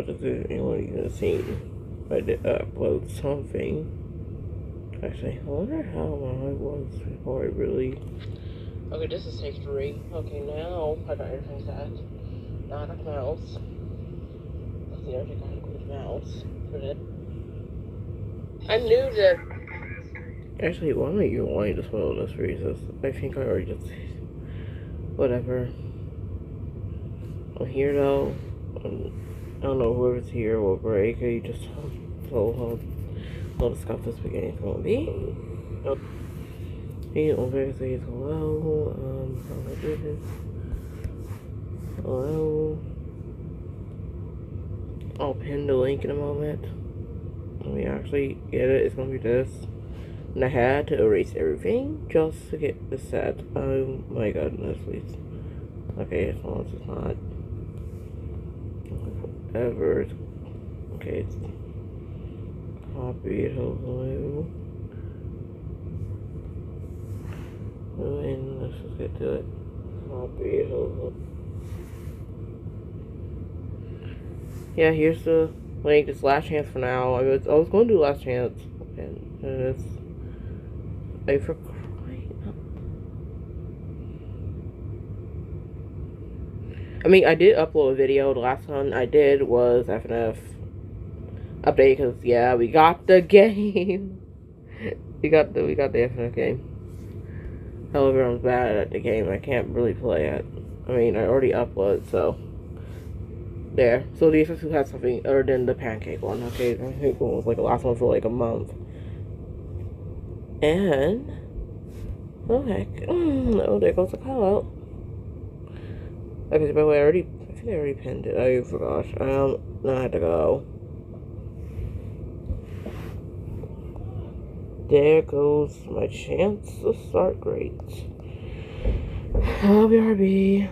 go to the anyone even seen. I did upload something. Actually, I wonder how long I was before I really. Okay, this is take 3. Okay, now I got everything set. Now I got the mouse. Let's see, I think I include the mouse for this. I knew that. Actually, why am I even wanting to spoil this for you? I think I already just. Whatever. I'm here though. I don't know whoever's here will break. You just told how the stuff this beginning is gonna be. Hey, on very says hello. How do I do this? Hello. I'll pin the link in a moment. Let me actually get it. It's gonna be this. And I had to erase everything just to get this set. Oh my goodness, please. Okay, as long as it's not ever. Okay, it's copied. Hello. And let's just get to it. Copy. Hello. Yeah, here's the link. It's last chance for now. I was going to do last chance, and it's for crying out. I mean, I did upload a video. The last one I did was FNF update because yeah, we got the game. we got the FNF game. However, I'm bad at the game. I can't really play it. I mean, I already uploaded, so. There. So these two had something other than the pancake one. Okay, the pancake one was like the last one for like a month. And oh heck, oh there goes the call out. Okay, by the way, I think I already pinned it. Oh forgot. Now I had to go. There goes my chance to start great. BRB.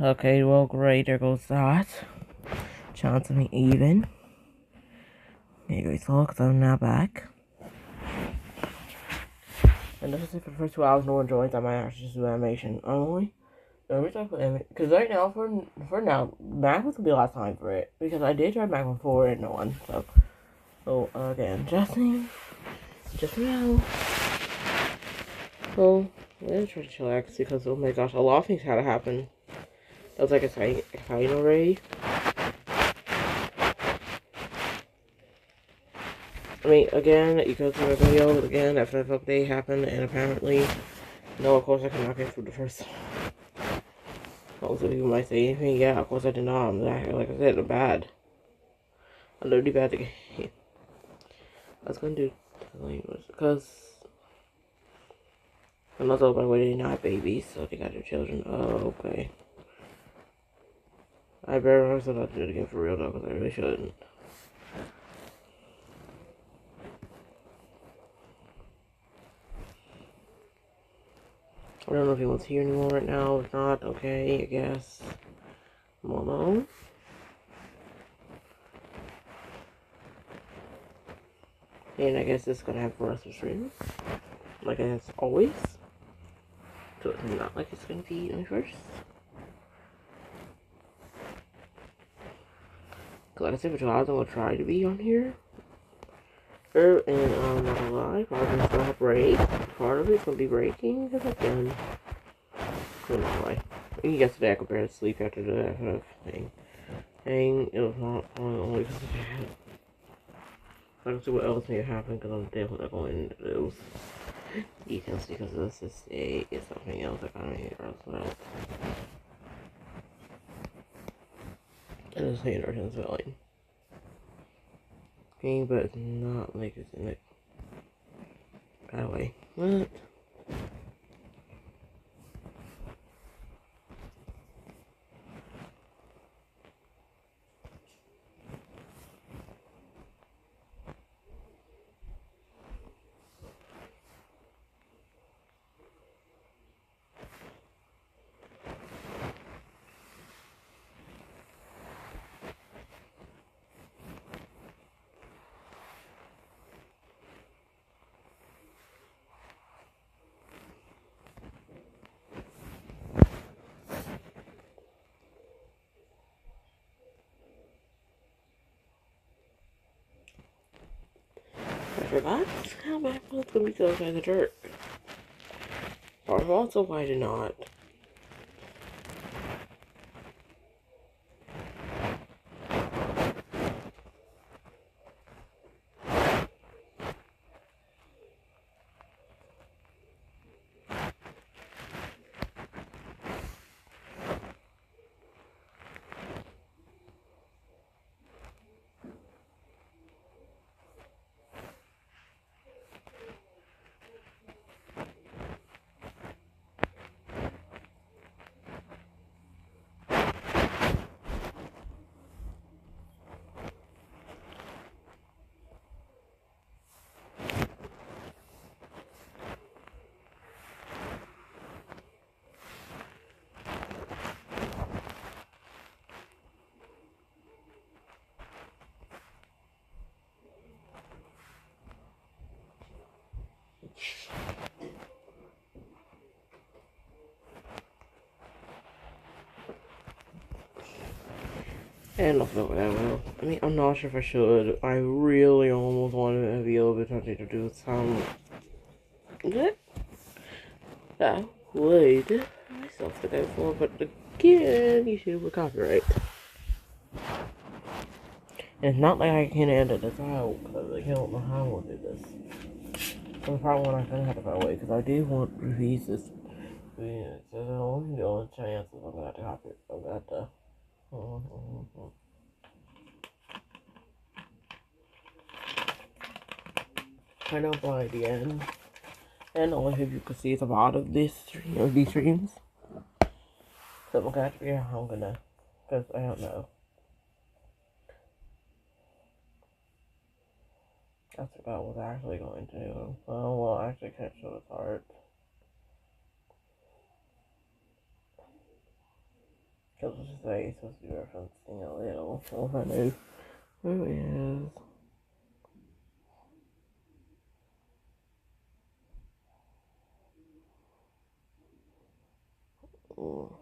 Okay, well, great. There goes that. Chance of me even. Maybe it's all because I'm now back. And this is it for the first 2 hours. No one joins. I might actually just do animation only. The reason I put animation, because right now, for now, Magma's gonna be a lot of time for it. Because I did try Magma before and no one. So again, just now. So, I'm gonna try to chillax because, oh my gosh, a lot of things had to happen. That was like exciting already. I mean, again, you go through the video, again, that FF update happened, and apparently, no, of course I cannot get through the first. Also, people might say anything, yeah, of course I did not. Like I said, I'm bad. I'm literally bad at the game. I was gonna do because I'm not told by the way they're not babies, so they got their children. Oh, okay. I better also not do it again for real though, because I really shouldn't. I don't know if anyone's here anymore right now. If not, okay, I guess. I'm alone. And I guess it's gonna have the rest of the stream. Like as always. So it's not like it's gonna be on first. Like I said, for 2 hours, I'm gonna try to be on here. And I'm not gonna lie, probably gonna have break. Part of it's gonna be breaking because again, I'm not lie. Yesterday I could barely sleep after the thing. And it was not only because of that. I don't see what else may have happened because I'm definitely not going into those details because this is something else I kind of hate as well. And it's hate or spelling. Okay, but not like it's in it. That way. What? I forgot how my phone's gonna be so kind of jerk. Or also why did not. And also that well. I mean, I'm not sure if I should. I really almost wanted to be able to do some that would myself to go for, but again, YouTube with copyright. And it's not like I can edit this out because I don't know how I'll do this. So the problem when I kind of have to find a way because I do want to release this. Yeah, so the only chance is I'm gonna have to copy it. I'm gonna have to. I know by the end. And only if you can see the bottom of this stream or these streams. So I'm gonna have to figure out how I'm gonna, because I don't know. I forgot what I was actually going to do. Well, I actually can't show the part. Because it's like it's supposed to be referencing a little. Well, if I knew who it is. Ooh.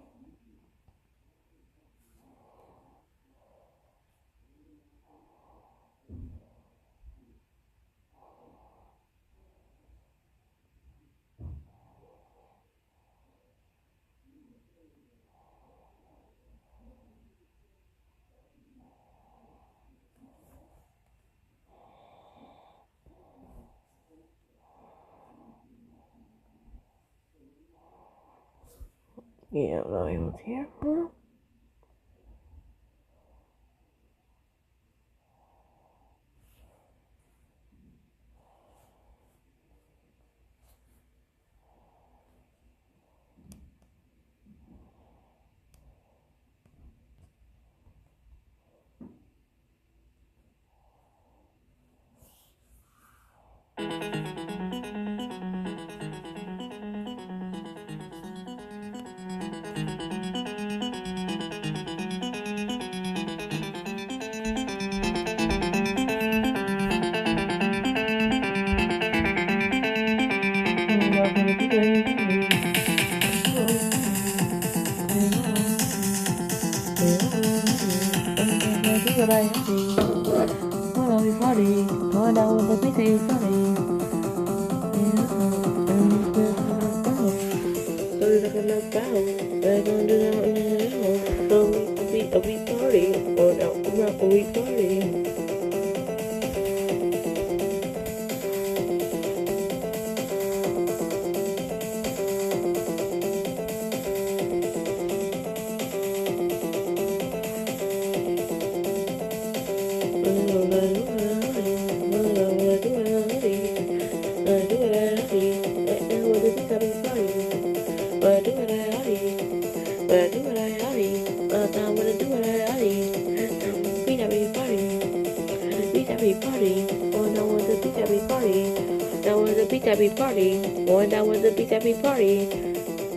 Yeah, no, he was here. Huh?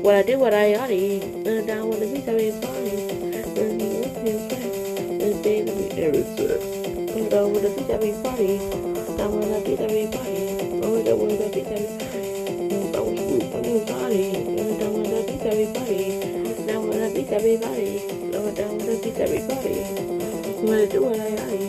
What I do, what I oughty, down with the beach, I be party. Down with the beach, I be party. Down with the beach, I be party. Down with the beach, I be party. Down with the beach, I be party. Down with the beach, I be party. Down with the beach, I be party. What I do, what I oughty.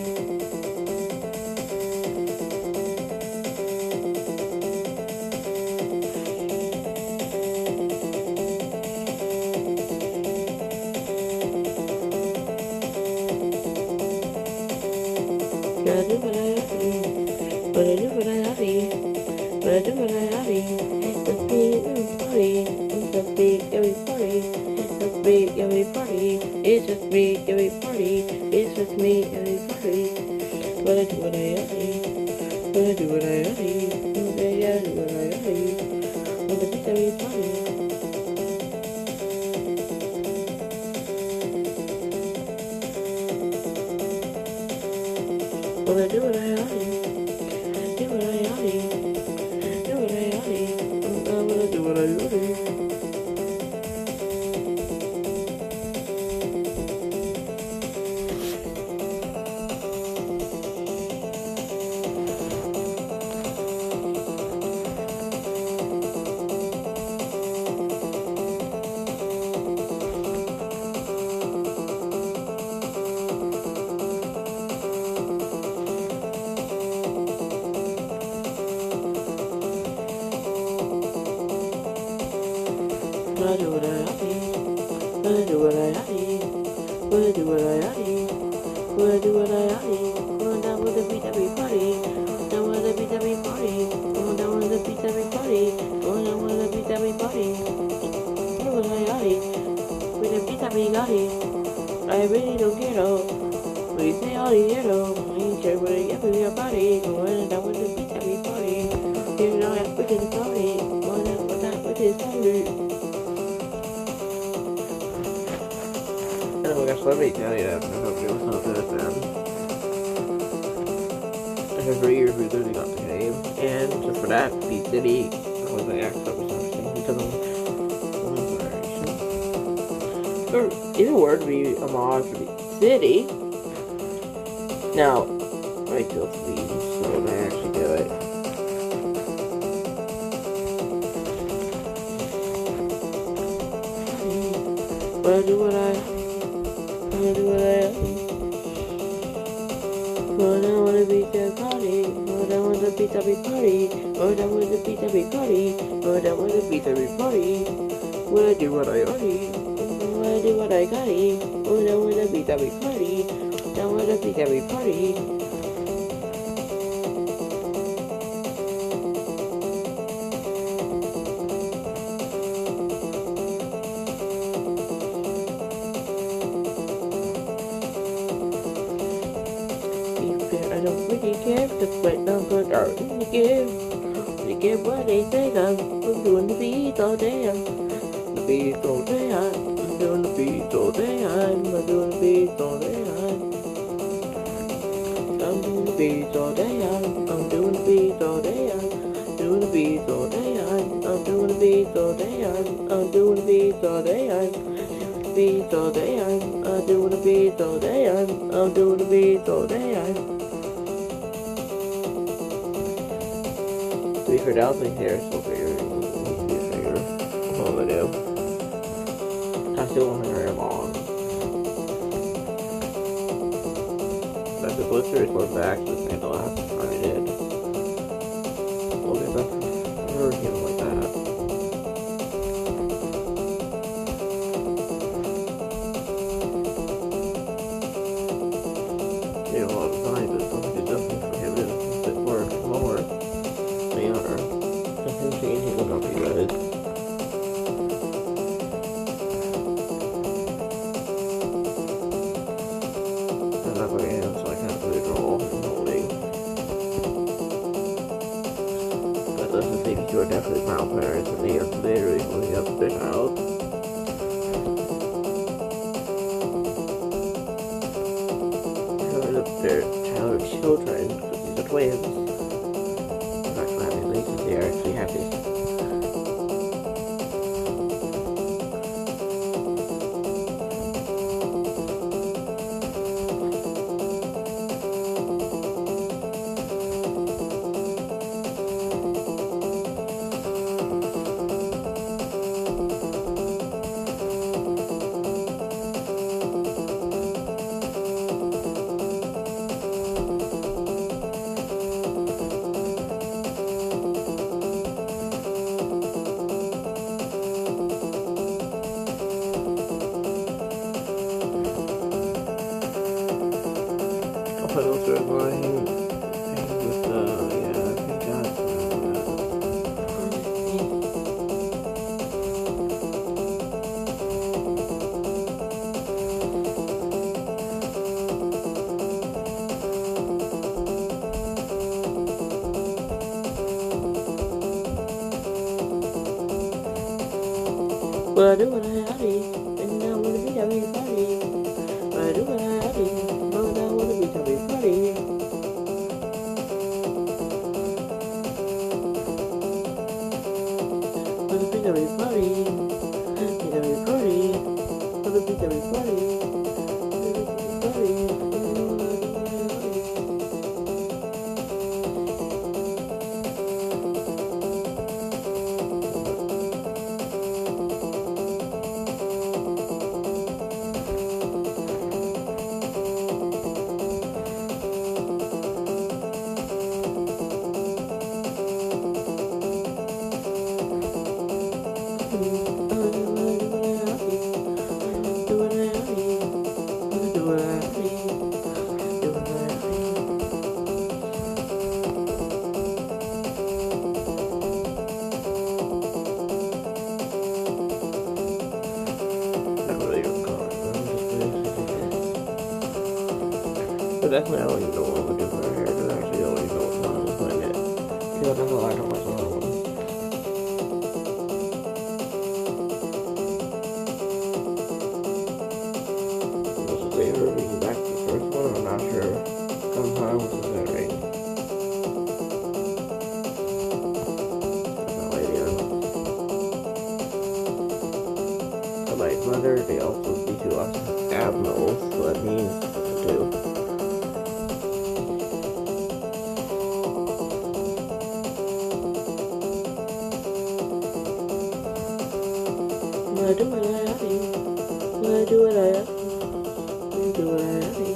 I really don't get up. We say all the yellow. Ain't sure what you have your body. Going down with the beach, I be party. You know, I'm with the party. Going down with that with his party. Oh my gosh, let me tell you that. I hope it was not good then. After 3 years, we literally got the game. And just for that, Beat City was the act that was interesting because of Or even were to be a mod for the city. Now, I kill these so when I actually do it. Wanna do what I wanna be the party, wanna be the big party, wanna be the big party, wanna be the big party. Wanna do what I already, wanna do what I got, wanna be the big party, wanna be the big party. I don't really care if what numbers are in the game. They get what they say I'm doing the beat all day. The beat all day. I'm doing the beat all day. I'm doing the beat all day. I'm doing the beat all day. I'm doing the beat all day. I'm doing the beat all day. I'm doing the beat all day. I'm doing the beat all day. Beat all day. I'm doing the beat all day. I'm doing the beat all day. We heard out like hair, so figure what I do. I still want my hair long. That's the blister is going back to the the last time I did. We'll get back to him like that. A lot of time, but something definitely prohibited to work more. They are. Him changing will not be good. I'm not going in, so I can't really draw from holding. But those are things you are definitely malparents, and they are literally holding up their child. Holding up their child or children, because these are twins. They are actually happy. But also buying things with yeah, I think that's well, I do what I have, and I want to be everybody. I do what I have, and I want to be everybody. I want to be everybody. Everybody. I want to be everybody. But definitely I don't even know what I'm looking for here, because I actually don't even know what I'm putting it. Because I don't like how much I want. This is a reading back to the first one, I'm not sure. Sometimes this is that right. That lady, I might weather, they also be too lots of abnormals, so that means too. I do what I do. I do what I do. I do what I do.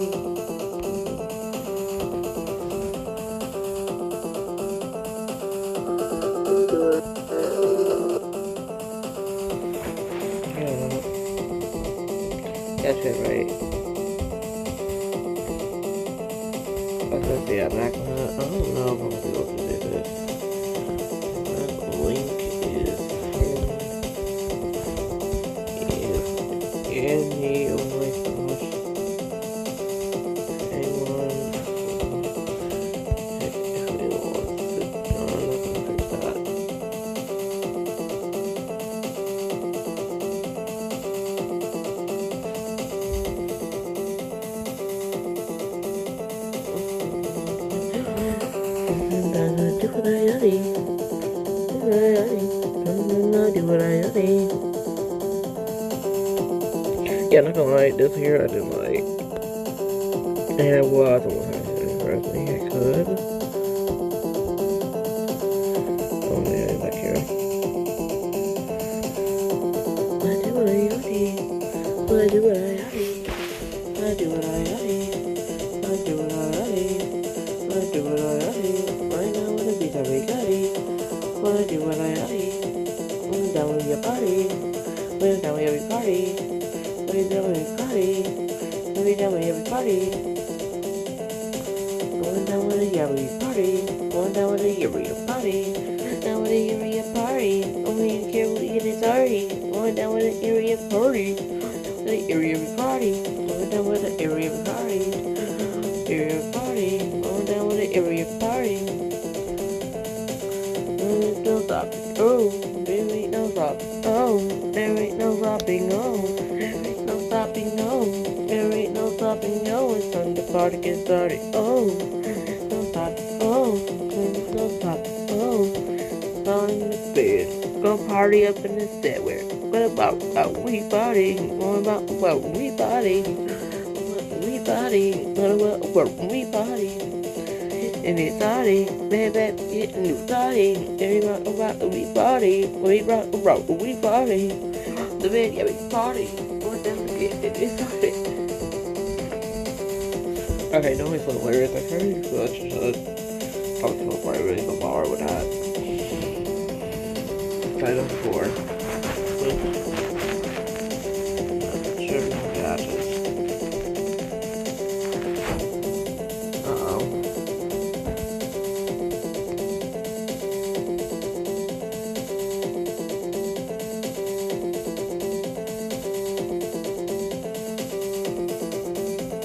That's it, right? Let's see that Magma. I don't know if I'm gonna be able to do this. That link is in the only gosh. Anyone if they want to I'm not gonna fix that. Yeah, not gonna lie, this here I didn't like. And it was interesting. I could. Oh yeah, back here. I do what I do. I do what I do. I do what I do. I do what I do. I do what I do. Right now with a beat everybody. I do what I do. We're down with your party. We're down with every party. We're down with every party. We're down with every party. Going down with a every party. Going down with a every party. Down with a every party. Only you care what you get is already. Going down with an area party. The area party. Going down with an area party. Area party. Going down with an area party. There's no stopping. Oh, there ain't no stopping. Oh, there ain't no stopping. Oh, there ain't no stopping. No, there ain't no stopping. No, it's time to party get started. Oh, no stopping. Oh, no stopping. Oh, on in the bed. Gonna party up in the set. Where? What about we party? What about we party? We party. What about we party? And it's party, baby, getting new party. Everybody rock, we party. We rock, we party. The bed, yeah, we party. We're down to get it started. Okay, no, it's not hilarious. I heard you such talk to a party really go bar with that. Try them before. Sure, no gadgets.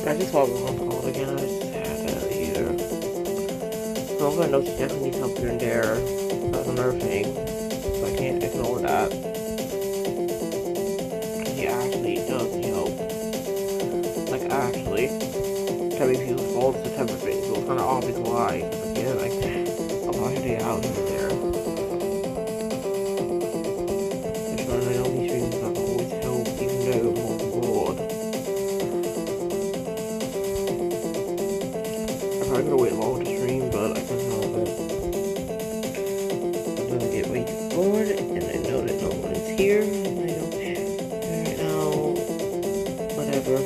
I just saw the one called again. I just had that either. So I'm gonna know she definitely needs help here and there. That's another thing. So I can't ignore that. He actually does need help. Like, actually. Every few falls to type of thing. So it's kind of obvious why. Again, like, I'll probably have to get out here and there. Which one I know these things not always help, even though I'm on board. I'm gonna wait long to stream, but I can't help it. I'm gonna get way too bored, and I know that no one is here, and I don't right now, whatever.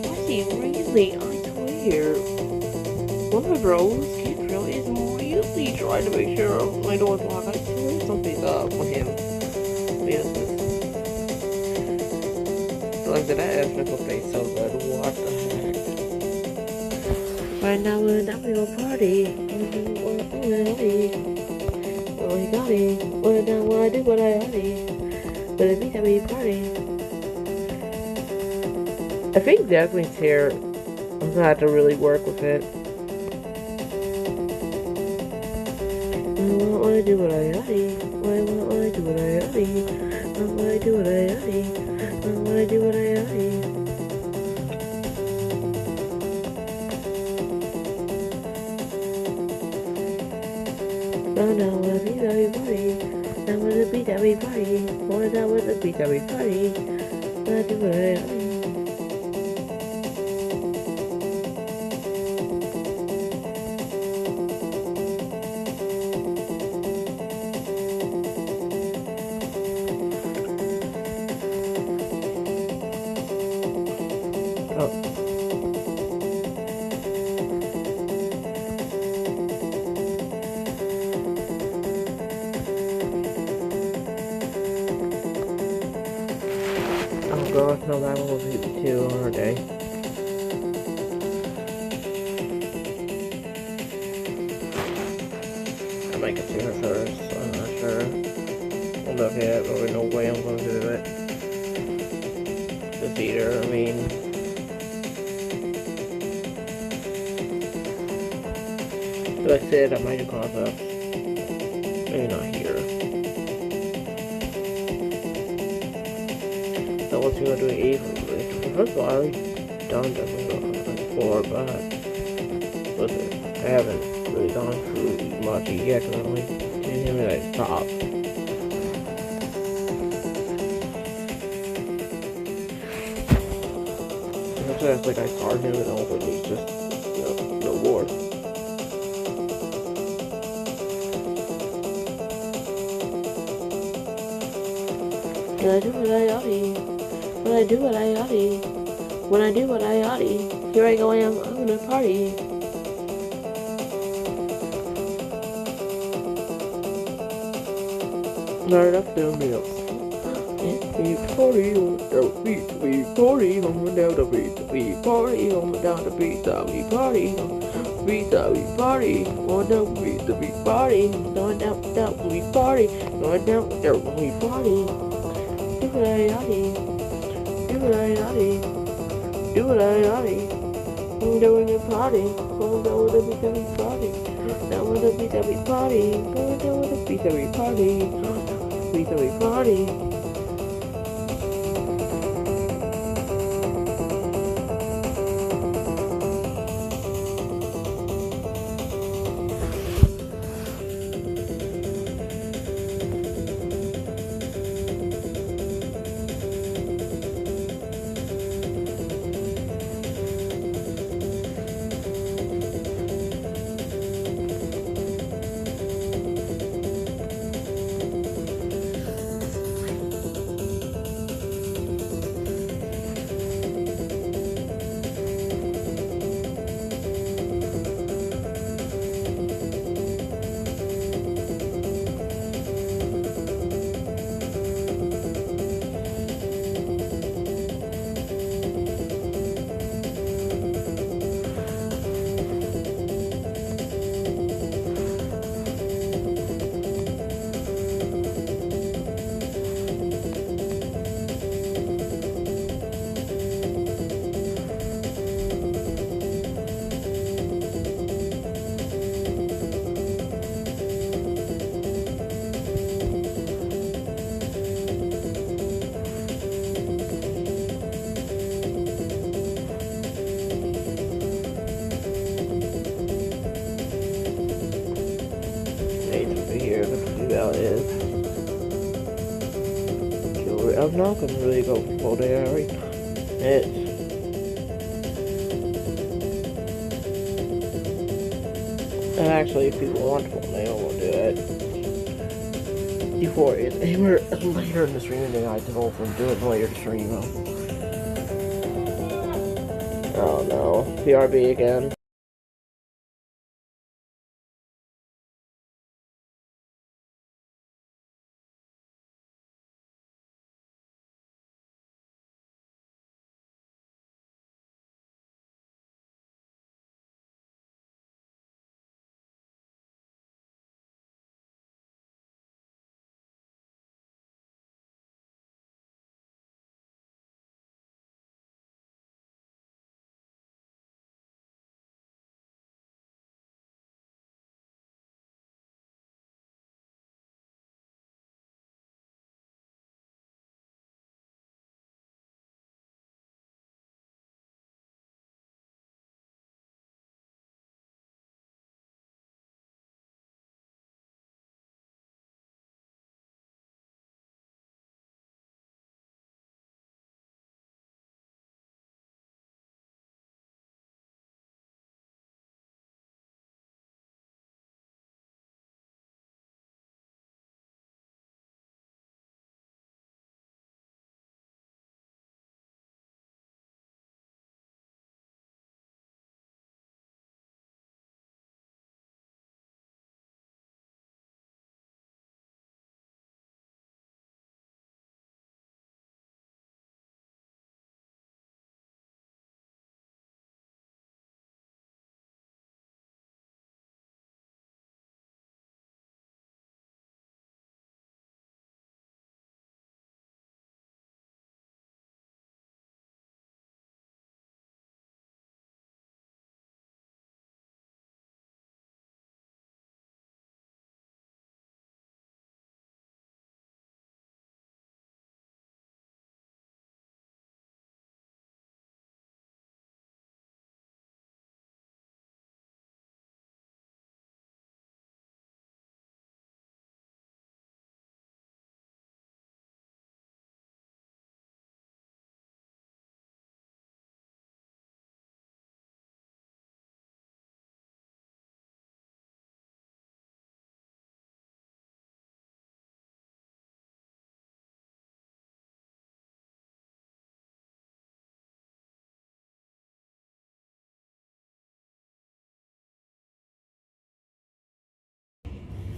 Was he really? I swear. One of my bros, Kendrill, is really trying to make sure my door's locked. I swear something's up with him. Business. So like that ethnical face so good. What the heck? Right now we're gonna party. Oh, he got it. What I do what I do. But it means that we party. I think Dazzling's hair, I'm gonna have to really work with it. I do what I do. I do what I do. I do what I do. I do what I do. we party. Going down with the beat that we party. When I do what I Oh, oh, girl, no, that will be 2 on her day. I might get to her first, I'm not sure. We'll look at it, but there's no way I'm going to do it. Just eat her, I mean. Like I said, I might do concepts. Maybe not here. So what's gonna do evil? First of all, I already done this before, but listen, I haven't really gone through much yet because I only didn't even like stop. It's like I started him and all, but it's just no more. When I do what I oughty, when I do what I oughty, when I do what I oughty, here I go, I'm gonna party. Not enough to meals. We party on the beat, we party on down the beat, we party on down the beat, we party on the beat, we party on down the beat, we party, going down, we party, going down, we party. Do what I oughty, do what I oughty, do what I oughty. I'm doing a party, going down with the beat that we party, down with the beat that we party, going down with the beat that we party, beat that we party. Here, let's see how it is. I'm not gonna really go full day right. It's actually, if people want full day, I will do it. Before it's later in the stream, then I can go and do it later in the stream. Oh no, PRB again.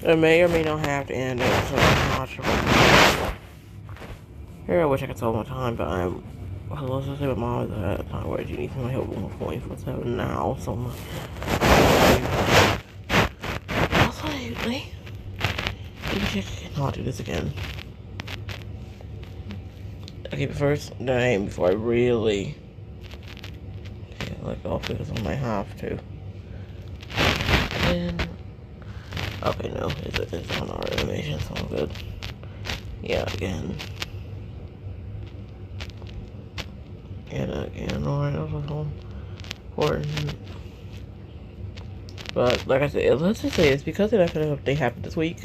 It may or may not have to end it, so I'm not sure. Here, I wish I could solve my time, but I'm. Well, let's just say with mom that time where you need my help 1.47 now, so much. Absolutely. You cannot do this again. Okay, but first, name before I really. Okay, let go because I might have to. And. Okay, no, it's on our animation, so I'm good. Yeah, again. And again, alright, that was important. But, like I said, let's just say it's because the definite update happened this week.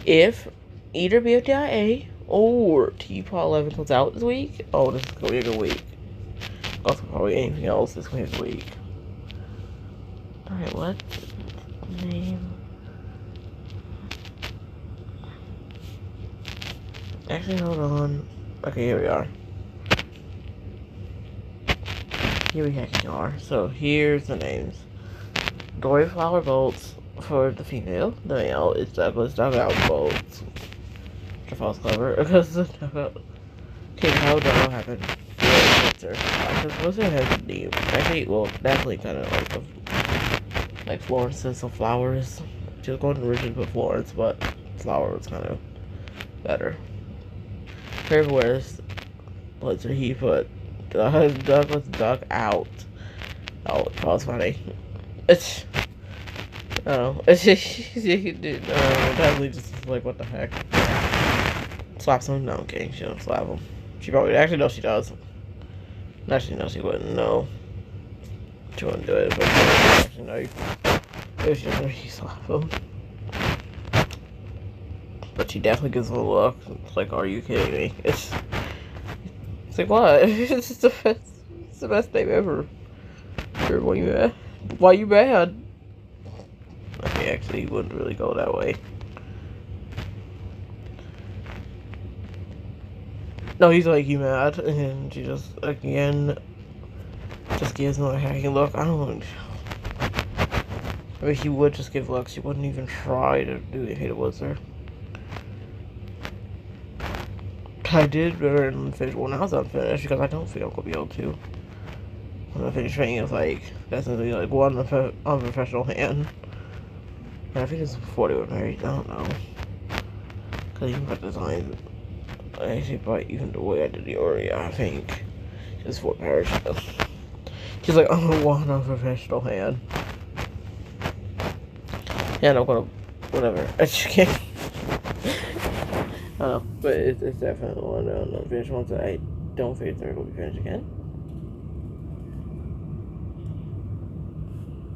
If either BFDIA or T-Paw 11 comes out this week, oh, this is going to be a good week. Also, probably anything else this week. Alright, what? Name. Actually, hold on. Okay, here we are. Here we actually are. So, here's the names. Dory Flower Bolts for the female. The male is Douglas Dugout Bolts. The false cover. Because the dugout. Okay, how did that happen? Because Blizzard has the name. Actually, well, definitely kind of like Florence and some flowers. She was going to originally put Florence, but flower was kind of better. Where's Blizzard? He put Douglas Duck out. Oh, that was funny. It's. Oh, it's just. Definitely just like, what the heck? Slaps him? No, okay, she don't slap him. She probably. Actually, no, she does. Actually, no, she wouldn't. No. She wouldn't do it, but actually, no. If she doesn't, she slap him. But she definitely gives him a look. It's like, are you kidding me? It's like, what? It's the best name ever. Sure, why you mad? Why you mad? Okay, actually, he wouldn't really go that way. No, he's like, you mad? And she just, again, just gives him a hacking look. I mean, he would just give looks. She wouldn't even try to do anything to Wizard. I did better in finish when I was unfinished because I don't think I'm gonna be able to. When I finish training, it's like that's gonna be like one unprofessional hand. And I think it's before they were married. I don't know. Cause even by design, actually, by even the way I did the Ori, I think it's for marriage. She's like, oh, one unprofessional hand. Yeah, I'm gonna, whatever. I just can't. I don't know, but it's definitely one of the finished ones that I don't think they're going to be finished again.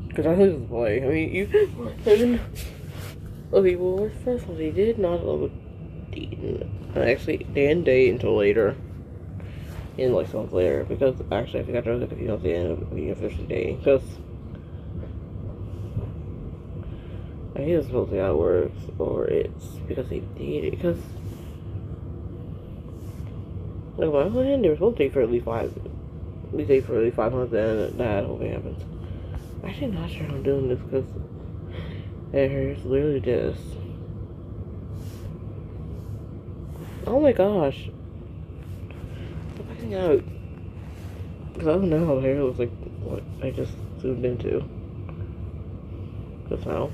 Because I think this play. I mean, you. Okay, well, first of all, they did not love Deaton. Actually, they didn't date until later. In like months later. Because actually, I think I tried to confuse at the end of being officially dating. Because I think it's supposed to be how it works. Or it's because they dated. Because. Like, on my hand, they were supposed to date for at least 5 months, and that whole thing happens. I'm actually not sure I'm doing this because it's literally this. Oh my gosh. I'm finding out. Because I don't know how the hair looks like what I just zoomed into. Just now.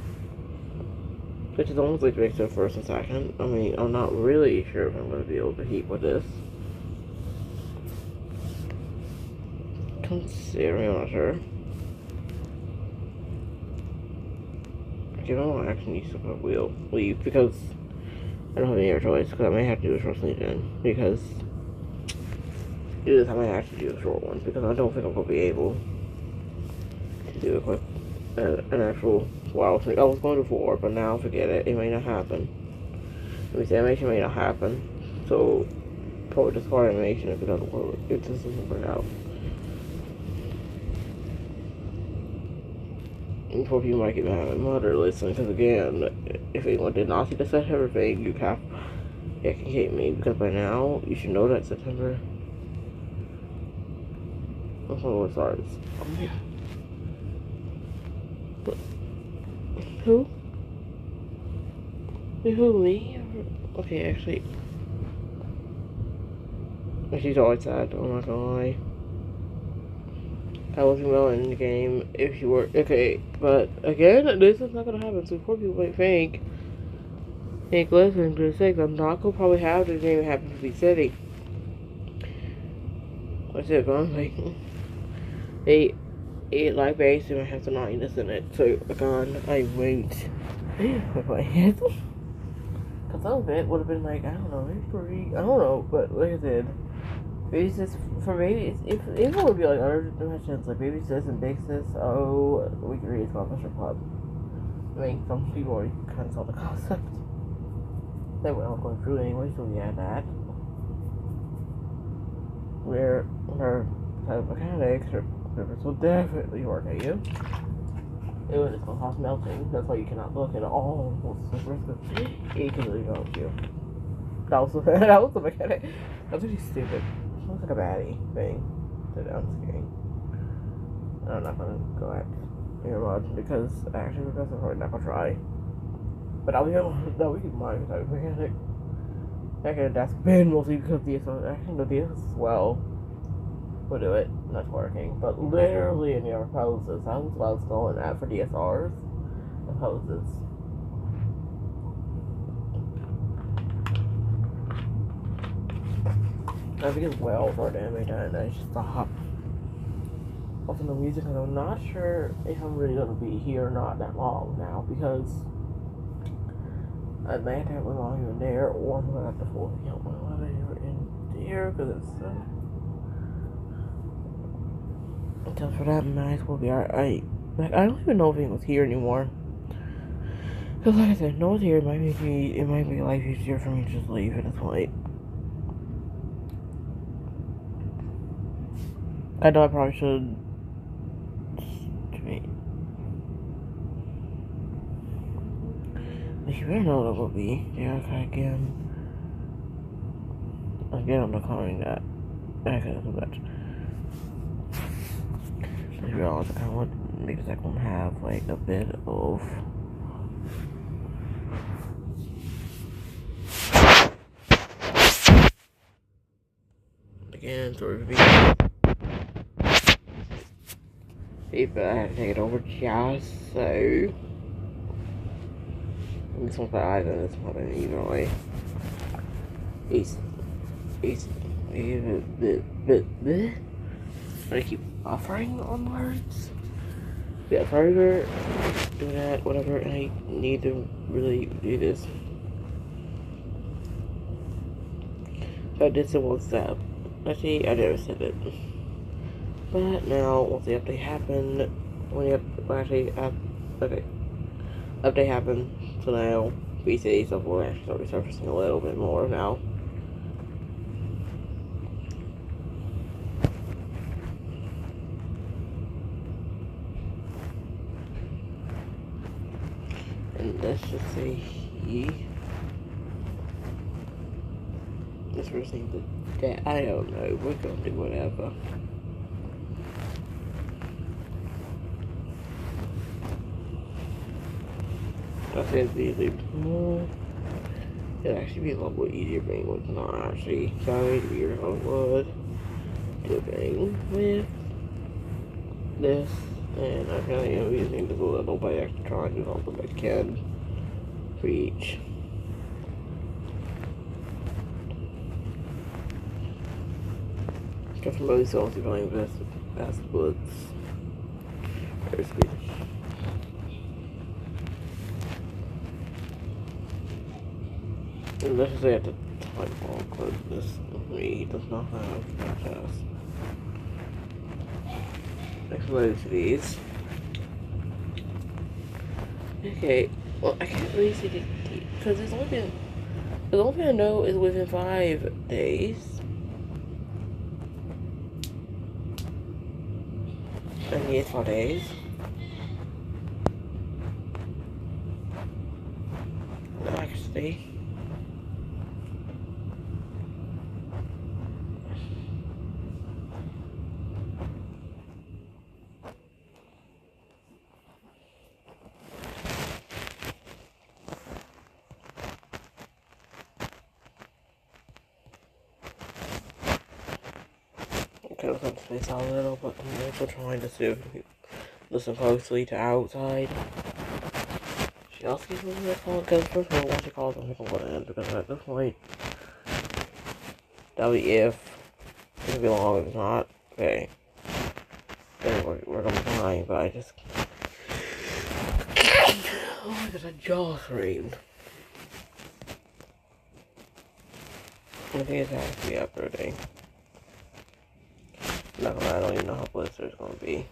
Which is almost like makes it first and second. I mean, I'm not really sure if I'm going to be able to heat with this. Considering, I'm not sure. Okay, I don't actually need to put wheel leave because I don't have any other choice because I may have to do a short sleeve in because it is I might actually do a short one because I don't think I'm gonna be able to do a quick an actual wild sleeve. I was going to 4, but now forget it. It may not happen. Let me say animation may not happen. So probably discard animation if it doesn't work. If this doesn't work out. Before people might get mad at my mother, listen, because again, if anyone did not see the September thing, you can hate me, because by now, you should know that September, that's when it starts. Who? Who, me? Okay, actually. She's always sad, I'm not gonna lie. I wasn't well in the game if you were. Okay, but again, this is not gonna happen, so before people might think, listen to the six, I'm not gonna probably have the game happen to be city. What's it going like? They eat like base and I have to not eat this in it, so again, I won't with my head. Cause some of it would have been like, I don't know, maybe 3, I don't know, but like I said, baby sis, for babies, if it would be like other dimensions, like baby sis and big sis, oh, we could read Accomplishment Club. I mean, some people already kind of saw the concept. They were all going through anyway, so yeah, that. Where her type of mechanics, her purpose will definitely work at you. It was just gonna cause melting, that's why you cannot look at all. It can really help you. That was the mechanic. That's really stupid. It looks like a baddie thing that I'm scaring. I'm not gonna go at your mod because actually because I'm probably not gonna try. But I'll be able to we can mod type of mechanic. Actually that's been mostly because DSO actually the DS as well will do it. That's working. But literally in your poses, that was what I was going at for DSRs and poses. I think it's well for the anime and I should stop. Also the music, because I'm not sure if I'm really gonna be here or not that long now because I may have to have one longer in there or I'm gonna have to force out my elevator in there because it's until for that might as well be alright. Like I don't even know if it was here anymore. Cause like I said, no one's here, it might be life easier for me to just leave at this point. I know I probably should wait. You better know that will be. Yeah, okay, again, I'm not calling that. Okay, that's a bit. I realize I want maybe I can have like a bit of again sort of but I had to take it over just so this one's the eyes and this one either way. He's I keep offering on words. Yeah, further do that, whatever, and I need to really do this. So I did some WhatsApp. Actually, I never said it. But now, once the update happened, update happened, so now BC stuff will actually start resurfacing a little bit more now. And let's just say this person that I don't know, we're gonna do whatever. I said it'd actually be a lot more easier being with not actually sorry to be your own wood doing with this, and I really am using this a little by actually trying to help them I can reach. Because I'm really salty playing best woods. Very sweet. And let's just say at the type wall, because this me does not have that test. Next load to these. Okay, well I can't really see the because the only thing I know is within 5 days. And yes, 4 days. Actually. Could have cut the space out a little, but I'm also trying to see if we can listen closely to outside. She also keeps looking at calling because first of all, once she calls, I'm gonna go in because at this point, that'll be if. It'll be long if it's not. Okay. Then we're gonna be fine, but I just. Oh my god, a jaw screamed. I think it's actually after a day. Not gonna lie, I don't even know how Blizzard's gonna be.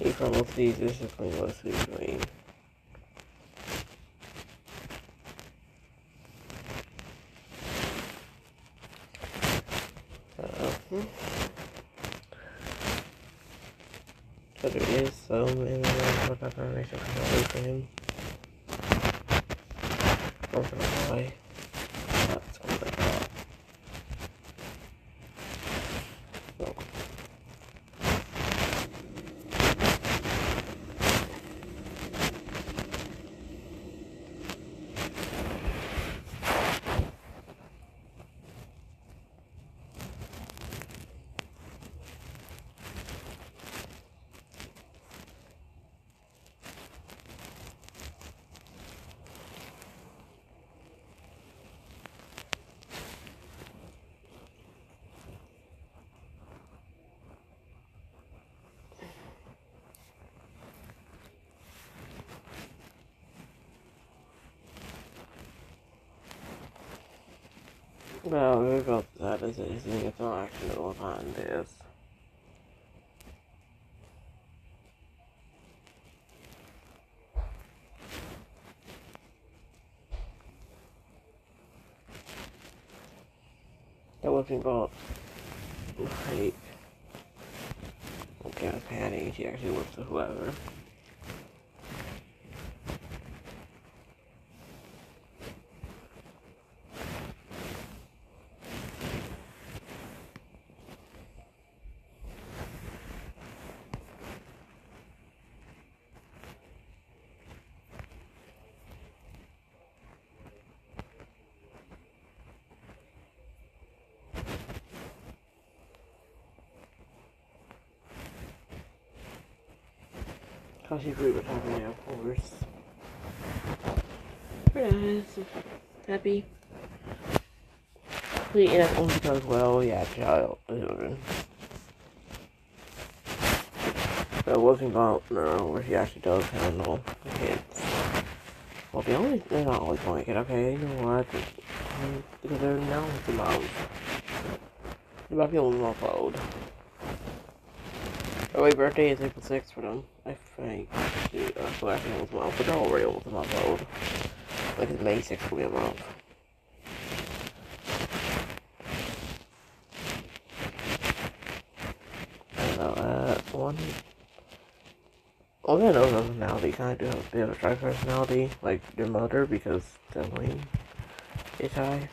Even from most of these, this is pretty much between. So there is some in there, but that information comes away from him. I'm gonna lie. That's gonna be that. So. Well, we got that as anything, it's not actionable behind this. That wasn't about like okay, Patty, she actually works with whoever. How she grew with having now, of course. Very nice. Happy. And that's only because, well, yeah, children. But it wasn't about, no, where she actually does handle the kids. Well, they're not always going to get, okay, you know what? Because they're now with the moms. They're about to be on the upload. Oh wait, birthday is April 6th for them, I think. So actually almost a month, but they're already almost a month old. Like it's May 6th will be a month. I know that one. Although I know the personality kind of do have a bit of a dry personality, like their mother, because sibling is high.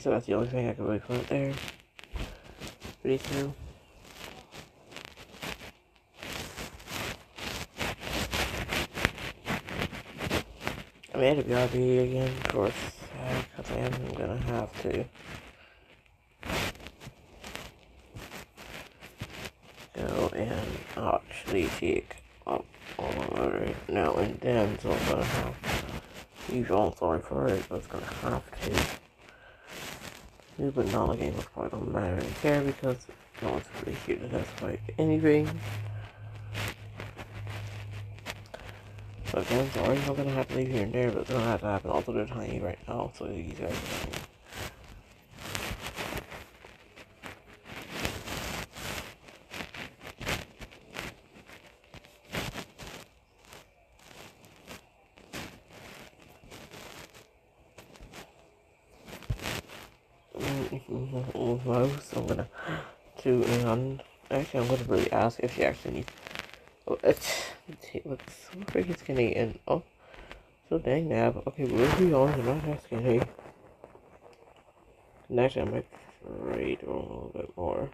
So that's the only thing I can really put there. Pretty soon. I made a BRB again, of course, because I am gonna have to go and actually take up all of it now and then, so I'm gonna have to use all sorry for it, but it's gonna have to. But not like Game of Thrones don't matter really care because no one's really here to testify anything. So again, sorry, I'm gonna have to leave here and there, but it's gonna have to happen. Also, they're tiny right now, so you guys are tiny. Most I'm gonna do, and actually, I'm gonna really ask if she actually needs. Oh, looks so freaking skinny, and oh, so dang nab. Okay, we'll be on. I'm not that skinny. And actually, I might trade roll a little bit more.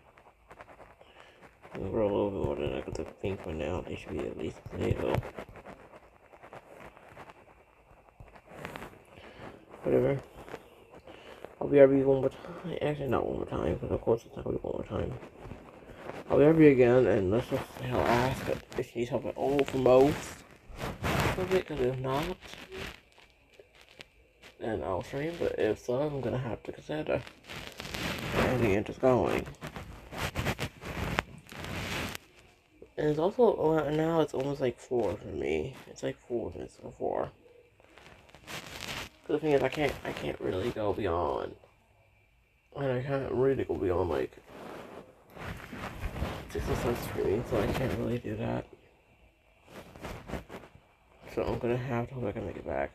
I'll roll a little bit more than I can take a pink one now. They should be at least potato. whatever. I'll be RB one more time. Actually, not one more time, because of course it's not going to be one more time. I'll be RB again, and let's just ask if she needs help at all for most of it, because if not, then I'll stream, but if so, I'm going to have to consider ending it just going. And it's also, now it's almost like 4 for me. It's like 4 minutes before. Because the thing is, I can't really go beyond. And I can't really go beyond, like, 6 or 7 streaming, so I can't really do that. So I'm gonna have to hope I can make it back.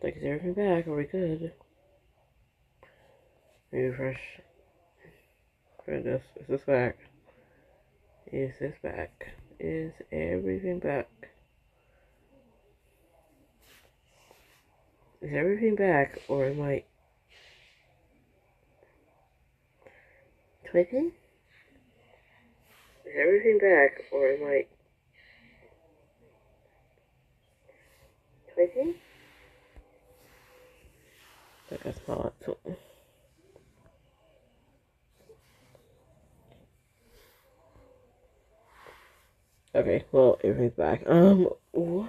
Like, is everything back? Are we good? Refresh. Try this. Is this back? Is this back? Is everything back? Is everything back, or am I clicking? Is everything back, or am I clicking? Like that's not. So. Okay, well, everything's back. What?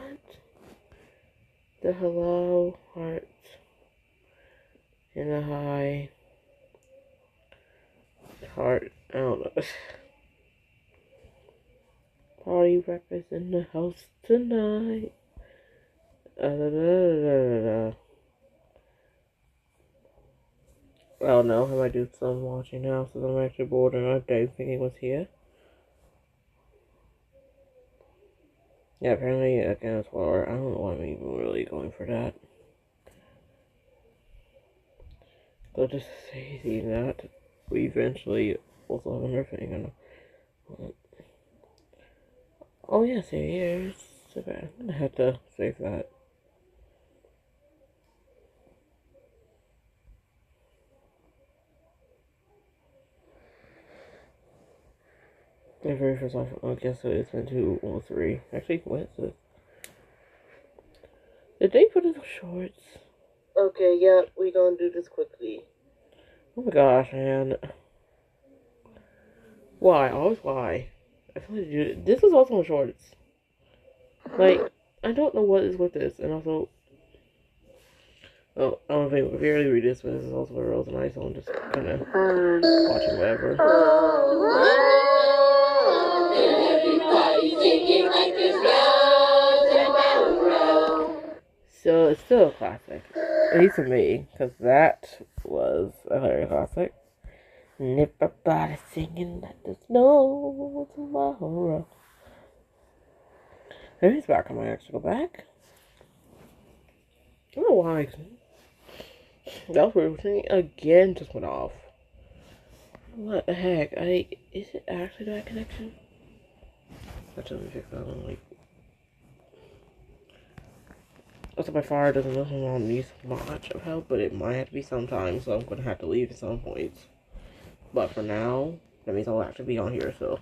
The hello heart and the high heart. I don't know. Party breakfast in the house tonight. Da, da, da, da, da. Oh no, I might do some watching now since I'm actually bored and I don't think he was here. Yeah, apparently again it's water. I don't know why I'm even really going for that. But just say that we eventually also have another thing. Oh yes, here's okay. I'm gonna have to save that. The very first option, I guess it's been 2 or 3. Actually, what is this? Did they put in the shorts? Okay, yeah, we gonna do this quickly. Oh my gosh, man. Why? Always why? I feel like this is also in shorts. Like, I don't know what is with this, and also, oh, I don't think if you really read this, but this is also a Rose and Ice, so I'm just kind of watching whatever. So it's still a classic, at least for me, because that was a very classic. Everybody singing "Let the Snow Tomorrow." Maybe he's back. I might actually go back. I don't know why. That was weird. Singing again just went off. What the heck? Is it actually that connection? That doesn't fix that. I'm like. Also, by far, it doesn't look like my mom needs much of help, but it might have to be sometimes, so I'm gonna have to leave at some points. But for now, that means I'll actually be on here, so.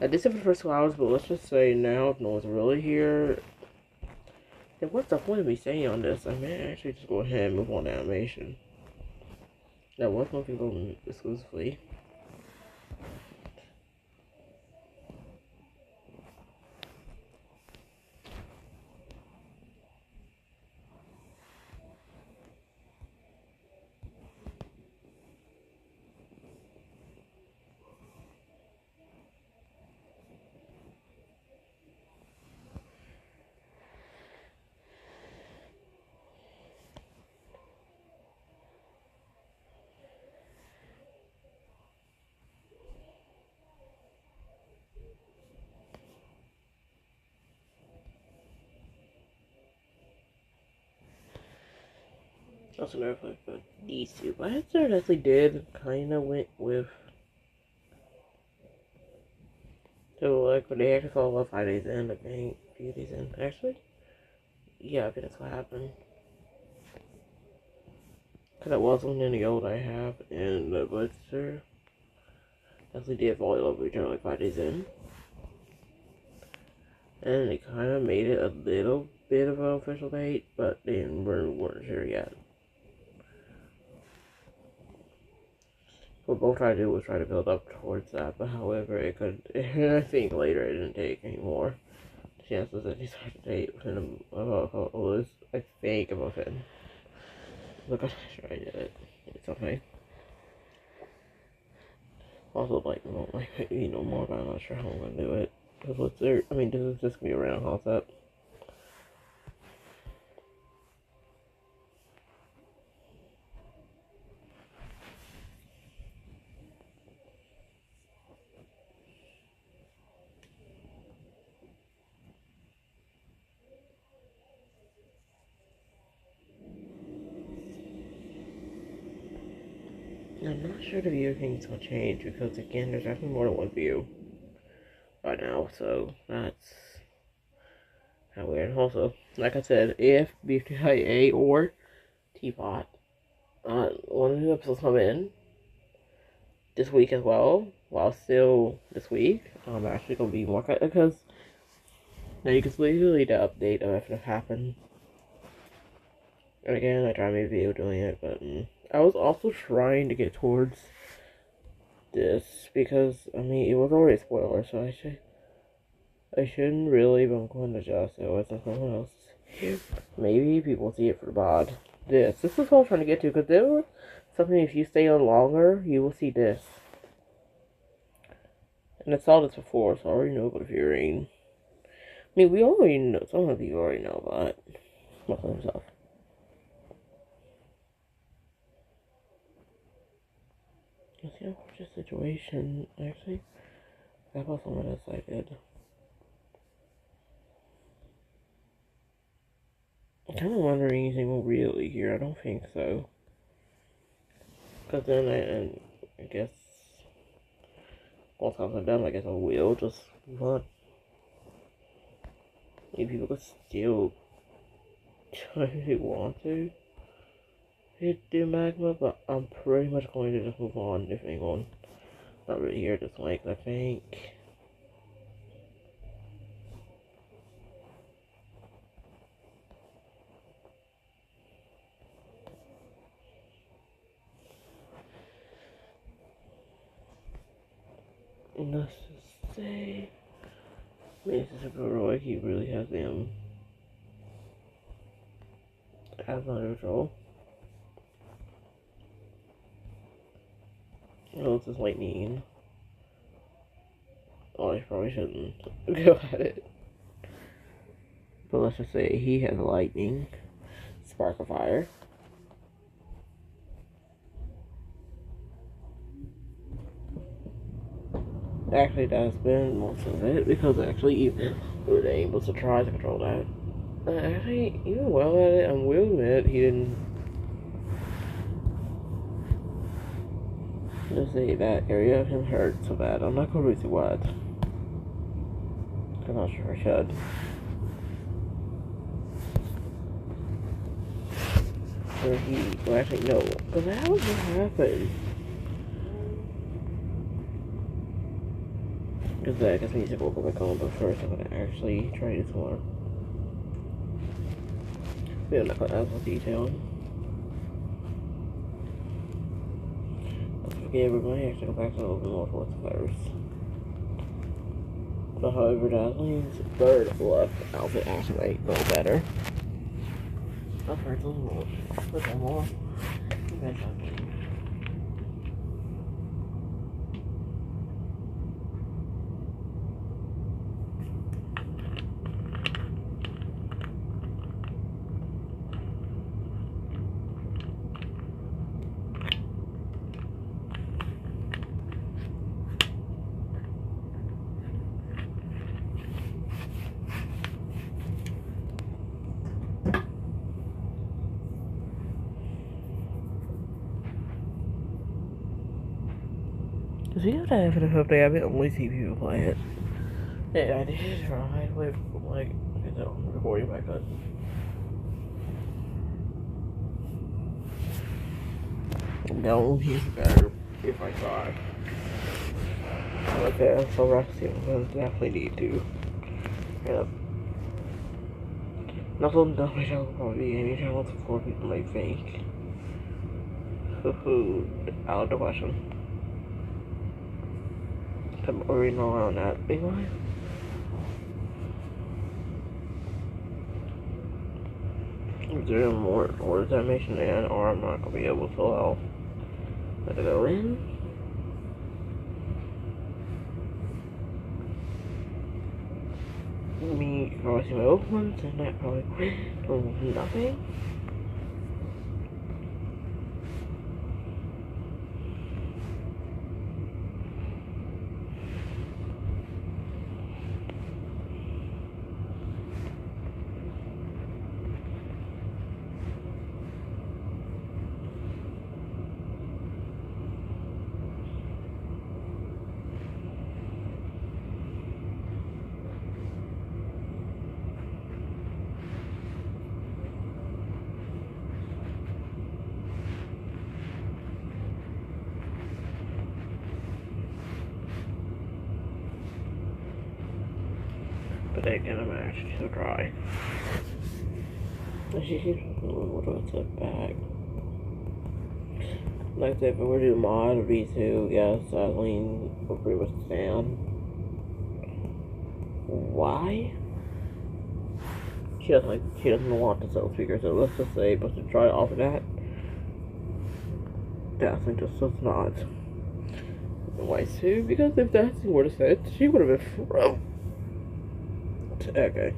I did it for the first 2 hours, but let's just say now, if no one's really here, then what's the point of me staying on this? I may actually just go ahead and move on to animation. That was moving on exclusively. Also, never played but these two. But I actually did kind of went with. So, like, when they actually called up 5 days in, like, a few days in. Actually, yeah, I think that's what happened. Because that wasn't any old I have, and the Blitzer actually did fall in love with each other like 5 days in. And they kind of made it a little bit of an official date, but they weren't sure yet. What both tried to do was try to build up towards that, but however, it could. I think later it didn't take anymore. The chances that they started to date within was, I think, about 10. Look, I'm sure I did it. It's okay. Also, like, more but I'm not sure how I'm gonna do it. Because what's there? I mean, this is just gonna be a random concept. I'm not sure the view thing's gonna change because again, there's actually more than one view right now, so that's how weird. And also, like I said, if BFTIA or Teapot, one of the episodes come in this week as well, while still this week, I'm actually gonna be more because now you can literally the update of if it happened. And again, I tried my video doing it, but I was also trying to get towards this because I mean it was already a spoiler, so I shouldn't really, but I'm going to adjust it with someone else. Maybe people see it for the bod. This is what I was trying to get to because there was something if you stay on longer, you will see this. And I saw this before, so I already know about the figurine. I mean, we already know, some of you already know about it. Most of stuff. Let's see how this situation, actually. I about some of this I did. I'm kind of wondering anything really here. I don't think so. Because then I guess once I'm done, I guess I will just want. Maybe people could still if they want to do Magma, but I'm pretty much going to just move on if anyone not really here this week, I think. And let's just say, I mean, this is a heroic, he really has them as under control. Oh, this is lightning. Oh, I probably shouldn't go at it. But let's just say he has lightning, spark of fire. Actually, that's been most of it because actually we were able to try to control that. Actually, even well at it, I will admit he didn't. Just say that area of him hurt so bad. I'm not going to see what. I'm not sure I should. Or he. Well, actually, no. Because that was what happened. Because I guess we need to go back on, but first I'm going to actually try this more. Maybe I'm not going to add more detail. Don't forget, we might actually go back to a little bit more towards the first. But however, Dazzling's third left outfit actually made a little better. I'll first a little more. Okay, something. Cause you have to have it update. I've only see people play it. Yeah, I did try with like get that recording back up. No, he's better if I try. Okay, I'm so rusty. I'm gonna definitely need to. Yep. Not on the my channel will probably be any channel to 4 people might think. Out of the question. I'm already know on that big line. Is there more orders animation in, or I'm not gonna be able to allow that to go in? Me probably see my old ones, and that probably nothing. thick and I'm actually so dry. She keeps a little bit back. Like I said, if we were to do mod or V2, yes, Eileen will agree with Sam. Why? She doesn't want to sell speakers, so let's just say, but to try to offer that, Dazzling just does not. Why too? Because if Dazzling were to say it, she would have been thrown. Okay.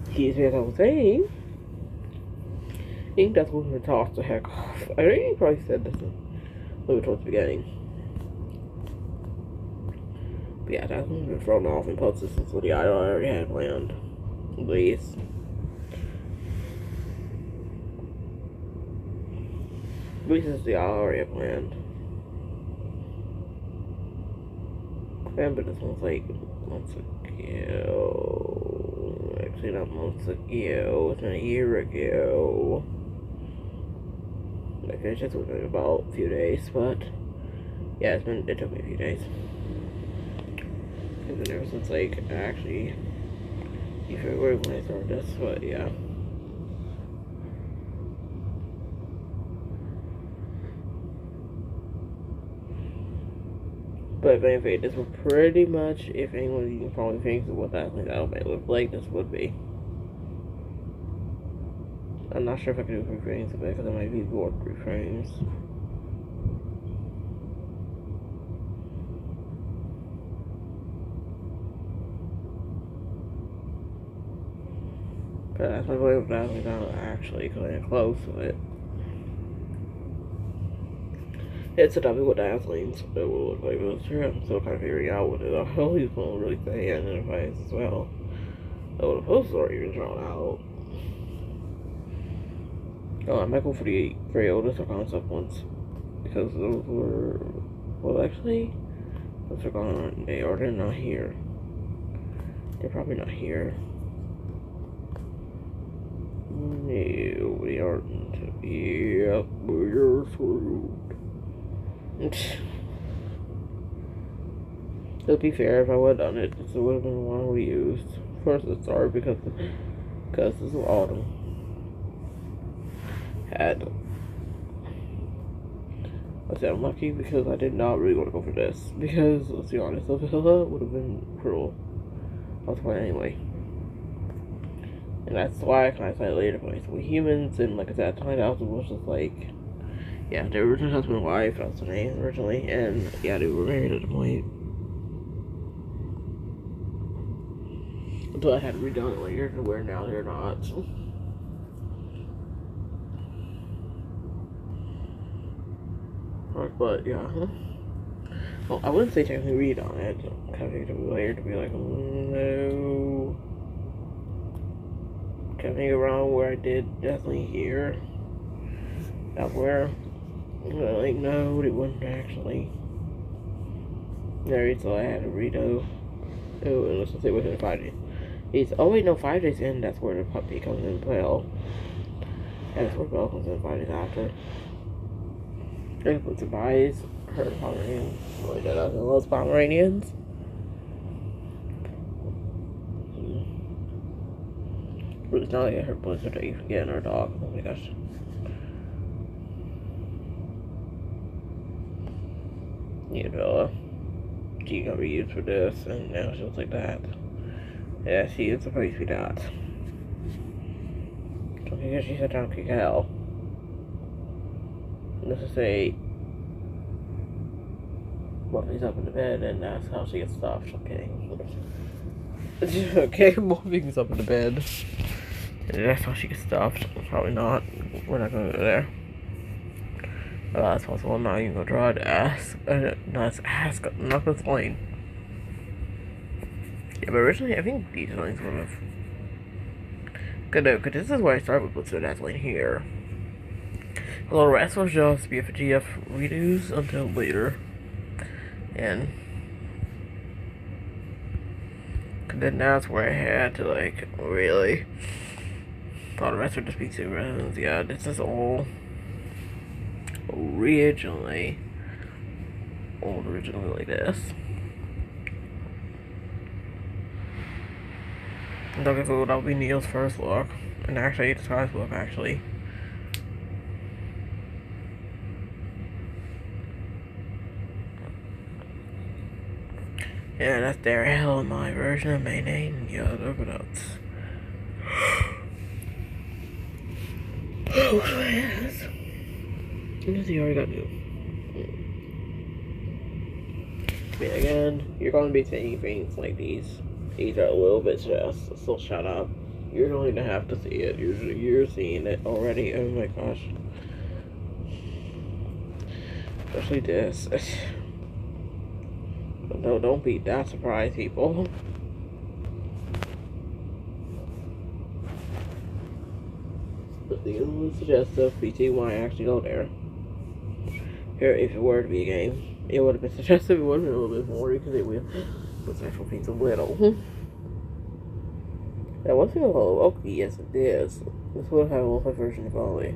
He's as I was saying. I think that's when we tossed the heck off. I think he probably said this a little towards the beginning. But yeah, that's when we been thrown off and posted since what the idol already had planned. At least. At least it's the idol already had planned. Remember this one's like months ago. Actually not months ago, it's been a year ago. I finished this within about a few days, but yeah, it took me a few days. It's been ever since like actually February when I started this, but yeah. But if anything, this would pretty much, if anyone you can probably think of what that may look like, this would be. I'm not sure if I can do 3 frames of it because it might be more 3 frames. But that's my way of dazzling down actually, because I'm close to it. It's a W with dazzling, so it will look like this here. I'm still kind of figuring out what it is. He's going to really say and identifies as well. Oh, the posts are even drawn out. Oh, I might go for the very oldest concept ones. Because those were, well actually, those are gone. They're not here. They're probably not here. No, they aren't. Yep, we're screwed. To be fair, if I would have done it, this would have been the one we used. First, it's hard because this is autumn. I said I'm lucky because I did not really want to go for this. Because, let's be honest, the villa would have been cruel. That's why anyway. And that's why I kind of said later place. We humans, and like I said, Tiny House was just like, yeah, they were original husband and wife, that was the name originally, and yeah, they were married at the point. Until I had redone it later to where now they're not. But yeah. Well, I wouldn't say technically read on it. Kind of to later to be like, no. Coming around where I did definitely here. That's where. Like, no, it wouldn't actually. There, so I had to redo. Oh, and let's say within 5 days. Oh, wait, no, 5 days in, that's where the puppy comes in Bell. And that's where Bell comes in 5 days after. And puts it buys her Pomeranian. Really doesn't love Pomeranians. But it's not like her blizzard to even get in her dog. Oh my gosh. You know, she gonna be used for this, and now she looks like that. Yeah, she is supposed to be that. So because she's a donkey cow. Let's just say Muffy's up in the bed, and that's how she gets stuffed. Okay. Okay, Muffy's up in the bed, and that's how she gets stuffed. Probably not. We're not gonna go there. That's possible. I'm not even gonna try to ask. Not ask. I'm not gonna explain. Yeah, but originally, I think these lines were good. Cause this is where I started with that line here. The rest was just BFGF redos until later, and then that's where I had to like really. All the rest would just be 2 rounds. Yeah, this is all. Originally like this. Don't get fooled, that'll be Neil's first look. And actually, it's Sky's look, actually. Yeah, that's their hell my version of my name. Yeah, look at us. Oh, yes. Because he already got new. Yeah, again, you're going to be saying things like these. These are a little bit just, so shut up. You're going to have to see it. You're seeing it already. Oh my gosh. Especially this. No, don't be that surprised, people. But the only suggestive BTY actually go there. Here, if it were to be a game, it would have been suggestive. It would have been a little bit more because it was actual things a little. That wasn't a little okay, yes it is. This would have a little version of Ollie.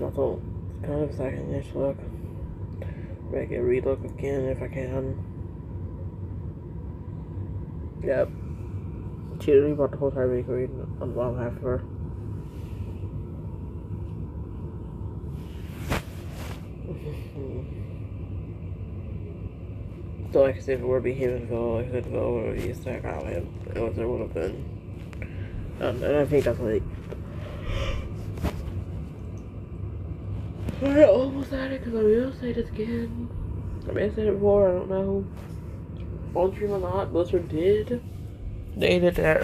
Also, it's kind of a second-ish look. Make it relook again if I can. Yep. She literally bought the whole time bakery on the bottom half of her. So like I said, if it were to be him and Phil, like I said, Phil would be a stack out of him. It would have been. And I think that's like. I almost had it because I will say this again. I may have said it before, I don't know. On stream or not, Blizzard did. They did that.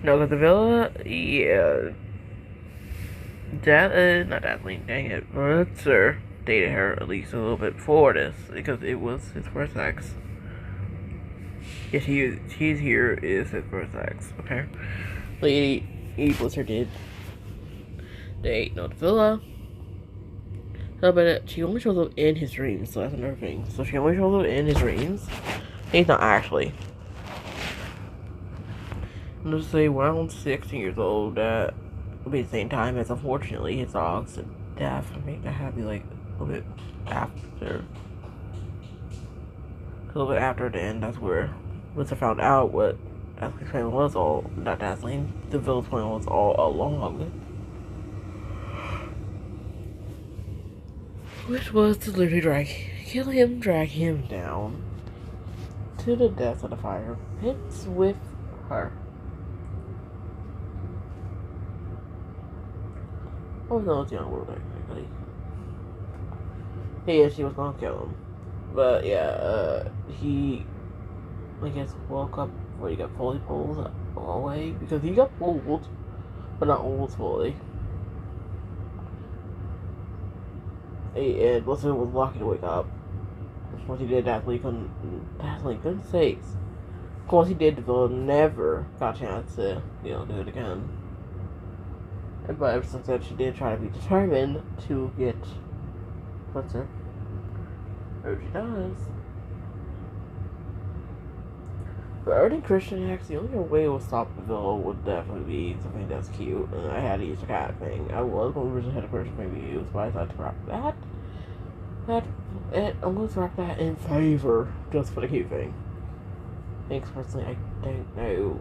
No, because the villa, yeah. Not Dazzling, dang it. Blitzer dated her at least a little bit before this because it was his first ex. Yes, he's here is his first ex, okay? Lady Blitzer did date no the villa. But she only shows up in his dreams, so that's another thing. So she only shows up in his dreams. He's not actually. Let's say around 16 years old, that would be the same time as unfortunately his dog's death. I think that had to be like a little bit after. A little bit after the end, that's where Lisa found out what Dazzling's plan was all, not Dazzling, the villain's plan was all along. Which was to literally kill him, drag him down to the depths of the fire pits with her. Oh no, it's young world technically. Yeah, she was gonna kill him. But yeah, he I guess woke up where he got fully pulled away because he got pulled, but not almost fully. And Wilson was lucky to wake up. Once he did, Dazzling couldn't sakes. Once he did, the villain never got a chance to, do it again. But ever since then, she did try to be determined to get Blitzer. Or she does. But earning Christian hacks, the only way it would stop the villain would definitely be something that's cute. And I had to use a cat thing. I was going to originally have a Christian thing to use, but I decided to scrap that. I'm going to scrap that in favor just for the cute thing. Thanks, personally, I don't know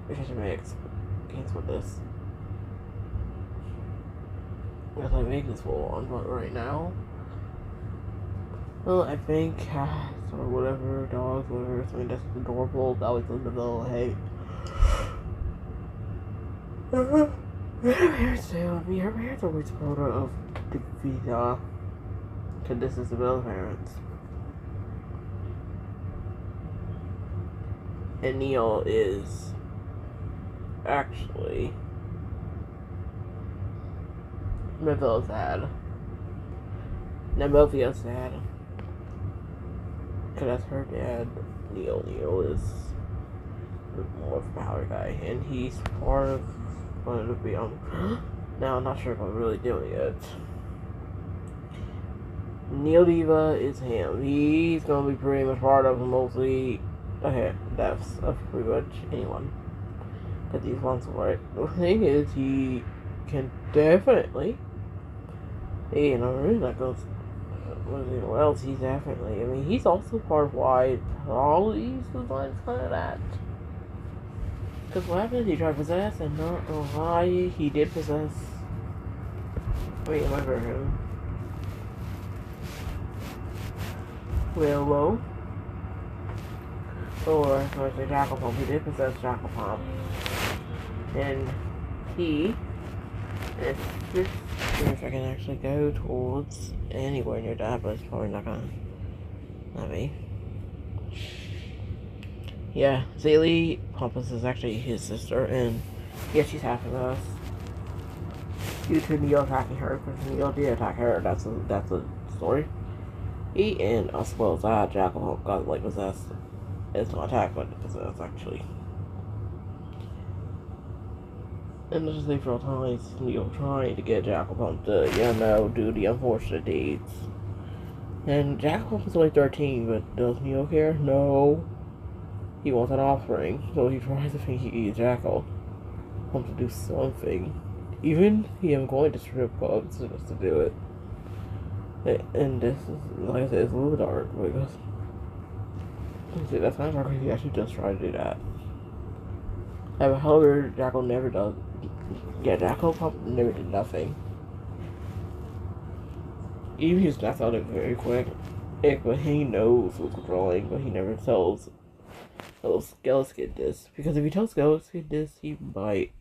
if I should make games with this. Because I make this full on, but right now, well, I think cats or whatever, dogs, whatever, something that's adorable, that was in the middle, hey. Her parents stay with me. Her parents are always supportive of the visa. Because this is the Bell parents. And Neil is actually Melville's dad. Now Melville's dad. Because that's her dad. Neil is more of a power guy. And he's part of going to be on. Now I'm not sure if I'm really doing it. Neil Diva is him. He's gonna be pretty much part of mostly deaths of pretty much anyone that these ones for it. The thing is, he can definitely. You know, really that goes. What else? He's definitely. I mean, he's also part of why probably he's designed kind of that. Because what happened? He tried to possess, and not know why he did possess. Wait, am I for him? Willow. Or, of course, the Jackal He did possess Jackal and he. If I can actually go towards anywhere near that, but it's probably not gonna let me. Yeah, Zaylee Pompous is actually his sister, and yeah, she's half of us. Due to Neo attacking her, because Neo did attack her. That's a story. He and as well as that, Jackal got like possessed. It's not attacked, but possessed actually. And this is the for times Neo trying to get Jackal to, do the unfortunate deeds. And Jackal is only 13, but does Neo care? No. He wants an offspring, so he tries to think he is Jackal. Wants to do something. Even him going to strip clubs just to do it. And this is, like I said, it's a little dark because see, that's not dark. He actually just tried to do that. However, Jackal never does. Yeah, Jackal never did nothing. Even his death out it very quick. But he knows what's controlling, but he never tells Skeleton this. Because if he tells Skeleton this, he might.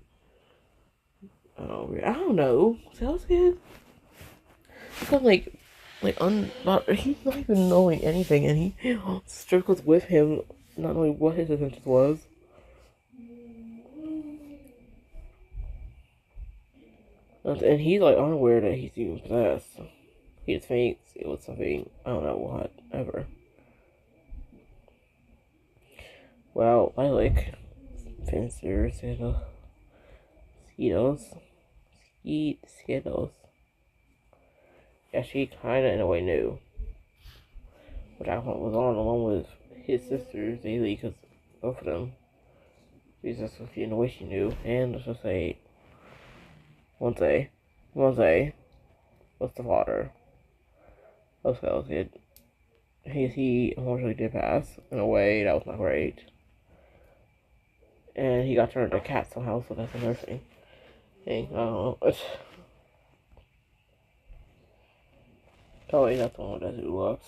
I don't know. Skeleton? Because, he's not even knowing anything, and he struggles with him, not knowing what his intentions was. And he's, unaware that he's even possessed. He just thinks it was something, I don't know what, ever. Well, I like fencers and Skittles. Yeah, she kinda in a way knew. But I was on along with his sisters daily because both of them. She's just in the way she knew. And let's just say, one day, what's the father of Skeleton? He unfortunately did pass in a way that was not great. And he got turned into a cat somehow, so that's another thing. Hey, I don't know. Oh wait, that's the one that who looks.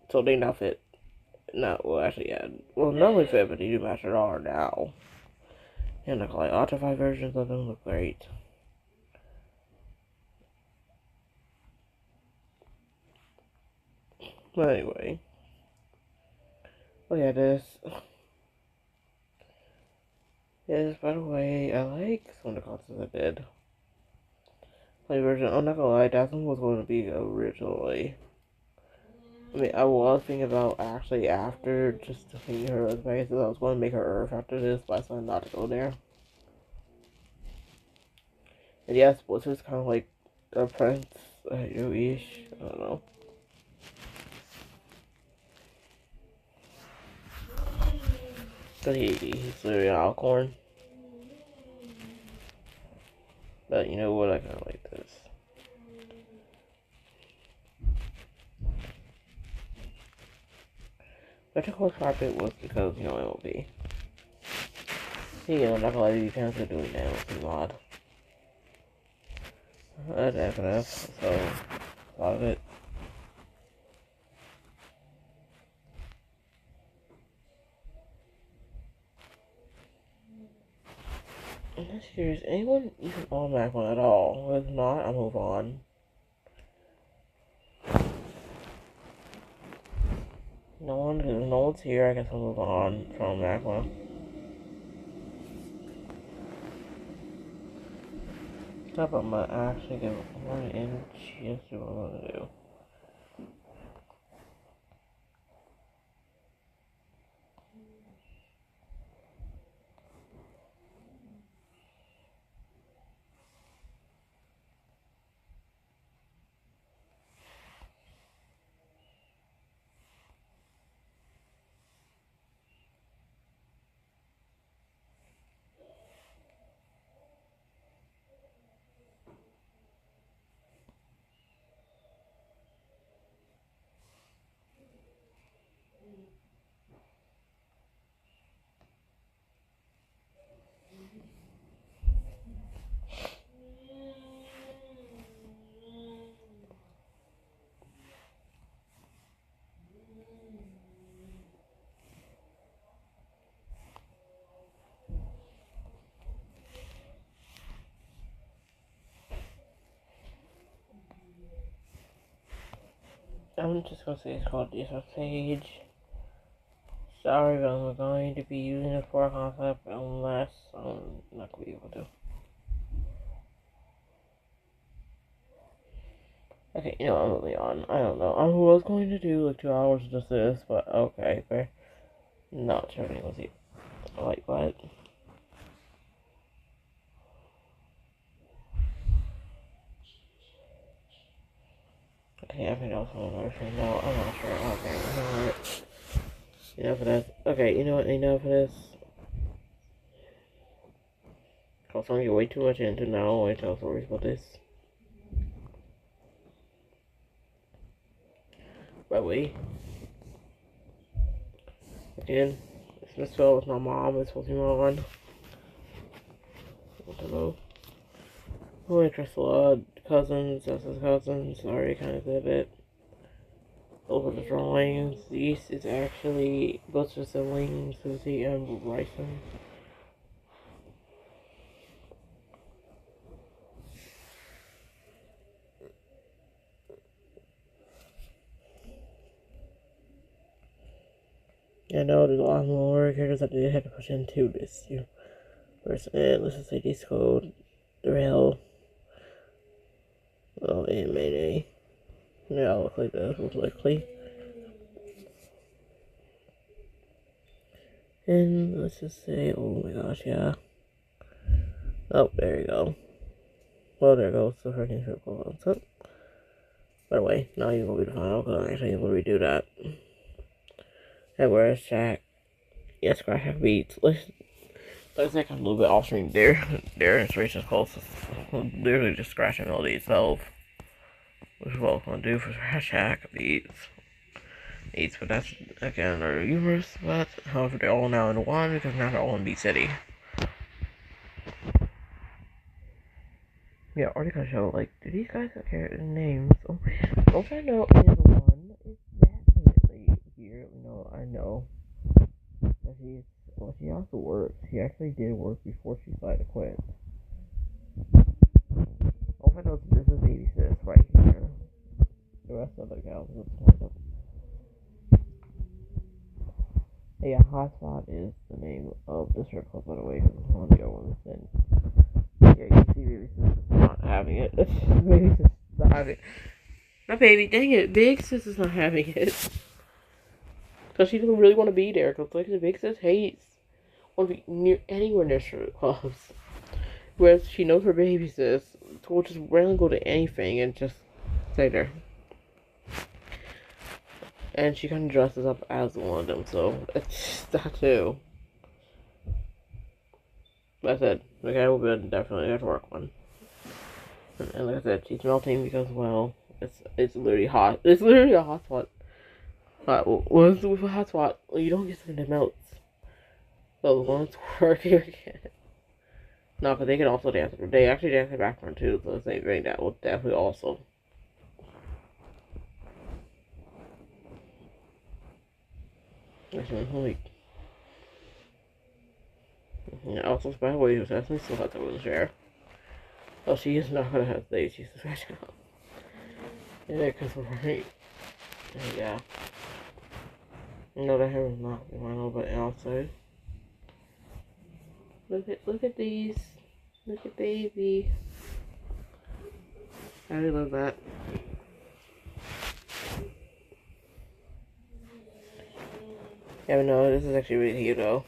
So they now fit. No, well actually yeah. Well not only fit, but they do match at all now. And like Ultra versions of them look great. But anyway. Oh yeah, Yes, by the way, I like some of the concepts I did. My version, I'm not gonna lie, that one was going to be originally. I mean, I was thinking about actually after just thinking her as base, I was going to make her Earth after this, but I decided not to go there. And yes, Blizzard's kind of like a prince, ish. I don't know. Cause he's literally an alcorn. But you know what? I kind of like this. Vertical carpet was because, MLB. I'm not gonna lie, these fans are doing now with the mod. That's FNF, so a lot of it. I'm not sure, is anyone even on Magma at all? If not, I'll move on. No one's here, I guess I'll move on from Magma. Stop, I'm gonna actually get one inch, yes, do what I'm gonna do. I'm just gonna say it's called Discord page. Sorry, but I'm going to be using the core concept unless I'm not gonna be able to. Okay, you know, I'm moving on. I don't know. I was going to do like 2 hours of just this, but okay, fair. Not turning with you. Like what? Okay, I think that was another thing. No, I'm not sure. Okay, you know what? Enough of this. Okay, you know what? Enough of this. Cause I'm getting way too much into now. I tell stories about this. By the way, again, it's Miss Phil with my mom. It's supposed to be on. Hello. Oh, Drusilla, cousins, that's his cousins. Already kind of did it. Over the drawings. These is actually both the siblings, Susie and Bryson. I know there's a lot more characters that they had to push into this universe. And let's just say this code, Darrell, and Mayday. Yeah, look like that, most likely. And let's just say, oh my gosh, yeah. Oh, there you go. Well, there goes the freaking circle. So, by the way, now you will be the final, because I'm actually able to redo that. And where's Shaq? Yeah, Scratch Shack beats. Let's take a little bit off stream there. Their inspiration's close. Literally just scratching melody itself. Which is what I'm gonna do for Scratch Shack beats. But that's again another universe, but however they're all now in one because now they're all in Beat City. Yeah, already gonna show like, do these guys have character names? Oh, don't I know is one is definitely here. No, I know that he also works. He actually did work before she decided to quit. All I know is this is baby sis right here. The rest of the gals is kind of. Yeah, Hotspot is the name of the strip club, by the way, because one of the other ones. And yeah, you see baby sis is not having it. Baby sis is not having it. Not baby, dang it, big sis is not having it. Because she doesn't really want to be there, because like the big sis hates want to be near anywhere near strip clubs. Whereas she knows her baby sis will just randomly go to anything and just stay there. And she kind of dresses up as one of them, so it's that too. Like I said, the guy will be definitely a work one. And like I said, she's melting because, well, it's literally hot. It's literally a hot spot. With a hot spot, you don't get something that melts. So the ones working again. No, because they can also dance. They actually dance in the background too, so the same thing that will definitely also. Like, yeah, also, by the way, who's asking still has to share. Oh, she is not gonna have days. She's scratching out. Yeah, because we're right. Yeah. No, that hair is not my little bit outside. Look at these. Look at baby. I really love that. Yeah, but no, this is actually really cute though.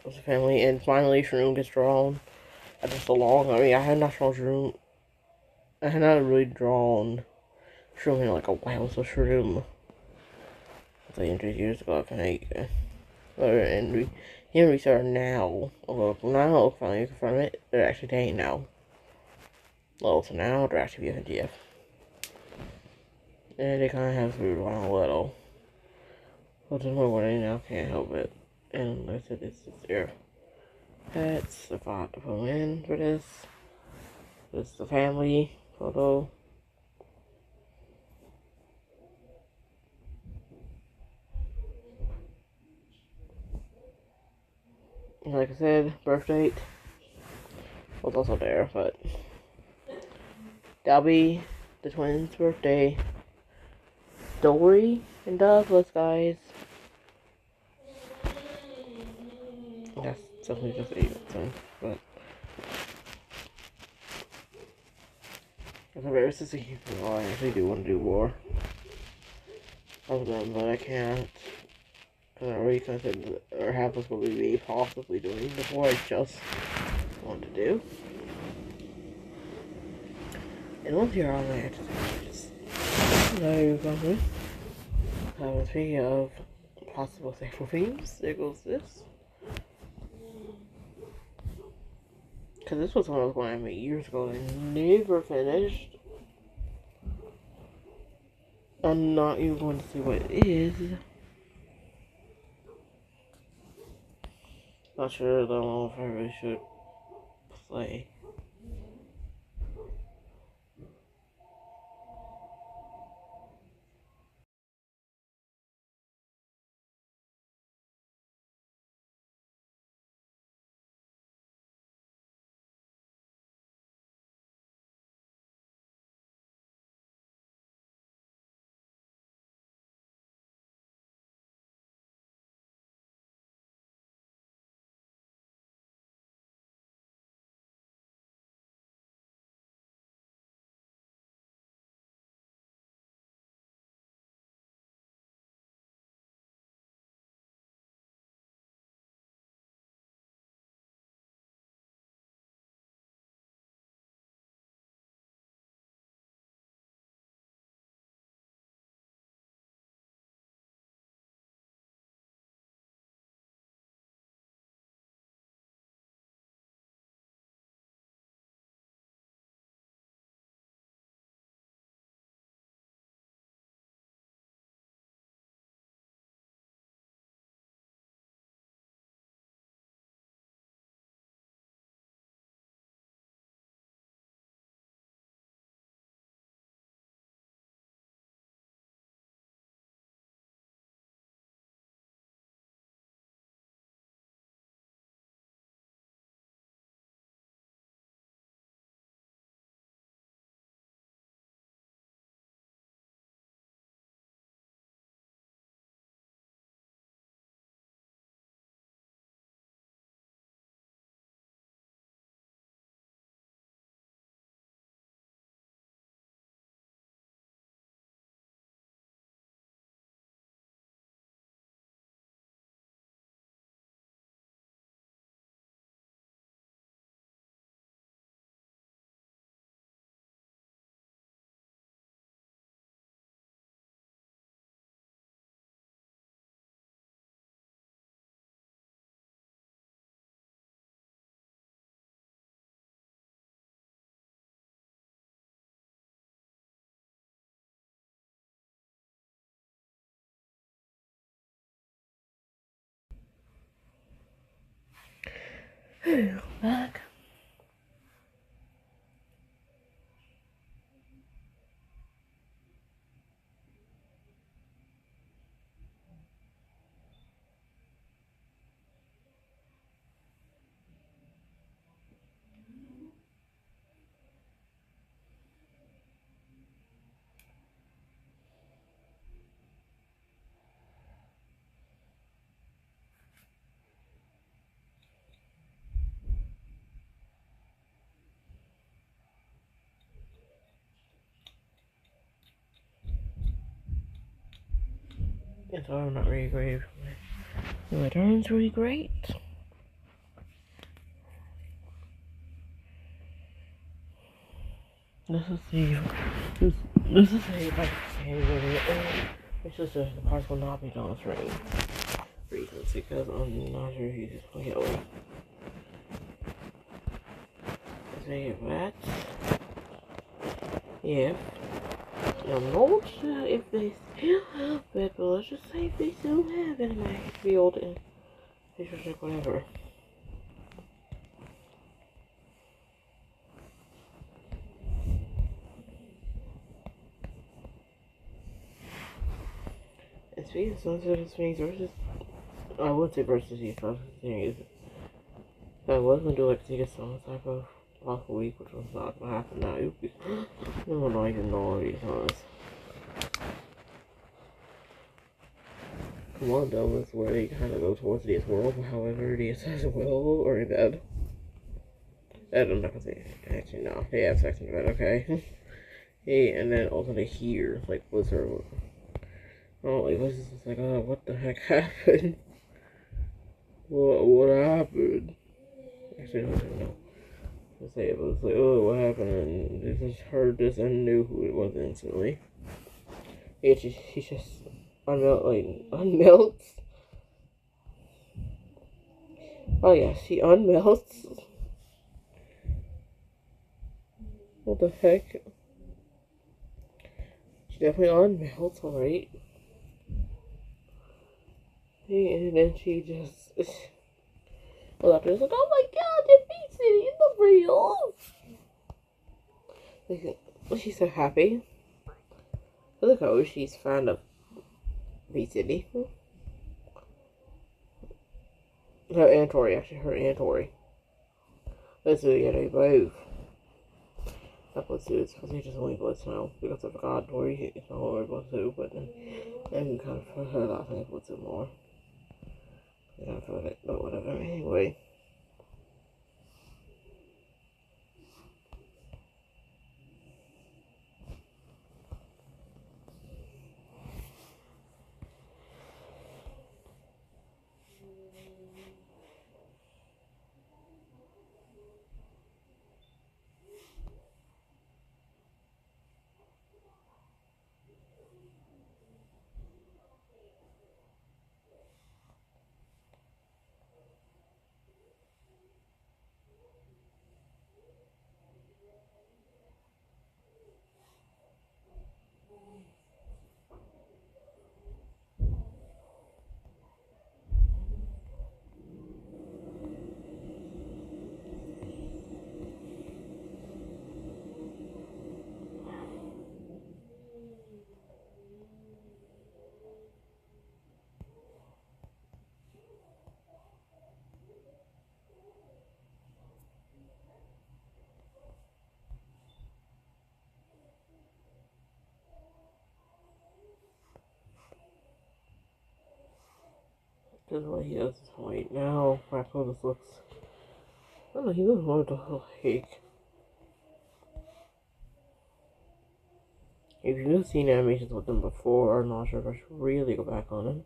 It's a family, and finally Shroom gets drawn after so long. I mean, I had not drawn Shroom. I had not really drawn Shroom in like a while, so Shroom. It's like 100 years ago, I think. And he and Risa are now. Well, now finally confirm it. They're actually dating now. Well, so now they're actually BFF. And they kind of have screwed around a little. But there's more wedding now, can't help it. And like I said, this is their pets. The font to put in for this. This is the family photo. And like I said, birth date was also there, but that'll be the twins' birthday story in Douglas, guys. That's definitely just a thing, but I'm very sincere. I actually do want to do more of them, but I can't. Because I already considered, or have this will be possibly doing before I just want to do. And once you're on there, just now you're going to have a video of possible sexual themes. There goes this. Because this was one I was going to make years ago and I never finished. I'm not even going to see what it is. Not sure, I don't know if I really should play. Back. It's all not really great. The return's really great. This is the like it's just the parts will not be on screen reasons because I'm not sure he's just playing away. Let's say that. Yeah. I'm not sure if they still have it, but let's just say if they still have it, it might be old and it's just like whatever. And speaking of Sunset Springs versus, I would say versus these things. I was gonna do like take a song type of off a week, which was not gonna happen now. It would be, no one not even know all these songs. one of them is where they kind of go towards DS world, however, DS as well, or in bed. I'm not gonna say, actually, no, they have sex in bed, okay? Hey, and then also they hear, like, what's her, oh, like, what's this, like, oh, what the heck happened? What happened? Actually, no. Let's say it was like, oh, what happened? And they just heard this and knew who it was instantly. Yeah, she just unmelts. Oh yeah, she unmelts. What the heck? She definitely unmelts, alright. And then she just, well, after it's like, oh my god, the Beat City is the real. Like, she's so happy. Look how she's fond of Beat City. Her and Tori, actually, her and Tori. Let's do it, they both. Not blood suits, because he just only blood now. Because I forgot Tori, it's not only blood suit, but then you kind of for her last name blood suit more. Yeah, I feel like, but whatever. Anyway. This is what he does right now. Raccoon just looks. I don't know, he looks more like. If you've seen animations with him before, I'm not sure if I should really go back on him.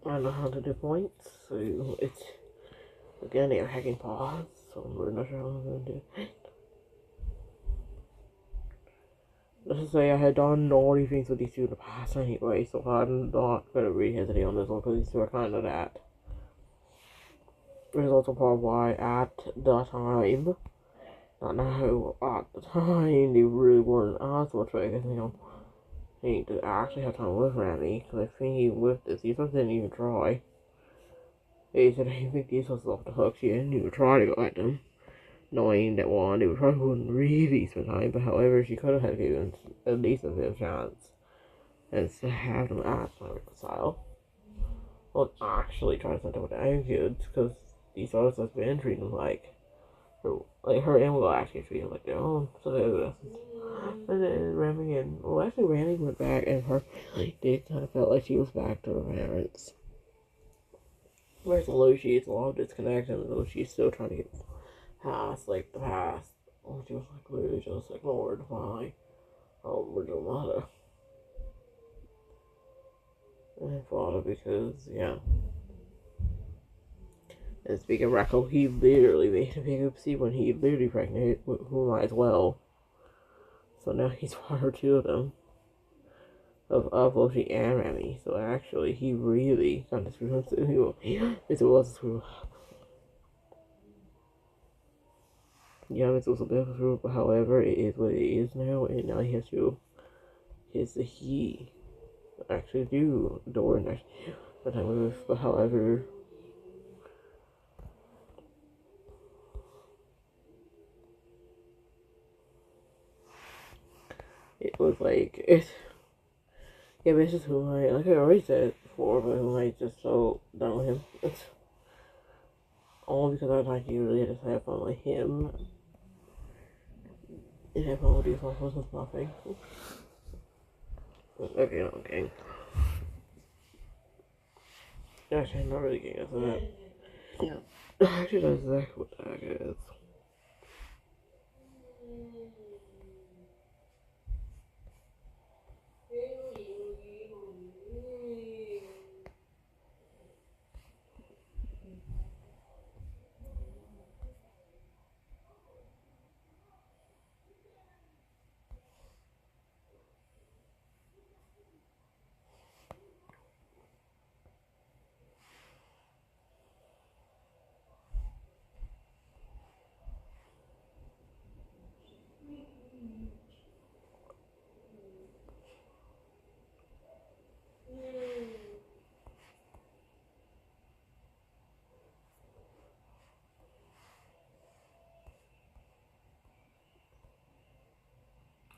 I don't know how to do points, so it's again they're hacking paws, so we're not sure how I'm gonna do. Let's say I had done naughty things with these two in the past anyway, so I'm not gonna really hesitate on this one because these two are kind of that. Which is also part of why at the time, not now, at the time, they really weren't as much because, you know, they need to actually have time with Remy, because I think even with this, these ones didn't even try. They said, I think these ones off the hook, she didn't even try to go at them, knowing that one, they probably wouldn't really spend time, but however, she could have had given at least a bit of chance, and to have them act my reconcile. Well, actually try to send them with the kids, because these others have been treating them like her and will actually treat them like their own, so they and then Remy and, well, actually Remy went back and her did kind of felt like she was back to her parents. Whereas Lucy is a lot of disconnect and though she's still trying to get past, like, the past. She was, like, literally just ignored by, original mother. And father because, yeah. And speaking of Racco, he literally made a big oopsie when he literally pregnant who might as well. So now he's father two of them. Of Loki and Remy. So actually, he really got to screw himself. It was a screw up. Yeah, it's also been through, but however, it is what it is now, and now he has to. He actually do door and actually the time move, but however, it was like it. Yeah, but it's just who I like. I already said it before, but who I just so done with him. It's all because I like you really just have fun with him and have fun with yourself with nothing. Okay, no, okay. Actually, I'm not really getting into that. Yeah. Actually, that's exactly what that is.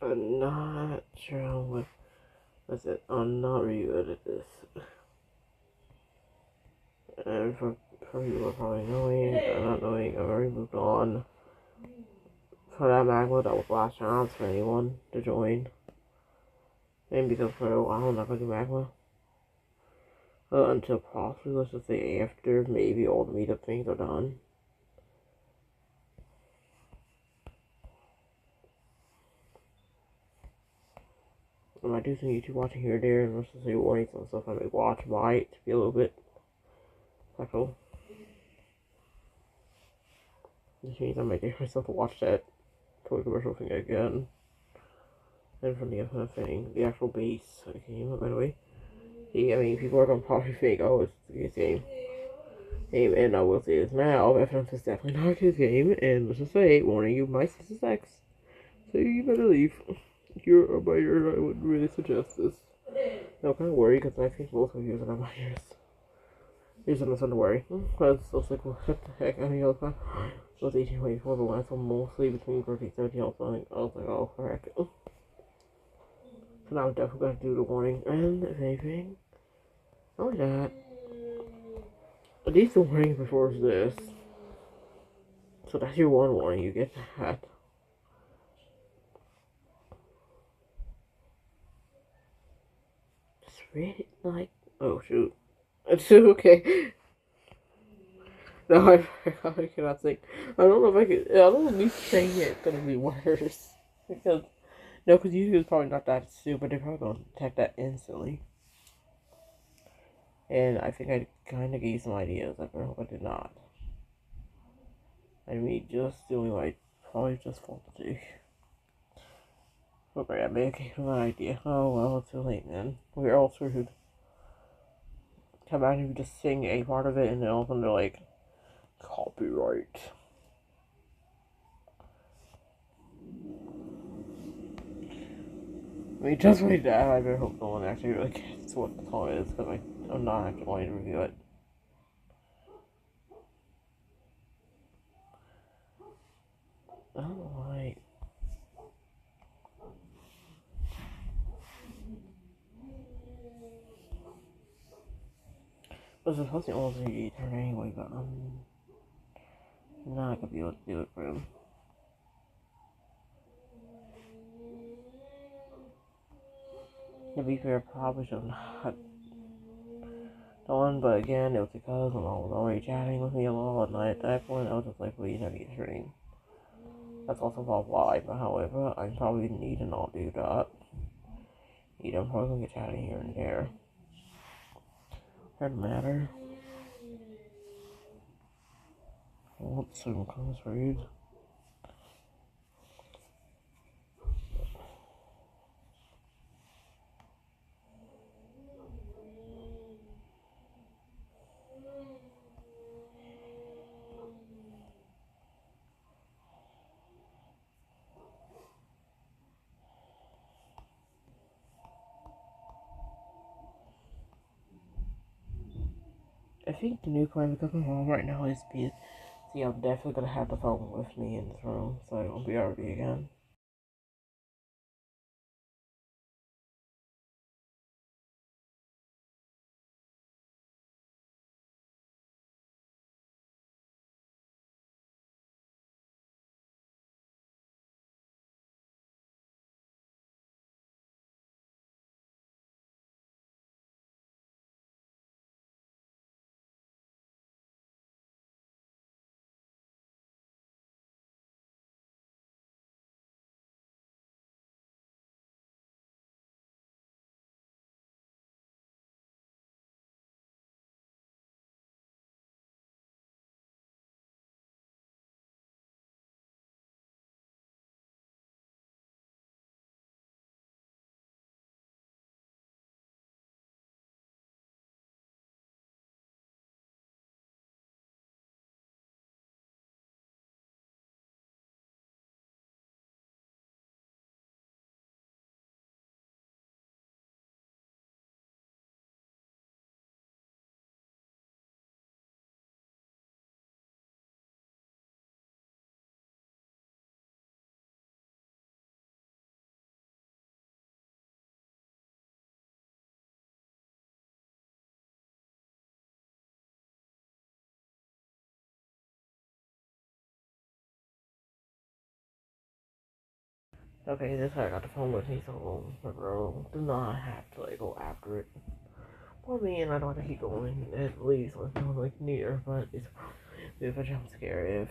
I'm not sure what. That's it. I'm not really good at this. And for you are probably knowing, or not knowing, I've already moved on. For that Magma, that was last chance for anyone to join. And because for a while I'm not gonna do Magma. Until possibly, let's just say after maybe all the meetup things are done. I do some YouTube watching here and there, and let's just say warnings on stuff I may watch might be a little bit special. Which means I might get myself to watch that toy commercial thing again. And from the other thing, the actual base of the game, by the way. I mean, people are gonna probably think, oh, it's a good game. And I will say this now, FNF is definitely not a kid's game, and let's just say, warning you, my sister's sex. So you better leave. If you're a minor, I wouldn't really suggest this. No, kind of worry, because I think both of you are minors. There's nothing to worry. Because I was like, what the heck? I mean, I was 18 before the last one, mostly between 13 and 17. I was like, oh, heck. So now I'm definitely going to do the warning. And if anything, not only that, at least the warning before this. So that's your one warning, you get that. It's really like, oh shoot. It's okay. No, I cannot think. I don't know if I could. I don't know if me saying it's gonna be worse. Because, no, because YouTube is probably not that stupid. They're probably gonna detect that instantly. And I think I kind of gave some ideas. I hope I did not. I mean, just doing what I probably just wanted to do. Okay, I may have given an idea. Oh well, it's too late then. We're all screwed. Come out and you just sing a part of it, and then all of a sudden they're like, copyright. I mean, just like that, I better hope no one actually really gets what the song is, because I'm not actually wanting to review it. I don't know why. This is supposed to almost be turn anyway, but I'm not gonna be able to do it for him. To be fair, probably should not done, but again, it was because my mom was already chatting with me a lot, and at that point, I was just like, please have you stream. That's also about why, but however, I probably need to not do that. I'm probably gonna get chatting here and there. Doesn't matter. What soon comes for you? I think the new plan because my mom right now is busy. See, I'm definitely gonna have the phone with me in this room, so it won't be RV again. Okay, this time I got the phone with me, so my girl do not have to like go after it. For me, and I don't have to keep going at least with no like near, but it's probably a bit of a jump scare if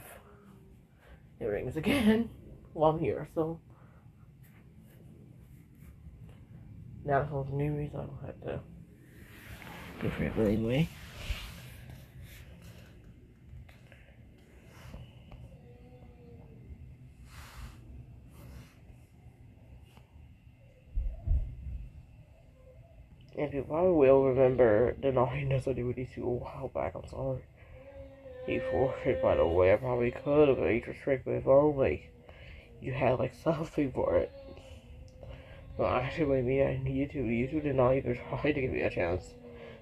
it rings again while I'm here. So now the phone's near me, so I don't have to go for it. But anyway. And you probably will remember the naughtiness I did with these two a while back. I'm sorry. You forced it, by the way. I probably could have made your trick, but if only you had like something for it. No, actually, maybe I need to. You two did not even try to give me a chance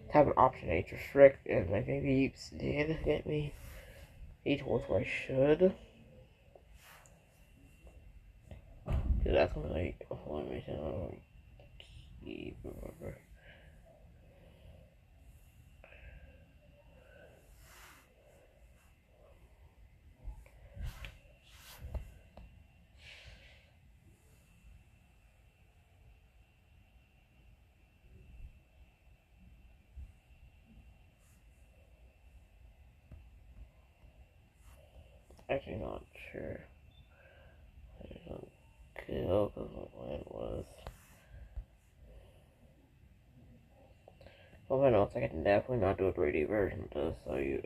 to have an option nature trick, and I think the Eeps did get me. He told where I should. Dude, that's gonna be like, let me keep remember. Actually, not sure. I don't kill because my plan was. Well, I know it's like I can definitely not do a 3D version of this, so you.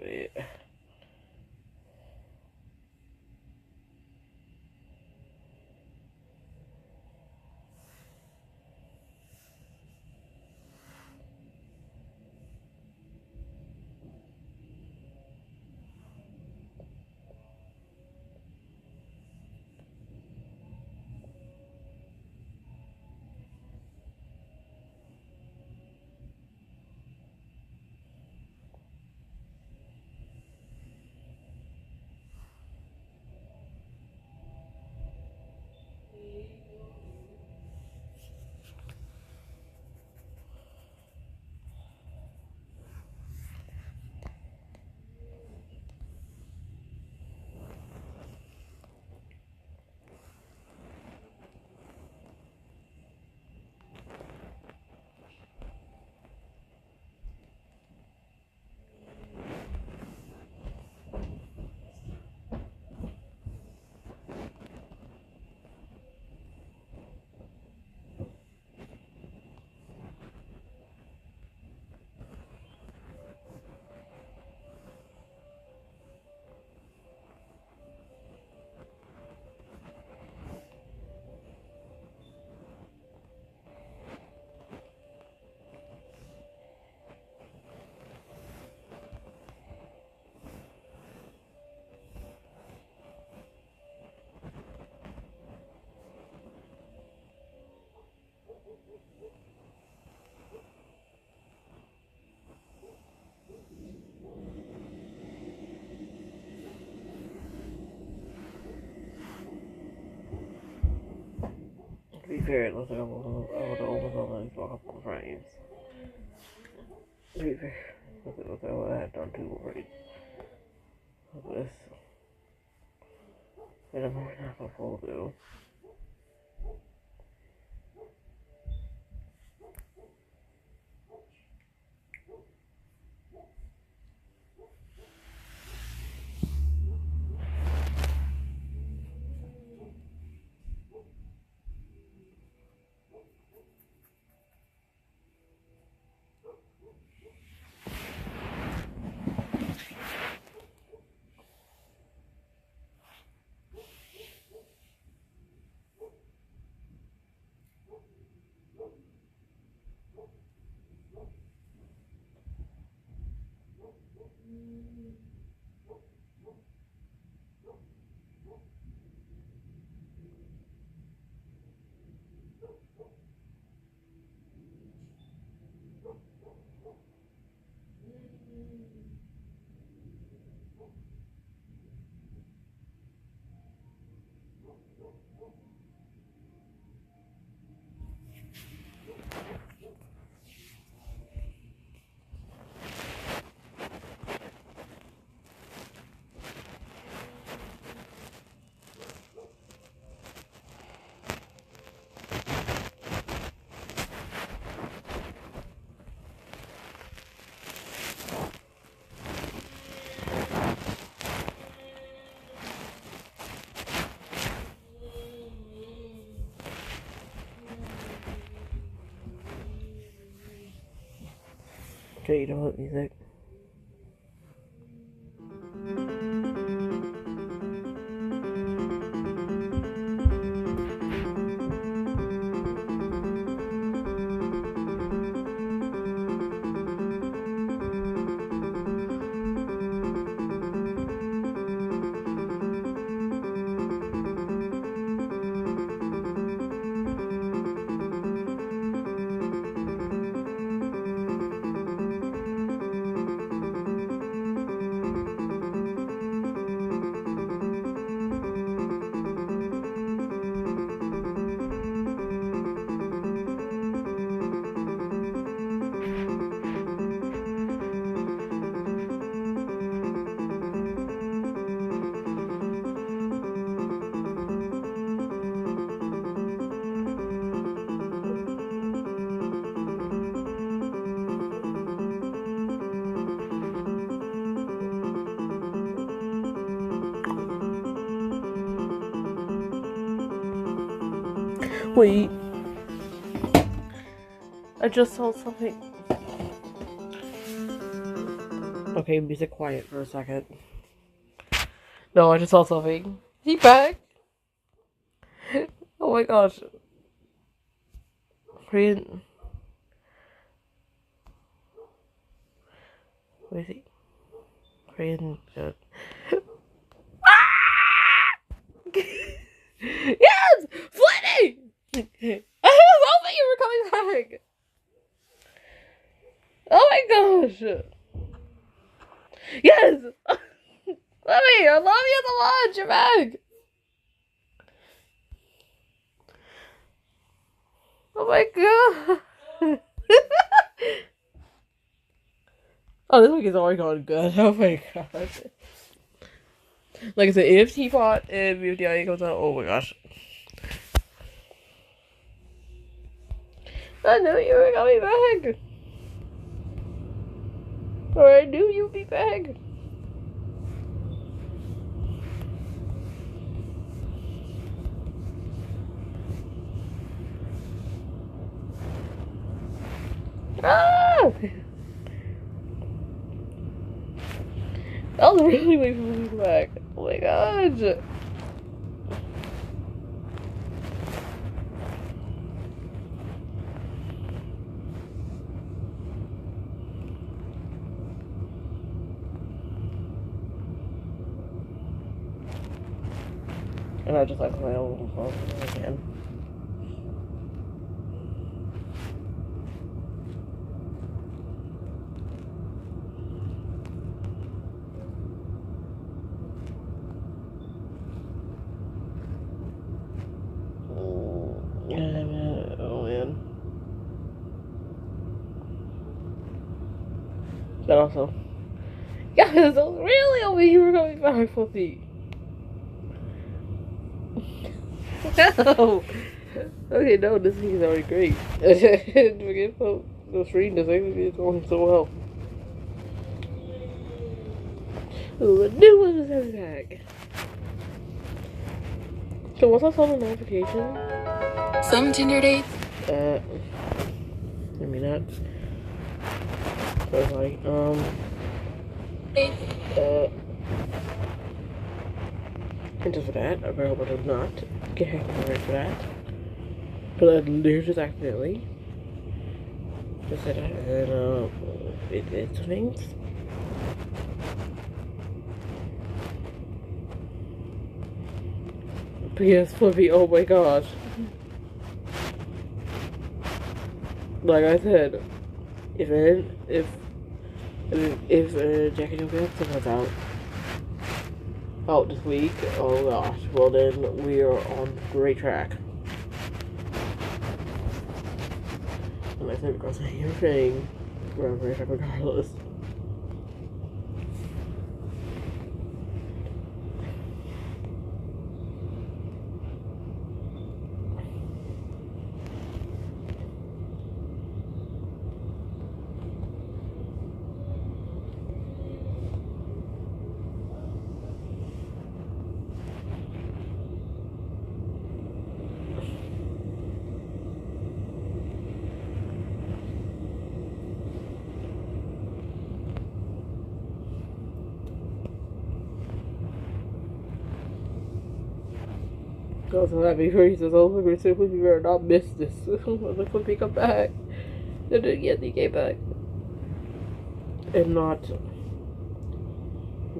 fair, it looks like I would almost only a couple of frames. To be fair, it looks like I had done 2 already. Look at this. And I'm not gonna fall though. Okay, you know what music? Wait. I just saw something. Okay, music quiet for a second. No, I just saw something. Is he back? Oh my gosh. Korean. Where is he? Korean. Yes! Flitty! I was hoping you were coming back! Oh my gosh! Yes! Lemmy, I love you so much! You're back! Oh my god! Oh, this week is already going good. Oh my god. Like I said, if Teapot and BFDI comes out, oh my gosh. I knew you were coming back! Or I knew you'd be back! Ah! I was really waiting for you to come back. Oh my gosh! And I just like my own little phone again. But also, guys, I was really hoping you were going back, Fluffy. No. Okay, no, this thing is already great. Forget about the screen. This thing is going so well. Ooh, a new one is coming back. So what's that on the notification? Some Tinder dates. I mean that. So like, and just for that, I very hope I did not get hacked right for that. But I literally just accidentally just said it's things. P.S. Flippy, oh my gosh. Like I said, if Jack and Joe episode comes out this week, oh gosh, well then we are on great track. And I think because you're saying we're on great track regardless. Also happy for you says, oh look, we're simply we better not miss this. When Flippy come back. And then yeah, he came back. And not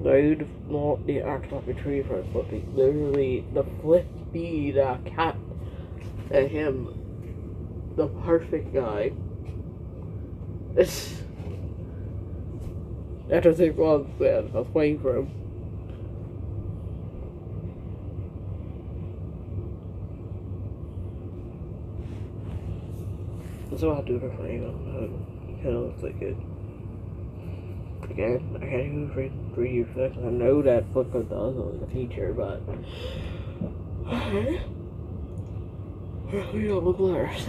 the actual retriever Flippy. Literally the Flippy, the cat and him, the perfect guy. After 6 months, man, I was waiting for him. So I'll do it for him. He kind of looks like it. Again, I can't even read you for that because I know that Flipper does like a teacher, but we don't look worse.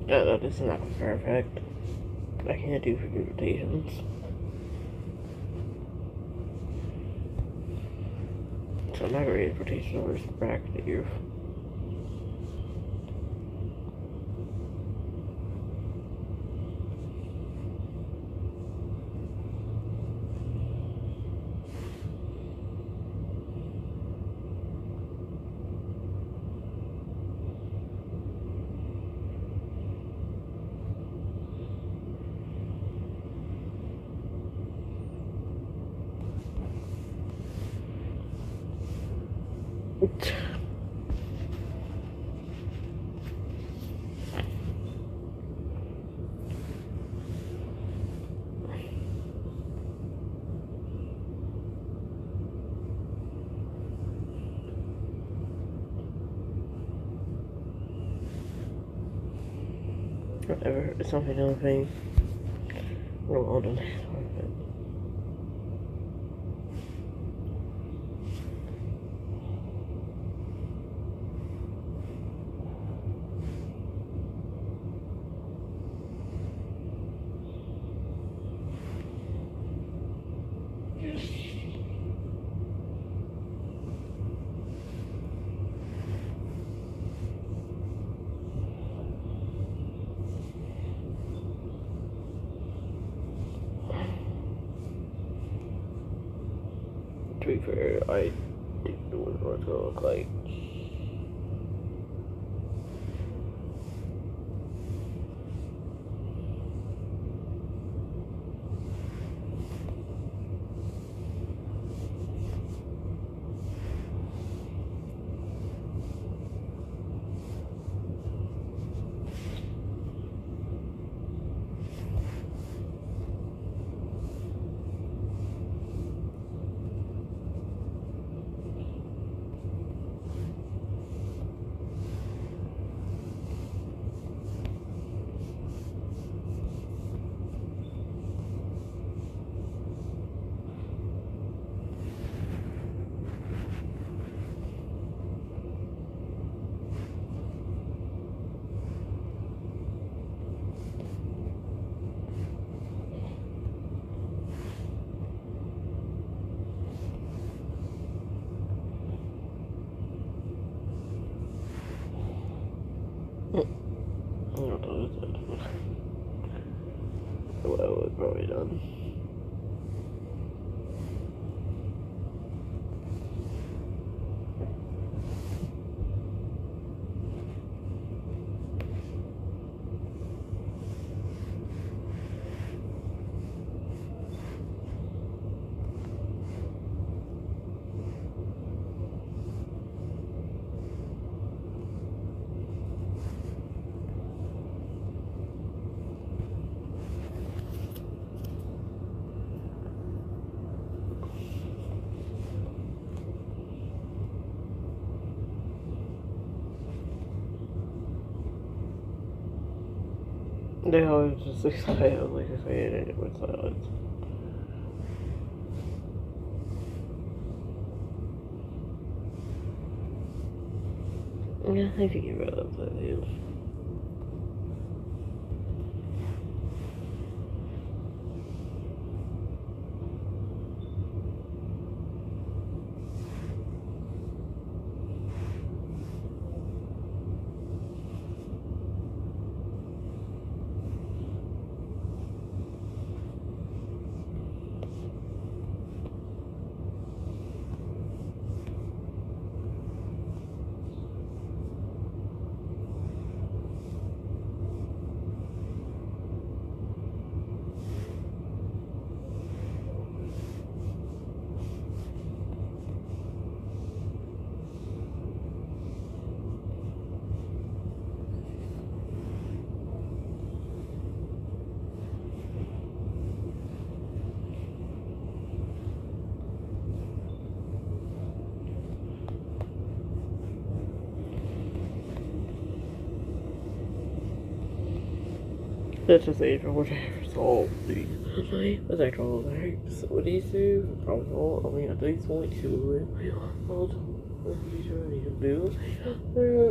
No, this is not perfect. I can't do for rotations. So I'm not gonna read rotation over back to you. Whatever, it's not another thing. We're all done. To be fair, I didn't know what it was gonna look like. Well, it's probably done. They always just excited, like I said, and it was silence. Yeah, I think you realize that is. Let's just say for whatever solve these. Let's actually all right. So what these do, probably all, I mean at least point to it. Well, what you trying to do?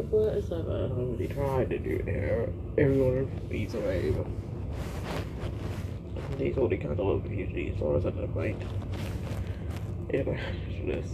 But it's not bad. I'm really trying to do there. Everyone of these away. These only kind of low PhDs, so I was at the point. If I do this.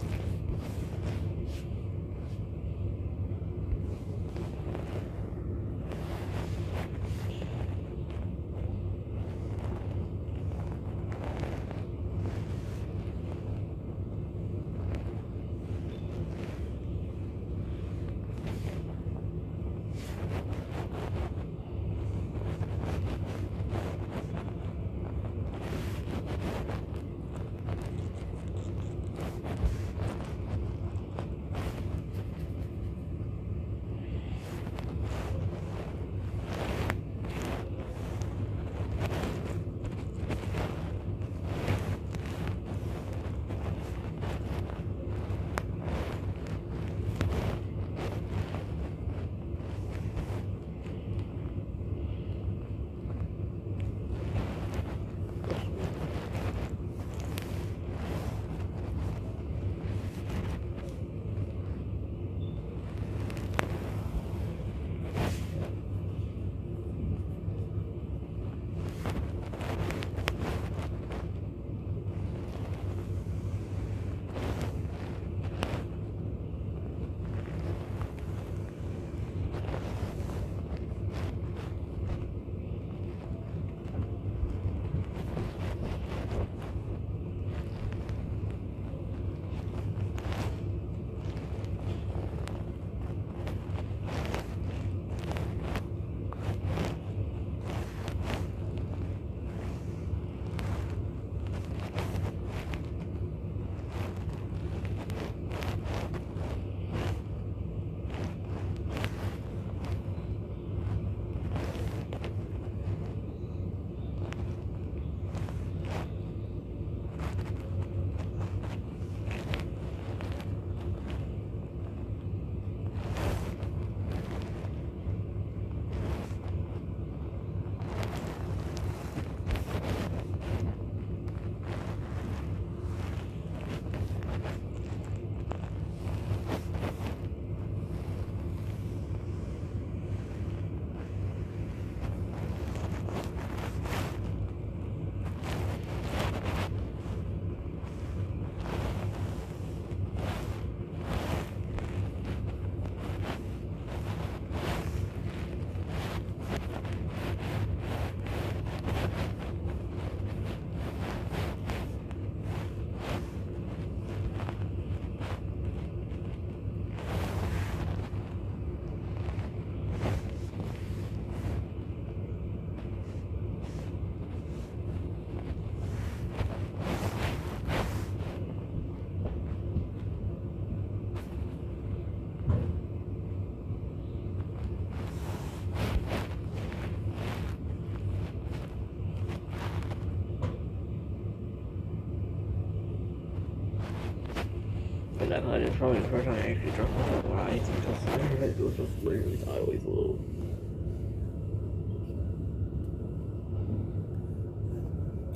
And that kind of probably the first time I actually dropped my rides because it was just literally sideways a little.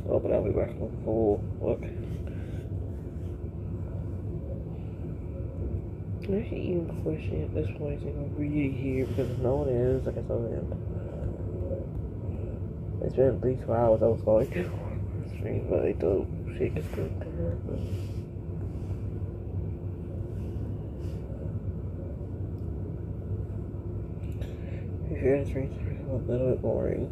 Oh, but I'll be back on full look. I'm actually even questioning at this point if I'm really here because if no one is, like I said, it's been at least 4 hours I was going to stream, but I don't shake is good there. If you're in stream, it's a little bit boring.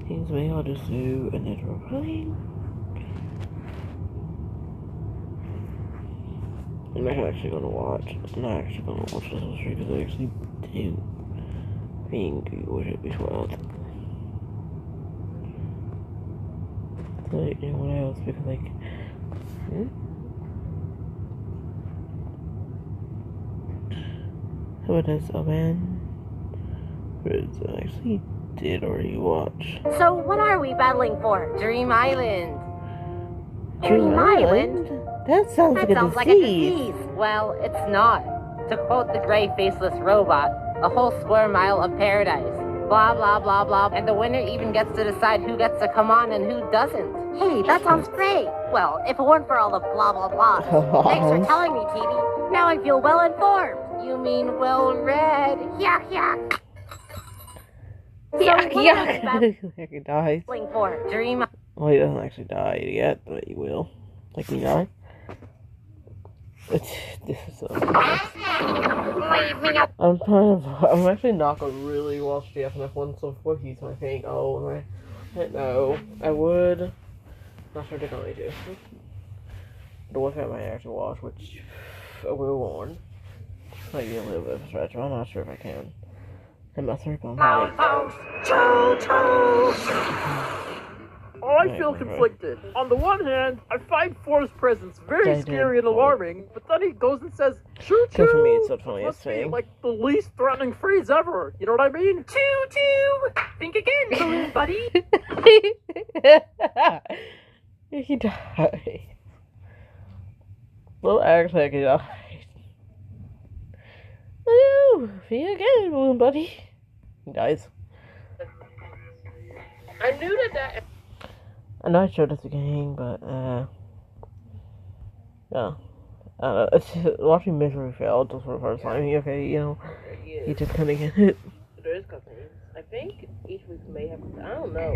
Things maybe I'll just do an intro playing. I'm not actually gonna watch. I'm not actually gonna watch this whole stream because I actually do think it would be wild. Like anyone else because like so it is a man I actually did already watch. So what are we battling for? Dream Island. Dream Island? That sounds like a disease. Well, it's not. To quote the gray faceless robot, a whole square mile of paradise. Blah, blah, blah, blah. And the winner even gets to decide who gets to come on and who doesn't. Hey, that sounds great. Well, if it weren't for all the blah, blah, blah. Thanks for telling me, TV. Now I feel well informed. You mean well read. Yuck, yuck. Yuck, yuck. He dies. For Dream. Well, he doesn't actually die yet, but he will. Like he died. This is so I'm actually not gonna really watch the FNF one, so what he's my thing. Oh, I don't know. I would. Not sure they're going to. The one thing I might actually watch, which I will warn. Might be a little bit of a stretch, but I'm not sure if I can. I'm not sure if I'm I feel conflicted. On the one hand, I find Forrest's presence very scary and alarming, but then he goes and says, choo choo! For me, it's the funniest thing. Like the least threatening phrase ever. You know what I mean? Choo choo! Think again, buddy! He died. Well, actually, he died. Hello! See you again, balloon buddy. He dies. I knew that. I know I showed this again, but, yeah. It's just, watching Misery fail just for the first time. Okay, you know, he just kind of get hit. There is cutscenes. I think each week may have. I don't know.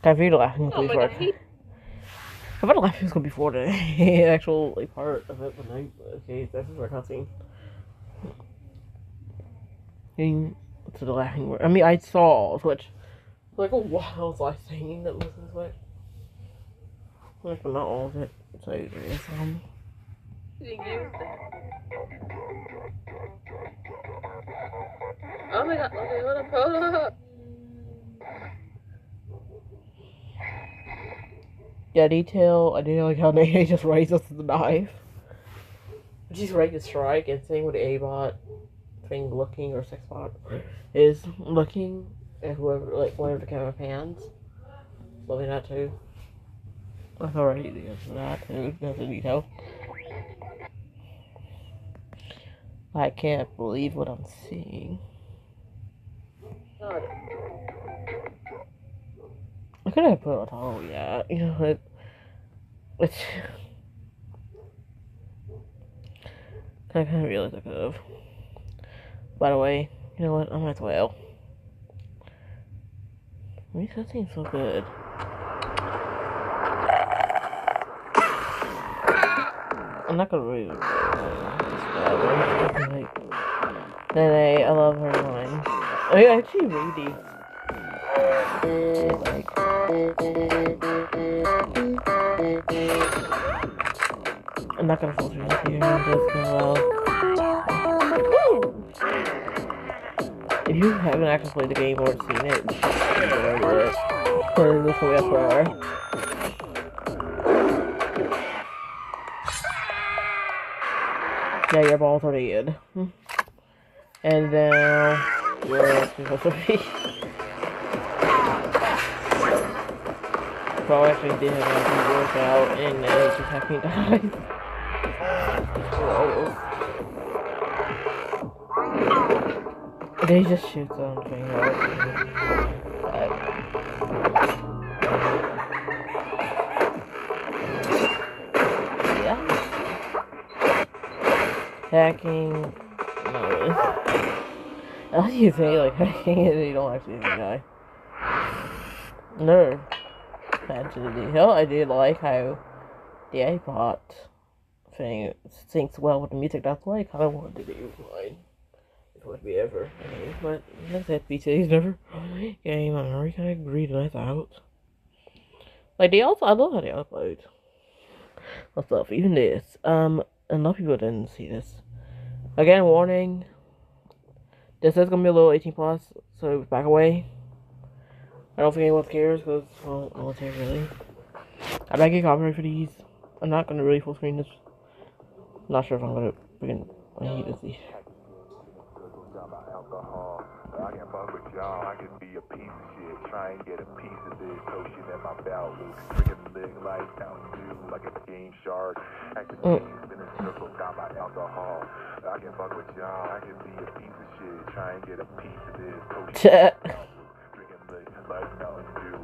I feel laughing before. I bet laughing is gonna be before the actual like part of it, but okay, this is our cutscene. Getting to the laughing word. I mean, I saw Twitch. Like, oh, what was I saying that was this way? Like, but not all of it. So, it's, Oh my god, okay, hold up. Yeah, detail. I do like how they just raised us to the knife. She's ready to strike and saying with the A-bot thing looking or sex bot is looking at whoever, like, whenever the camera pans. Loving that too. That's already the answer to that too. That's a detail. I can't believe what I'm seeing. God. I could have put on oh yeah, you know it's I kind of realized I could have. By the way, you know what? I might as well. These cutscenes so good. I'm not gonna read it. Nene, I love her line. I actually read these. I'm not gonna filter this here. I'm just gonna if you haven't actually played the game or seen it, just enjoy it. Because this will be a forever. Yeah, your balls are dead. And now you're supposed to be. So I actually did have a workout and then it just had me die. They just shoot something else. Yeah. Hacking. Not really. How do you say like hacking and you don't actually die? No. Actually, hell, I did like how the iPod thing syncs well with the music. That's what I kind of wanted to do. Like, it would be ever. But that's it. PC's never game. I'm already kind of agreed that out. Like they also, I love how they upload stuff. Even this. A lot of people didn't see this. Again, warning. This is gonna be a little 18 plus, so back away. I don't think anyone cares because, well, military really. I might get copyright for these. I'm not gonna really full screen this. I'm not sure if I'm gonna freaking. I hate this. I can fuck with y'all, I can be a piece of shit. Try and get a piece of this potion in my bowel. Drinking leg lights down Dew like a game shark. Acting spin a circle down by alcohol. I can fuck with y'all, I can be a piece of shit. Try and get a piece of this potion. Drinking leg lights down Dew.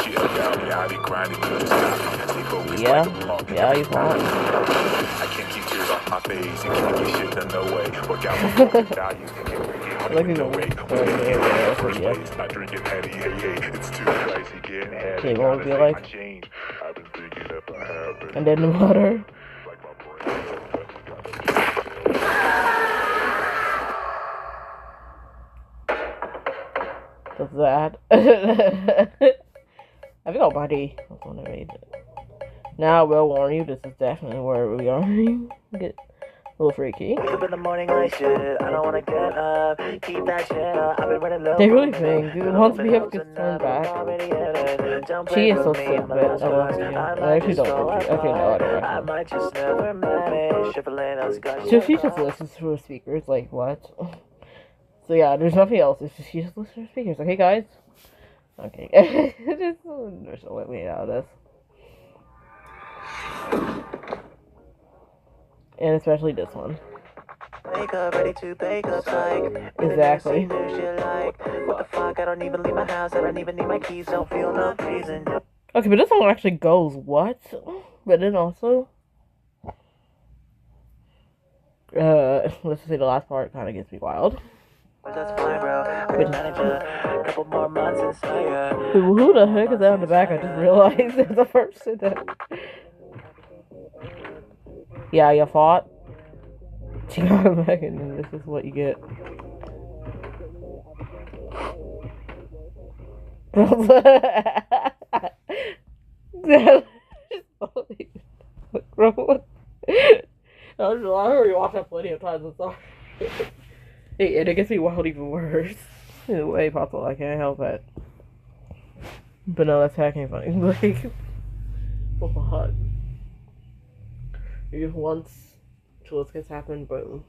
Shit down me, I be grinding to the sky. Yeah, you fine. I can't keep tears off my face and can't get shit done no way. Work out before I die, you can get Look at no way. the First place, not drinking heady, hey, it's too pricey getting heavy. Okay, what would be like? Change. I've been thinking if I have And then the water. What's that? I think I'll buddy. That's when I made it. Now I will warn you, this is definitely where we are. Get a little freaky. Wake up in the morning like shit. I don't wanna get up. Keep that shit up. I've been running low. They really think, dude, once we have to turn back. She is so stupid. I love you. I actually don't think she. Okay, no, I don't. I might just never manage. So she just listens to her speakers, like, what? So yeah, there's nothing else. It's just she just listens to her speakers. Okay, guys? Okay. Just let me out of this. And especially this one. Wake up, ready to bake up like Exactly. what the fuck? I don't even leave my house. I don't even need my keys. Don't feel no reason. Okay, but this one actually goes what? But then also, let's just say the last part kind of gets me wild. That's fine, bro. I can manage a couple more months inside. Who the heck is that in the back? I just realized there's a person that. Yeah, you fought. You got back, and then this is what you get. I already watched that plenty of times. I'm sorry. Hey, and it gets me wild even worse. In a way possible, I can't help it. But no, that's hacking funny. Like, what the heck? You just once till this happen, boom.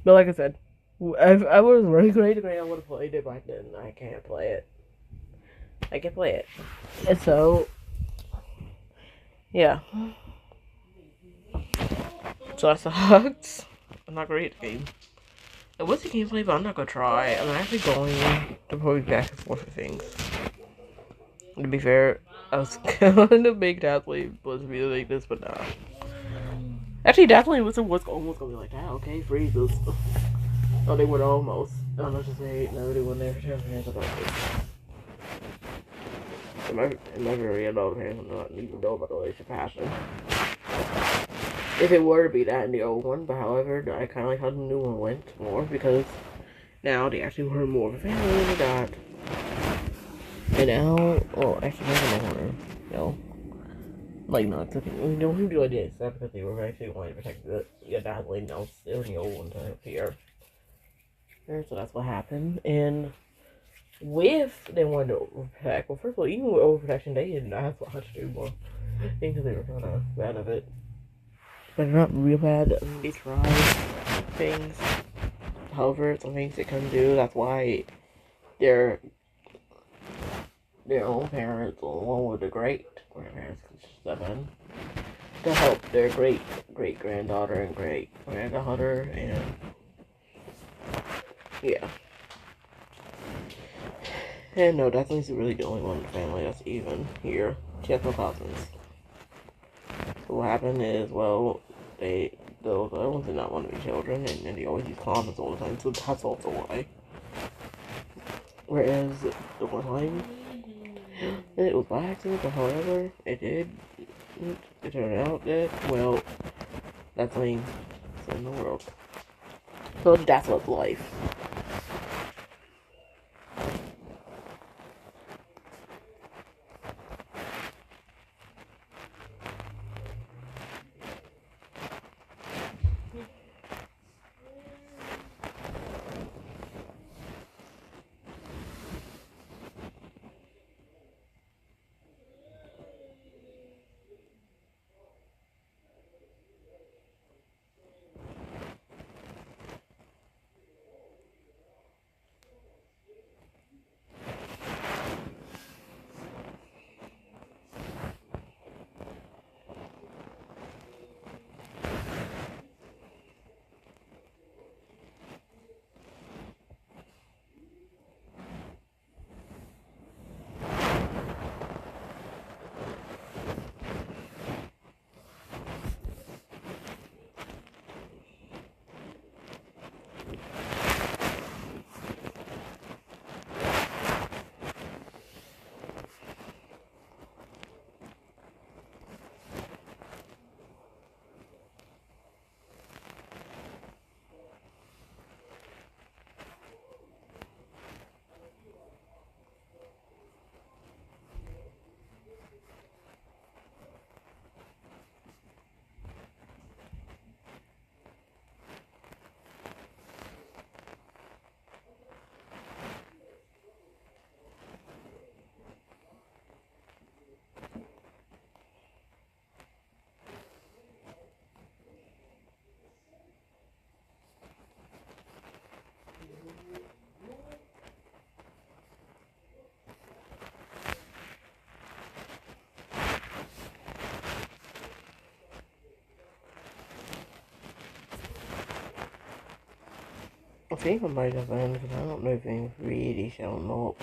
But like I said, I was really great. I would have played it back then. I can't play it. I can play it. And so, yeah. So that sucks. I'm not great at the game. It was a gameplay, but I'm not gonna try. I'm actually going to probably back and forth with things. To be fair, I was going to make Deathly was be like this, but nah. Actually, Deathly was almost gonna be like that. Okay, freeze this. Oh, they would almost. Oh, let's just say no, they weren't there for 10 minutes about this. In my very adult hands, I'm not even know about the relationship passion. If it were to be that in the old one, but however, I kind of like how the new one went more because now they actually were more of a family than that. And now, well, actually, no, like, no, it's okay. We don't do like this, that's because they were actually wanting to protect the Deathly. Now it was the old one to appear. And so that's what happened. And with they wanted to overprotect, well, first of all, even with overprotection, they didn't know what to do more. Because they were kind of bad of it. But they're not real bad. I mean, they try things. However, some things they couldn't do. That's why their own parents, along with the great grandparents, step in to help their great granddaughter and great granddaughter, and yeah. And no, Daphne's really the only one in the family that's even here. She has no cousins. So what happened is, well, those other ones did not want to be children, and they always use condoms all the time, so that's also why. Whereas the one time, it was by accident, but however, it turned out that, well, that's the main thing in the world. So that's what's life. I think I might have been, because I don't know if anything's really showing up.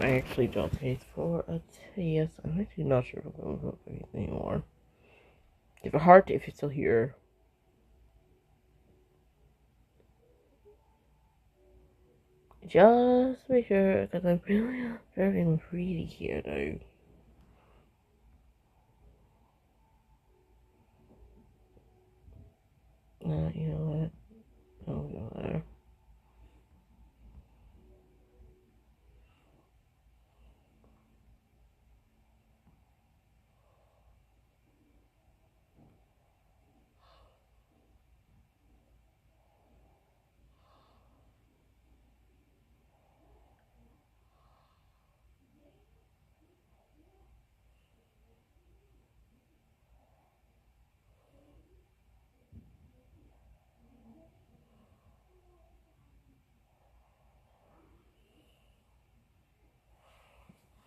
I actually don't taste for a test. I'm actually not sure if I'm going to cook anything anymore. If you're still here, just make sure, because I'm really very greedy here, though. You know what? I'll go there.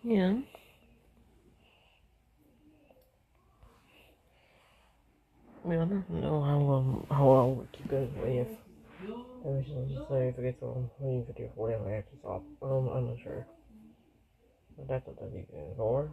Yeah. I mean, I don't know how long we'll keep it with. I was just say if it gets on 50 or 40, I might actually stop. I'm not sure. But that's what I need to ignore.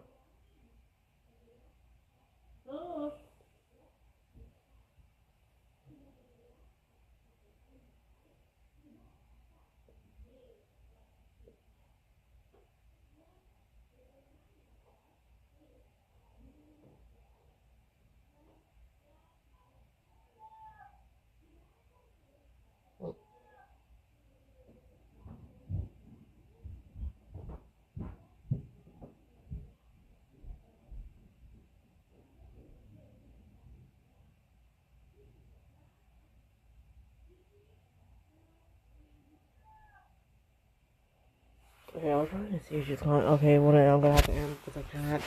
Okay, I'll try to see if she's gone. Okay, well then I'm gonna have to end because I can't.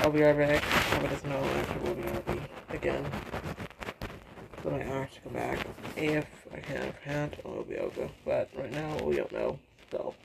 I'll be right back. I'll let us know after we'll be happy again. When I actually come back. If I can, if I can't, I'll be okay. But right now, we don't know. So.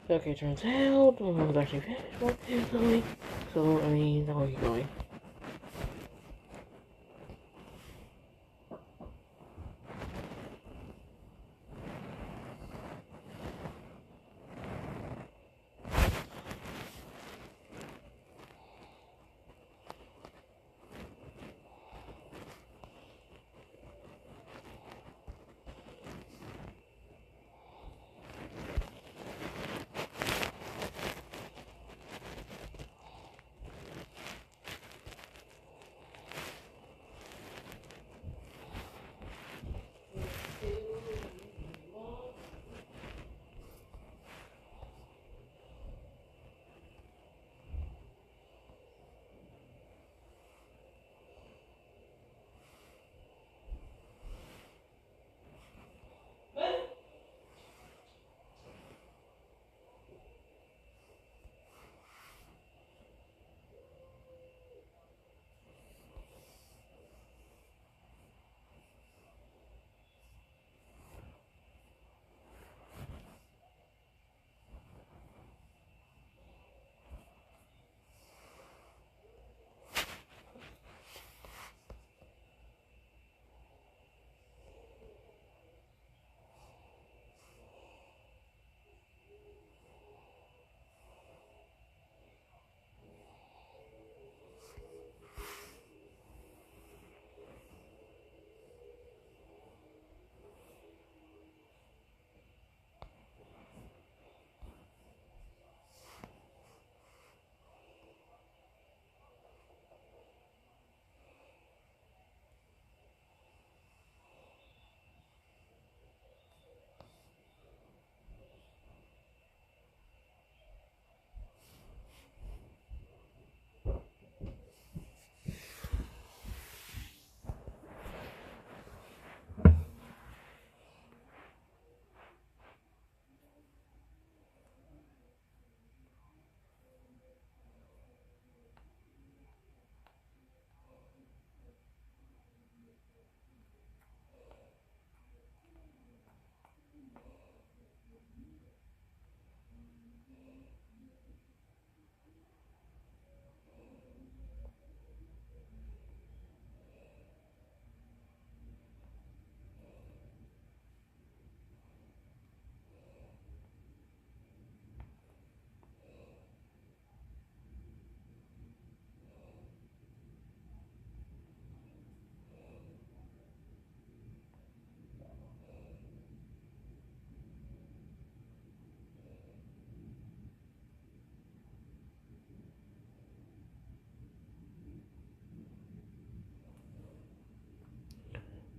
Okay, turns out the one was actually finished more easily. So, I mean, now keep going.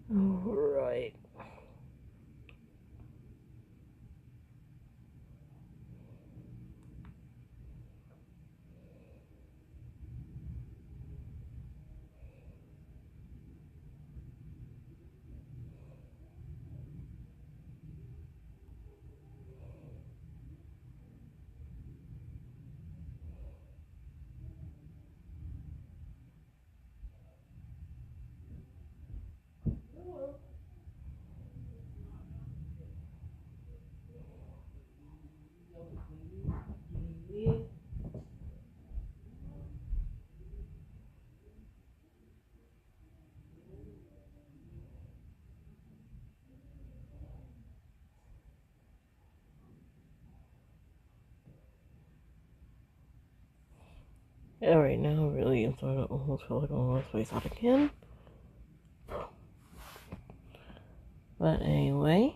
Alright. Alright, now really I'm starting to almost feel like I want to space out again. But anyway.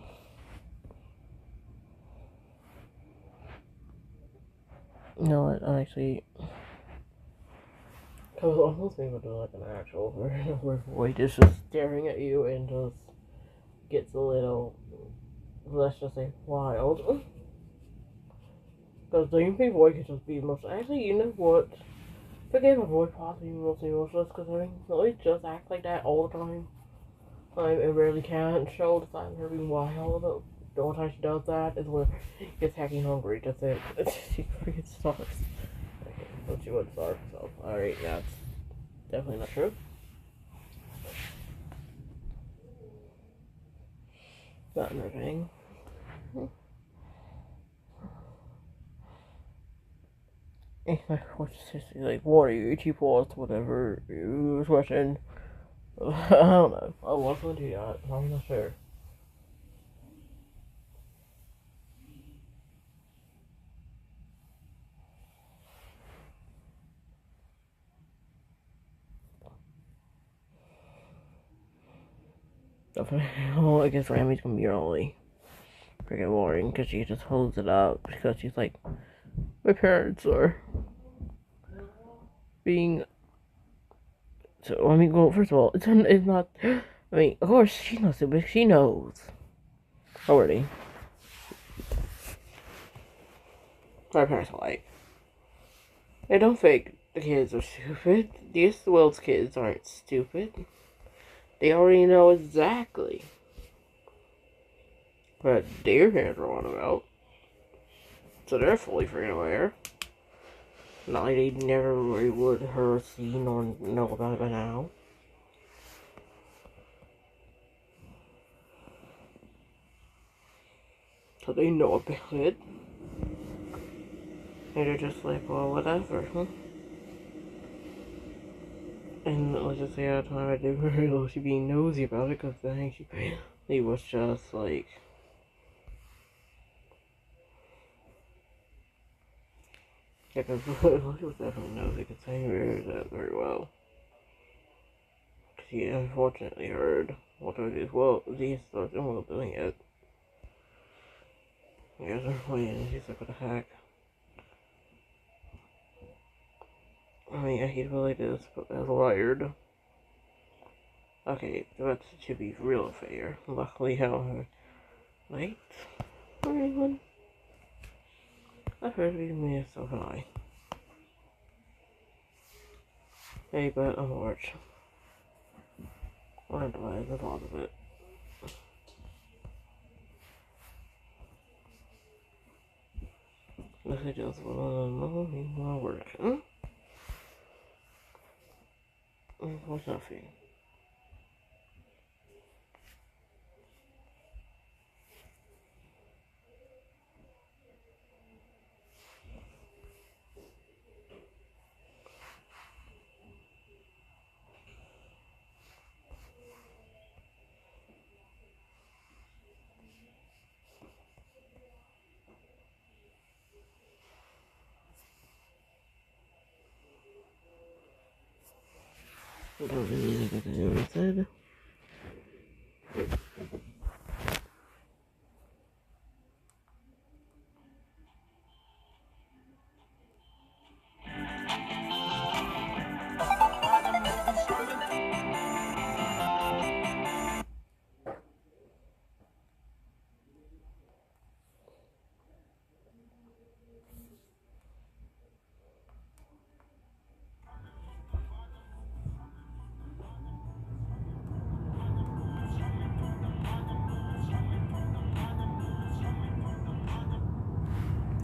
You know what, actually, I was almost able to do like an actual version where Void is just staring at you and just gets a little, let's just say, wild. Because the UP Void can just be emotional. Actually, you know what? Forget a Void possibly mostly emotionless because I mean, Void just acts like that all the time. It rarely can show the sign of her being wild. The only time she does that is when she gets hacking hungry. That's it. She freaking starves. Okay, but she would starve herself. Alright, that's definitely not true. Not another thing. What's this? Like, what are you, 80 plus, whatever, you was watching. I don't know. I was going to do that. I'm not sure. I guess Rami's gonna be really freaking boring because she just holds it up because she's like, my parents are being. So, I mean, well, first of all, it's not. I mean, of course, she's not stupid. She knows already. My parents are like, they don't think the kids are stupid. These world's kids aren't stupid. They already know exactly what their parents are on about. So they're fully freaking aware. Not like they never really would have seen or know about it by now. So they know about it. And they're just like, well, whatever, huh? And let's just say at the time I did realize she being nosy about it, because I think she was just like, yeah, because she was definitely nosy, because I heard that very well. She unfortunately heard what I did. Well, these stars weren't doing it. You guys are playing, and she's like, what the heck? I mean, I hate to like this, but that's wired. Okay, but to be real fair, luckily, however, wait, for anyone? I've heard of me so high. Hey, but I'm large. I'm glad the thought of it. This is just my work, huh? What's nothing? I don't really think I can do anything.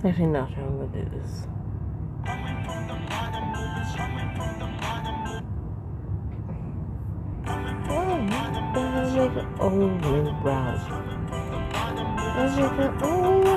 Actually, not sure I'm gonna do this. Only browse. That's a problem.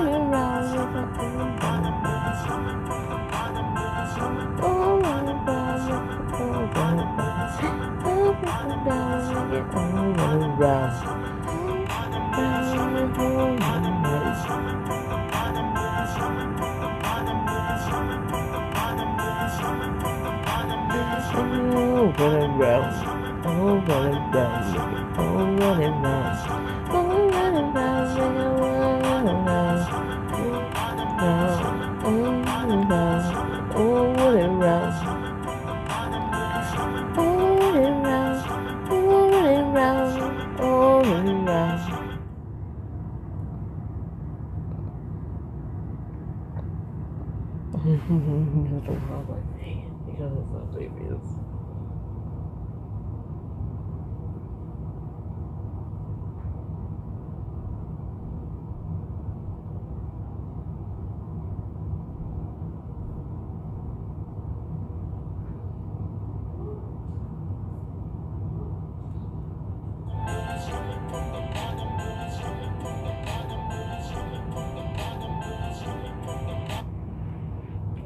Because it's not previous.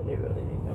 They really need no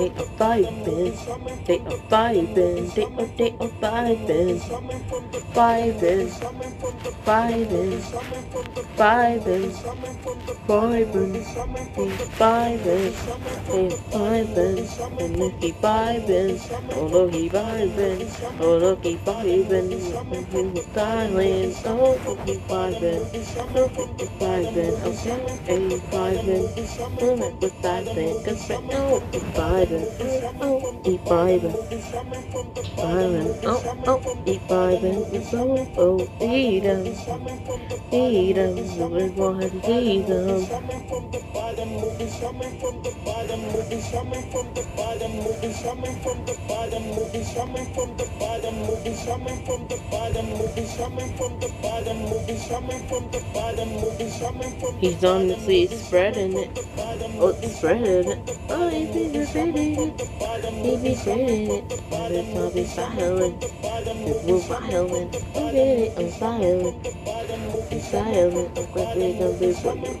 they are vibing, they are vibing, they are vibing, vibing, vibing, vibing, vibing, vibing, vibing, and look he vibing, oh look he vibing, oh look he vibing, he was styling, oh look he vibing, look he vibing, okay, hey vibing, look was vibing, cause right now he vibing, oh he vibing, vibing, oh he vibing, eat him, we want to eat him. He's honestly spreading it. Oh, spreading it. Oh, he's been spreading it. He be spreading it. I'll be silent. We're violent. I'm getting I'm silent. I'm silent. I'm quickly gonna be violent.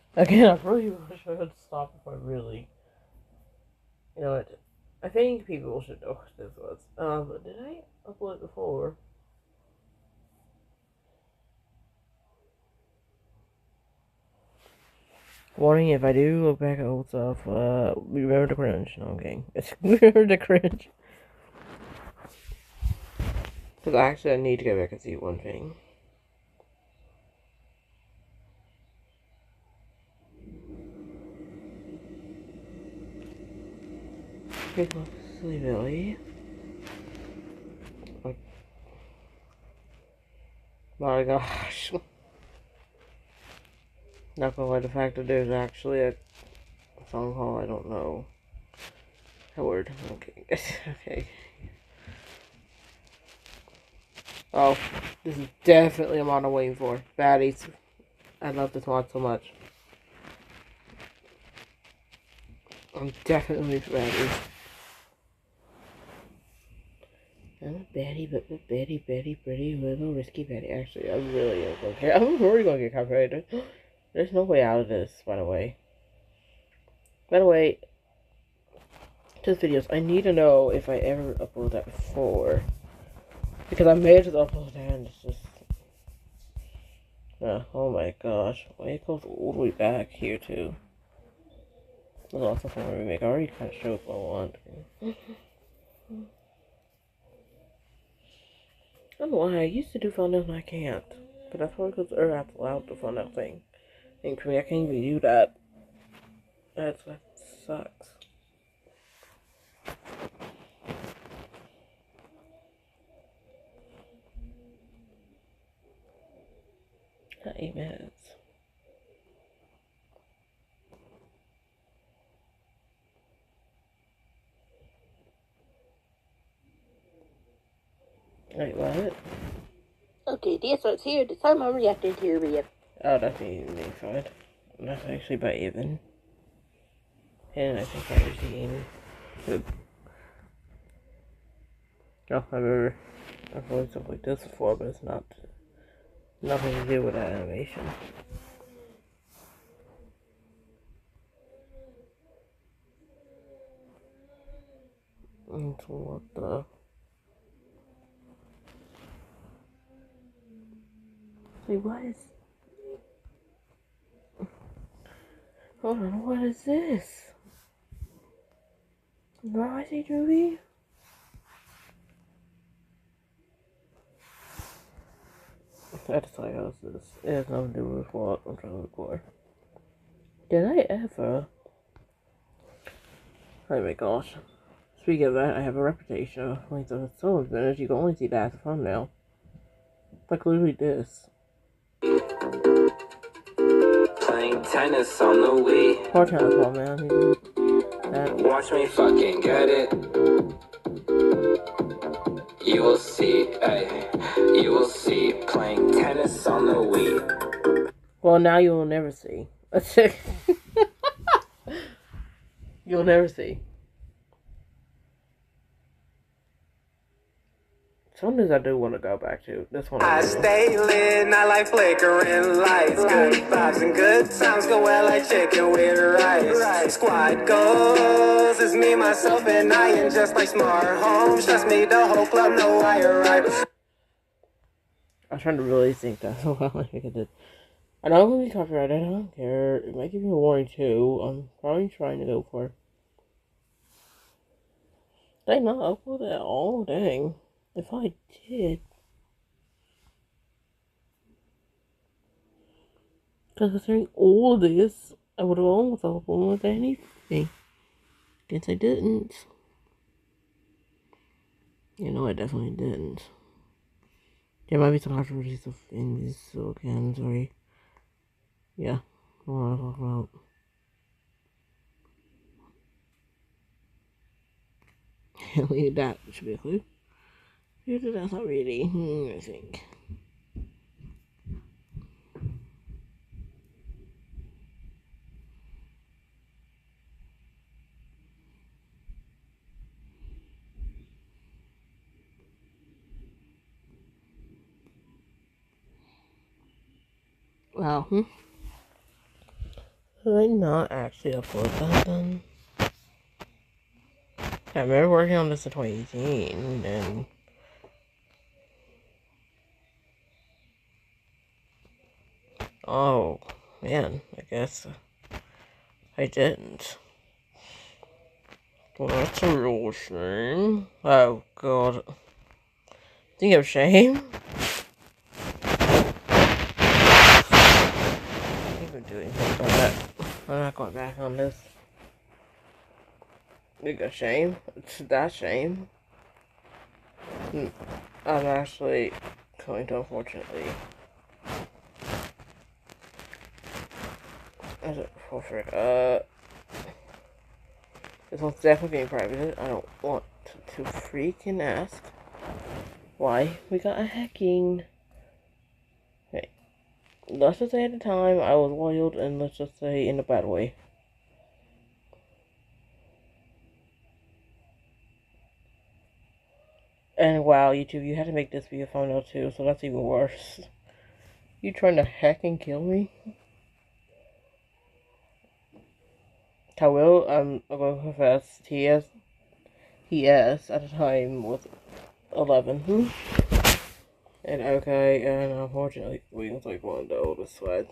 Again, I really wish I would stop if I really. You know what? I think people should know what this was. But did I upload it before? Warning, if I do look back at old stuff, remember the cringe. No, I'm kidding. Remember the cringe. Because actually, I need to go back and see one thing. People, silly Billy. Like, my gosh. Not gonna lie, the fact that there's actually a phone call, I don't know. Howard, okay. Okay. Oh, this is definitely a mod I'm waiting for. Baddies. I love this mod so much. I'm definitely waiting for baddies. I'm a baddie, but a baddie, pretty little risky baddie. Actually, I really am okay. I'm already gonna get copyrighted. There's no way out of this, by the way. By the way, to the videos, I need to know if I ever uploaded that before. Because I made it upload that and it's just... oh my gosh. Why it goes all the way back here, too. There's also from a remake. I already kind of showed what I want. I don't know why. I used to do thumbnails and I can't. But that's probably because Earth allowed the thumbnail thing. And for me, I can't even do that. That sucks. Not 8 minutes. Wait, what? Okay, that's what's here. The time I'm reacting to you. Oh, that's me fine. That's actually by Evan. And I think I was eating. Oh, I've ever uploaded stuff like this before, but it's not nothing to do with that animation. And so what the? Wait, what is? Hold on, what is this? Rising movie? That's like how this. It has nothing to do with what I'm trying to look for. Did I ever? Oh my gosh. Speaking of that, I have a reputation of length of so much minutes, you can only see that as a thumbnail. Like literally this. Playing tennis on the Wii. Poor telephone man. Watch me fucking get it. You will see, ay. You will see. Playing tennis on the Wii. Well, now you will never see. You'll never see. Sometimes I do want to go back to this one. I stay lit, not like flickering lights. Good vibes and good times go well like chicken with rice. Squad goes, it's me, myself, and I, and just like smart homes. Trust me, the whole club know I arrive. I was trying to really think that so well. I think I did. I know I'm going to be copyrighted. I don't care. It might give me a warning too. I'm probably trying to go for. Did I not upload it at all? Dang. If I did. Because considering all of this, I would have almost uploaded anything. Guess I didn't. You know, I definitely didn't. There might be some controversies of things, so again, sorry. Yeah, I want to talk about. Leave that should be a clue. That's not really. I think. Wow. Did I not actually upload that then? I remember working on this in 2018 and oh man, I guess I didn't. Well, that's a real shame. Oh god. Think of shame? I've been doing something like that. I'm not going back on this. Think of shame? It's that shame. I'm actually going to, unfortunately. This one's definitely being private. I don't want to freaking ask why we got a hacking. Okay, let's just say at the time I was wild, and let's just say in a bad way. And wow, YouTube, you had to make this be a thumbnail too, so that's even worse. You trying to hack and kill me? I will, I'm going to confess, TS at the time was 11. And okay, and unfortunately, we was like one of the oldest ones.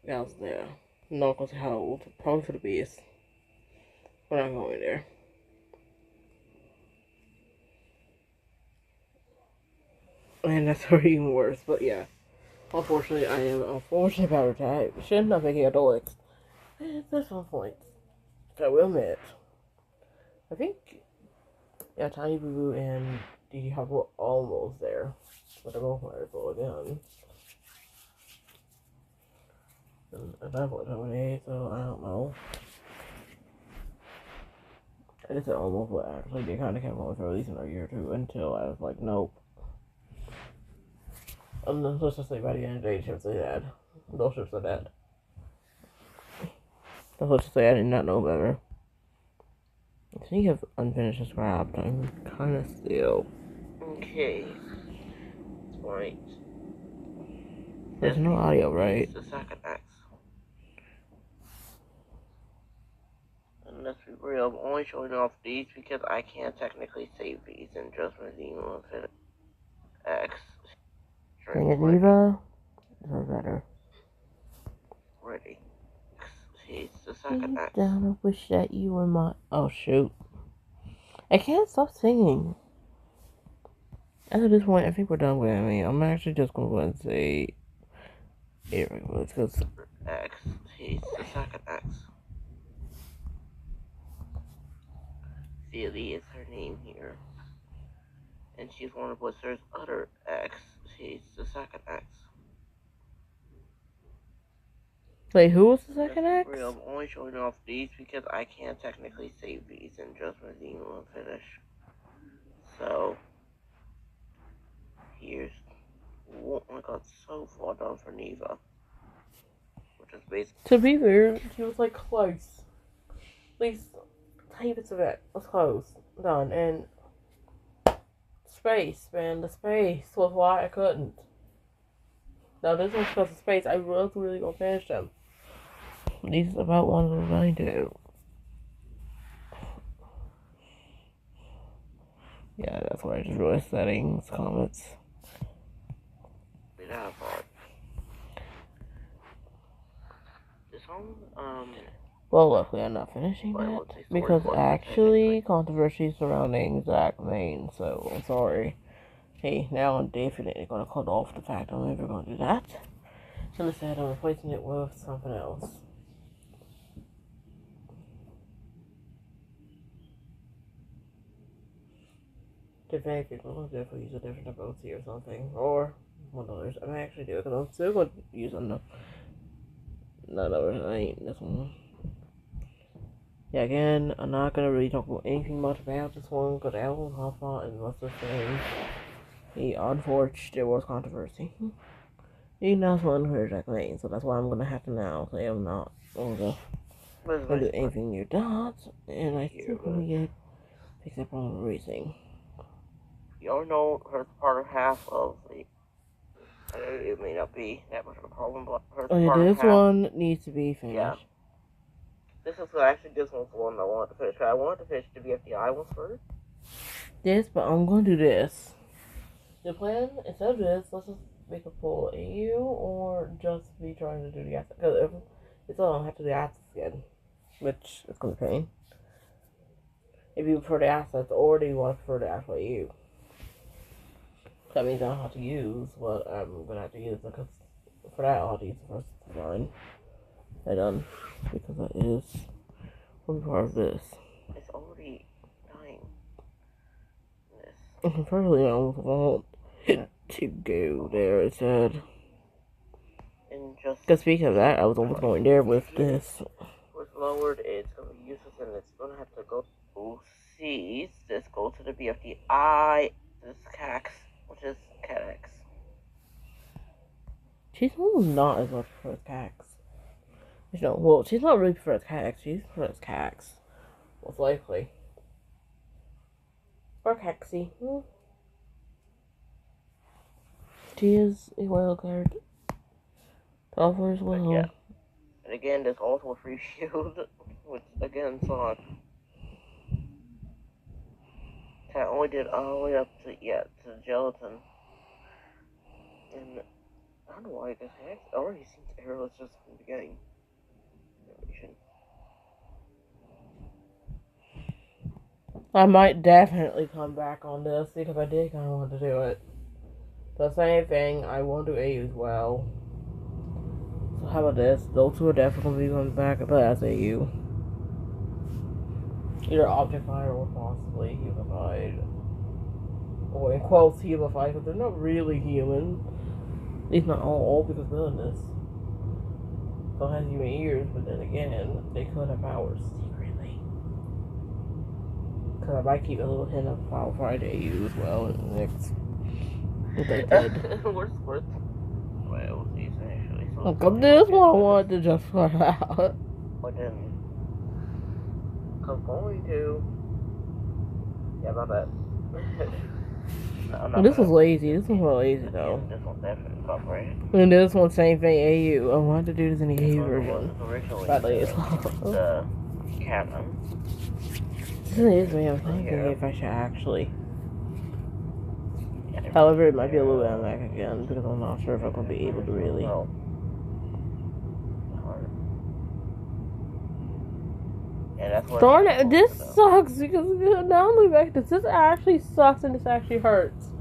That was there. I'm not going to say how old, probably for the beast. We're not going there. And that's already even worse, but yeah. Unfortunately, I am unfortunate about that. Shouldn't have making adults. There's some points. I will admit. I think, yeah, Tiny Boo Boo and Dee Dee Hop were almost there. But they're both wonderful again. And that was 28, so I don't know. I just said almost, but actually they kind of kept on for at least another year or two until I was like, nope. And then let's just say by the end of the day, ships are dead. Those ships are dead. Let's just say I did not know better. Speaking of unfinished scrapped, I'm kind of still. Okay. Right. There's no audio, right? The second X. And let's be real, I'm only showing off these because I can't technically save these in just Redeem Infinite X. Dang it, Neva. Or better. Ready. He's the second X. Down, I wish that you were my. Oh, shoot. I can't stop singing. At this point, I think we're done with it. I mean, I'm actually just gonna go ahead and say it because X. He's the second X. Celia is her name here. And she's one of Blizzard's other X. She's the second X. Wait, who was the second X? Real, I'm only showing off these because I can't technically save these and just redeem and finish. So, here's. Oh my god, so far done for Neva. Which is basically. To be fair, she was like close. At least, tiny bits of it was close. Done. And. Space, man. The space was why I couldn't. Now, this one's because of space. I was really gonna finish them. These are about one of those I do. Yeah, that's why I just wrote settings, comments. This one, well, luckily I'm not finishing that because actually controversy surrounding Zach Main, so I'm sorry. Hey, now I'm definitely gonna cut off the fact I'm never gonna do that. So instead I'm replacing it with something else. If anything, I'll definitely use a different ability or something. Or one of those. I may actually do it because I'm still going to use another. I ain't this one. Yeah, again, I'm not going to really talk about anything much about this one because Alan Hoffman and what's the thing. Unfortunately, there was controversy. He knows one for Jack Lane, so that's why I'm going to have to now say I'm not going to do anything near that. And I still going to get fixed up on racing. You all know her part of half of the It may not be that much of a problem, but Oh yeah, this one needs to be finished. Yeah. This one's the one I wanted to finish. I wanted to finish the BFDI ones first. This, but I'm going to do this. The plan, instead of this, let's just make a full AU or just be trying to do the assets. Because if it's all, I don't have to do the assets again, which is going to be pain. If you prefer the assets or do you want to prefer the actual AU? That means I don't have to use what I'm going to have to use, because for that I'll have to use the first design I done, because that is one part of this. It's already dying. Unfortunately, I almost want it to go there, it said. Because speaking of that, I was almost going there with this. With lowered, it's going to be useless, and it's going to have to go to C's. This go to the BFDI. This CAX, which is CAX. She's almost not as much for CAX. No, well, she's not really for CAX. She's for CAX, most likely. Or Caxi. She is a wild card. Offers well. Yeah. And again, there's also a free shield, which again sucks. I only did all the way up to the gelatin. And I don't know why this already seems errorless just from the beginning. I might definitely come back on this because I did kind of want to do it. The same thing, I want to do AU as well. So how about this? Those two are definitely going to be coming back, but as AU. Either Objectified or possibly Humanified. Or in quotes, Humanified, because they're not really human. At least not all, because villainous. Still has human ears, but then again, they could have powers secretly. Because I might keep a little hint of Power Friday AU as well in the next. If they did. Worst. Well, these actually. So this one I wanted to just fly out. But then. I'm going to. Yeah, about that. No, this was lazy. This one's lazy though. This one's definitely copyrighted. And this one, same thing, AU. I wanted to do this in the AU version. Originally, the canon. This is me. I'm thinking if I should actually. However, it might be a little bit back again because I'm not sure if I'm going to be able to really. Darn it, this sucks because now I'm looking back, this actually sucks and this actually hurts.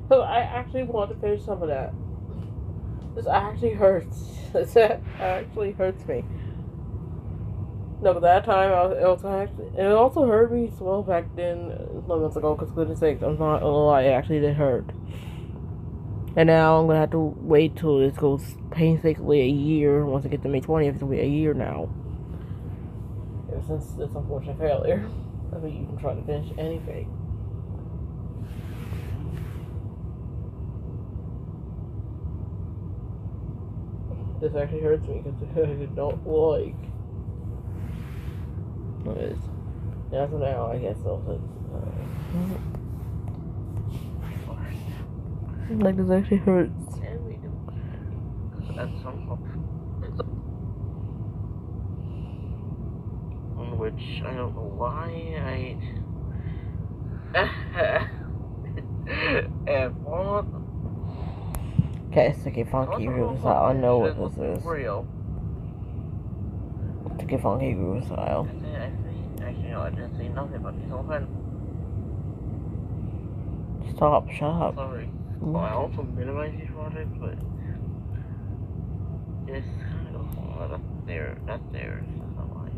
So I actually want to finish some of that. This actually hurts. This actually hurts me. No, but that time it also hurt me as well back then, 11 months ago, because goodness sakes, I'm not gonna lie, it actually did hurt. And now I'm gonna have to wait till this goes painstakingly a year. Once I get to May 20th, it's gonna be a year now. Ever since this unfortunate failure. I think you can try to finish anything. This actually hurts me because I don't like. What is? Yeah, so now I guess like this actually hurts. That's which I don't know why Okay, Sticky Funky Groove Style. I know what this is. Sticky Funky Groove Style. Actually, no, I didn't say nothing about these open. Stop, shut up. Sorry. Well, I also minimize these projects, but this kind of goes on. That's theirs. That's not mine.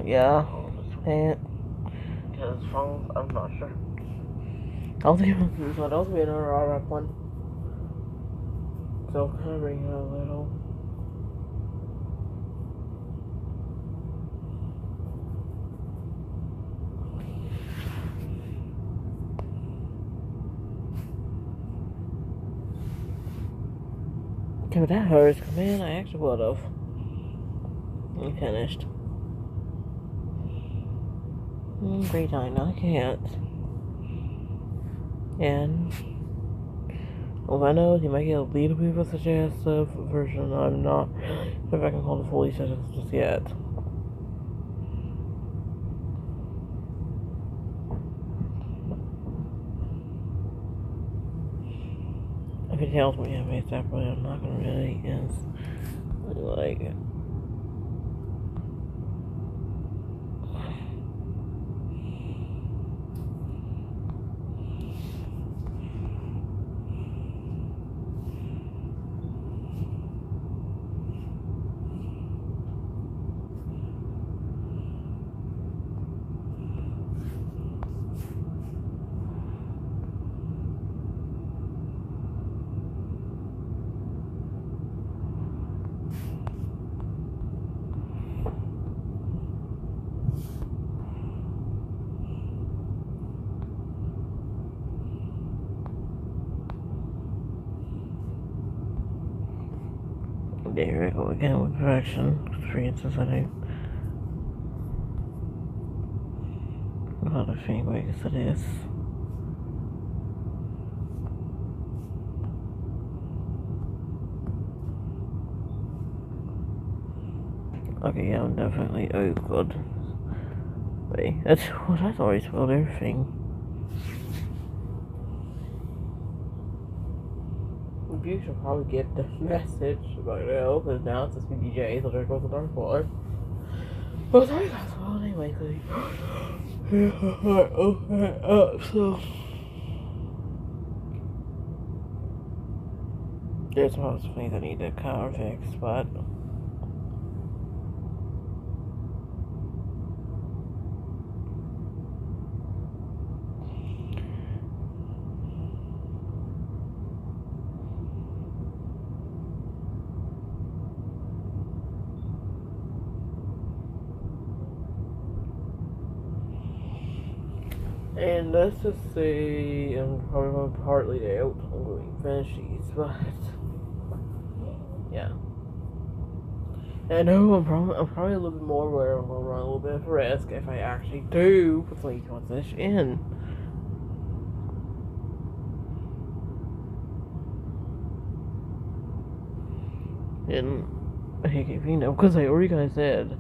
Yeah. And because phones, I'm not sure. I'll think about this one. That'll be another RF one. So kind of bring it a little. Okay, but that hurts. Man, I actually would have. I finished. Great time. I can't. And Well, I know he might get a little bit of a suggestive version. I'm not sure if I can call it fully suggestive just yet. If he tells me I made separately, I'm not gonna really like it. There we go again with correction. For instance, I do not a thing ways to this. Okay, yeah, I'm definitely. Oh god. Wait, that's already spelled everything. You should probably get the message by now, because now it's a PDJ, so there goes the dark water. Well, sorry guys, well, anyway, open up, so. There's lots of things I need to kind of fix, but. And let's just say I'm probably partly out. I'm going to finish these, but yeah. And I know I'm probably a little bit more where I'm gonna run a little bit of risk if I actually do put some of this in. And you know, because I already kind of said,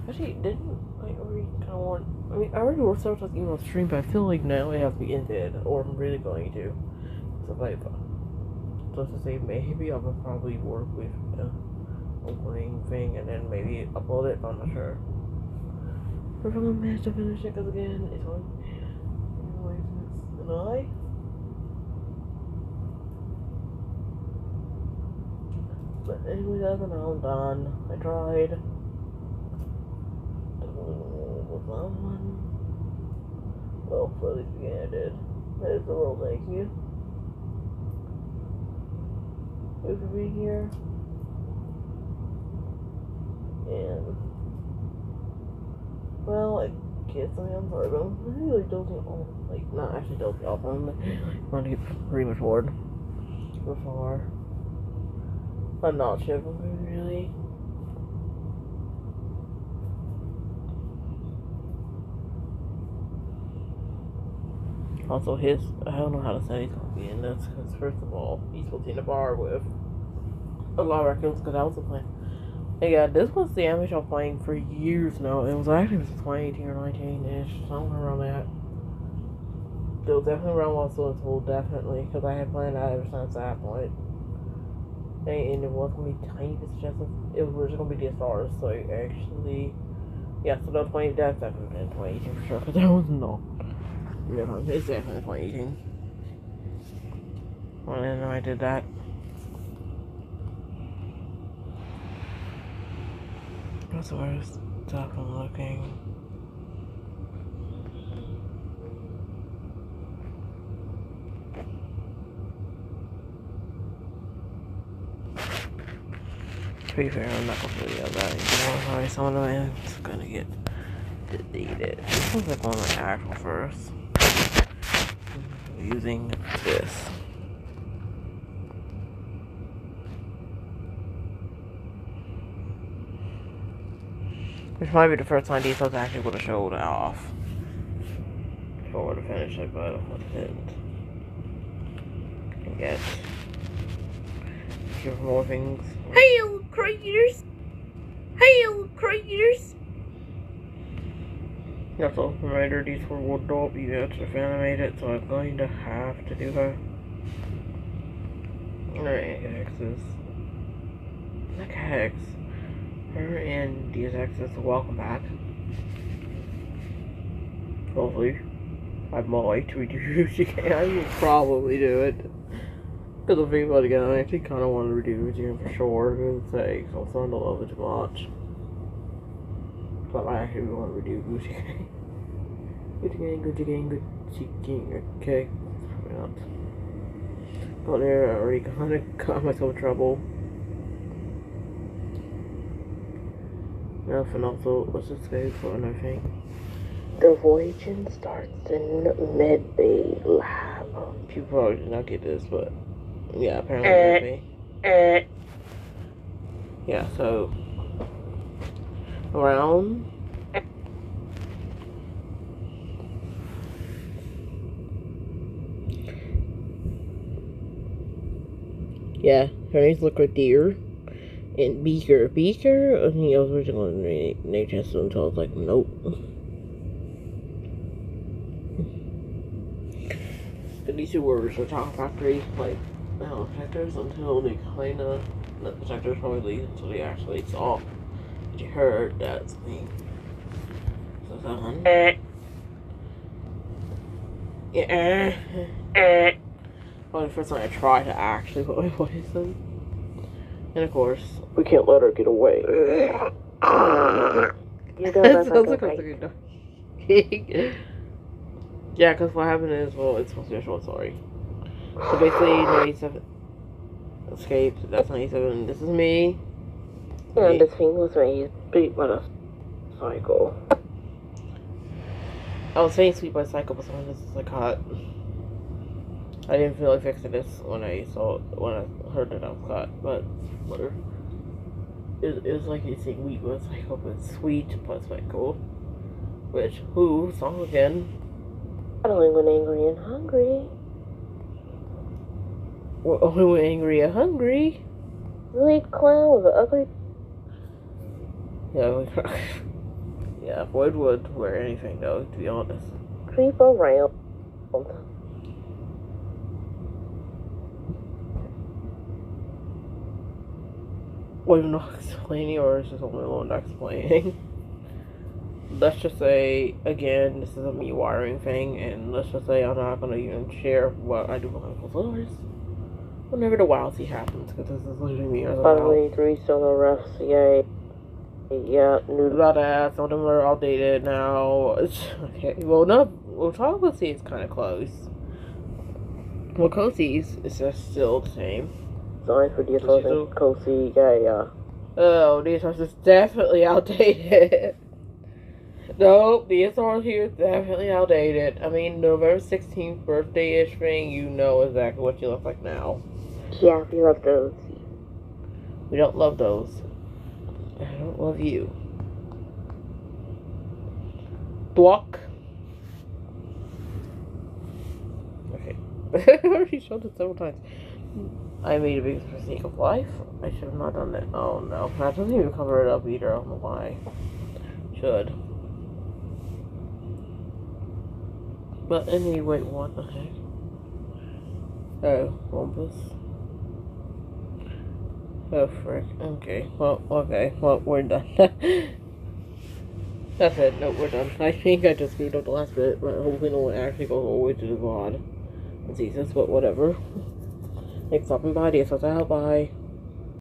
actually didn't I already kind of want. I mean, I already worked several times even on stream, but I feel like now I have to be ended, or I'm really going to. So like, just to say, maybe I will probably work with a warning thing and then maybe upload it, but I'm not sure. We're gonna manage to finish it, because again, it's on. Anyways, but anyways, other than that, I'm done. I tried. Well, for at least again I did. That is the world, thank you. Thank you for being here. And well, I guess I am sorry, but I'm really dozing off. Like, not actually dozing off, I'm going to get pretty much bored before. I'm not shivering really. Also, I don't know how to say he's gonna be in this, because first of all, he's supposed to be in a bar with a lot of raccoons, because I was playing. And yeah, this was the anime I'm playing for years now. It was actually 2018 or 19-ish, somewhere around that. It was definitely around while I was still in school, definitely, because I had planned that ever since that point. And it was gonna be tiny bits suggestive. It was just gonna be the stars, so actually, yeah, so that was that's definitely in 2018 for sure, because that was not. Yeah, it's definitely 2018. Well, I know I did that. That's where I was stuck on looking. To be fair, I'm not gonna do that anymore. Sorry, some of them is gonna get deleted. This one's like one of my actual first. Using this. Which might be the first time these folks actually would have showed off. If I were to finish it, but I didn't. I guess. you for more things. Hail, creators! Hail, creators! That's a reminder, these were wood up units if animated, so I'm going to have to do that. Alright, X's. Like Hex. Her and these X's, welcome back. Hopefully. I might reduce again. I will probably do it. Because I'm thinking about it again, I actually kind of want to reduce again for sure. For goodness sake, so I'm starting to love it too much. But I actually want to reduce Gucci Gang. Gucci Gang, Gucci Gang, Gucci Gang. Okay, probably not. But there, I already kind of got myself in trouble. Enough, and also, let's just go for another thing. The voyaging starts in Medbay Lab. People probably did not get this, but yeah, apparently Medbay. Yeah, so around. Yeah, her name's look right there. And Beaker, I think I was originally going to name test until I was like, nope. But these two words are talking factory, like, protectors until they kind of, not protectors probably, until they actually saw that you heard that's me. So that one. Yeah. Well, the first time I tried to actually put my voice in. And of course, we can't let her get away. That sounds like a good dog. Yeah, because what happened is, well, it's supposed to be a short story. So basically, 97 escaped. That's 97. This is me. And this thing was made beat by a cycle. I was saying sweet by a cycle, but someone this is like hot. I didn't feel like fixing this when I heard that I was caught, but whatever. It was like you saying wheat was like sweet plus like cool. Which song again? Not only when angry and hungry. Well, only when angry and hungry. Sweet clown with an ugly. Yeah, yeah, Boyd would wear anything though, to be honest. Creep around. Well, you're not explaining, or is this only one not explaining? Let's just say, again, this is a me wiring thing, and let's just say I'm not going to even share what I do behind closed doors whenever the WildC happens, because this is literally me as well. Finally, 3 solo refs, yay. Yeah, new about that. Some of them are outdated now. Okay, well, no, well, Trial C is kind of close. Well, Kosi's is just still the same. Sorry for DSOs and Kosi, yeah. Oh, DSOs is definitely outdated. Nope, DSOs here is definitely outdated. I mean, November 16th birthday-ish thing, you know exactly what you look like now. Yeah, we love those. We don't love those. I don't love you. Block. Okay. I already showed it several times. I made a big mistake of life. I should have not done that. Oh no. That doesn't even cover it up either. I don't know why. Should. But anyway, what the heck? Oh, Wumpus. Oh, frick. Okay. Well, okay. Well, we're done. That's it. No, we're done. I think I just screwed up the last bit, but hopefully no one actually goes all the way to the VOD and sees this, but whatever. Thanks for stopping by. DSOs out. Bye.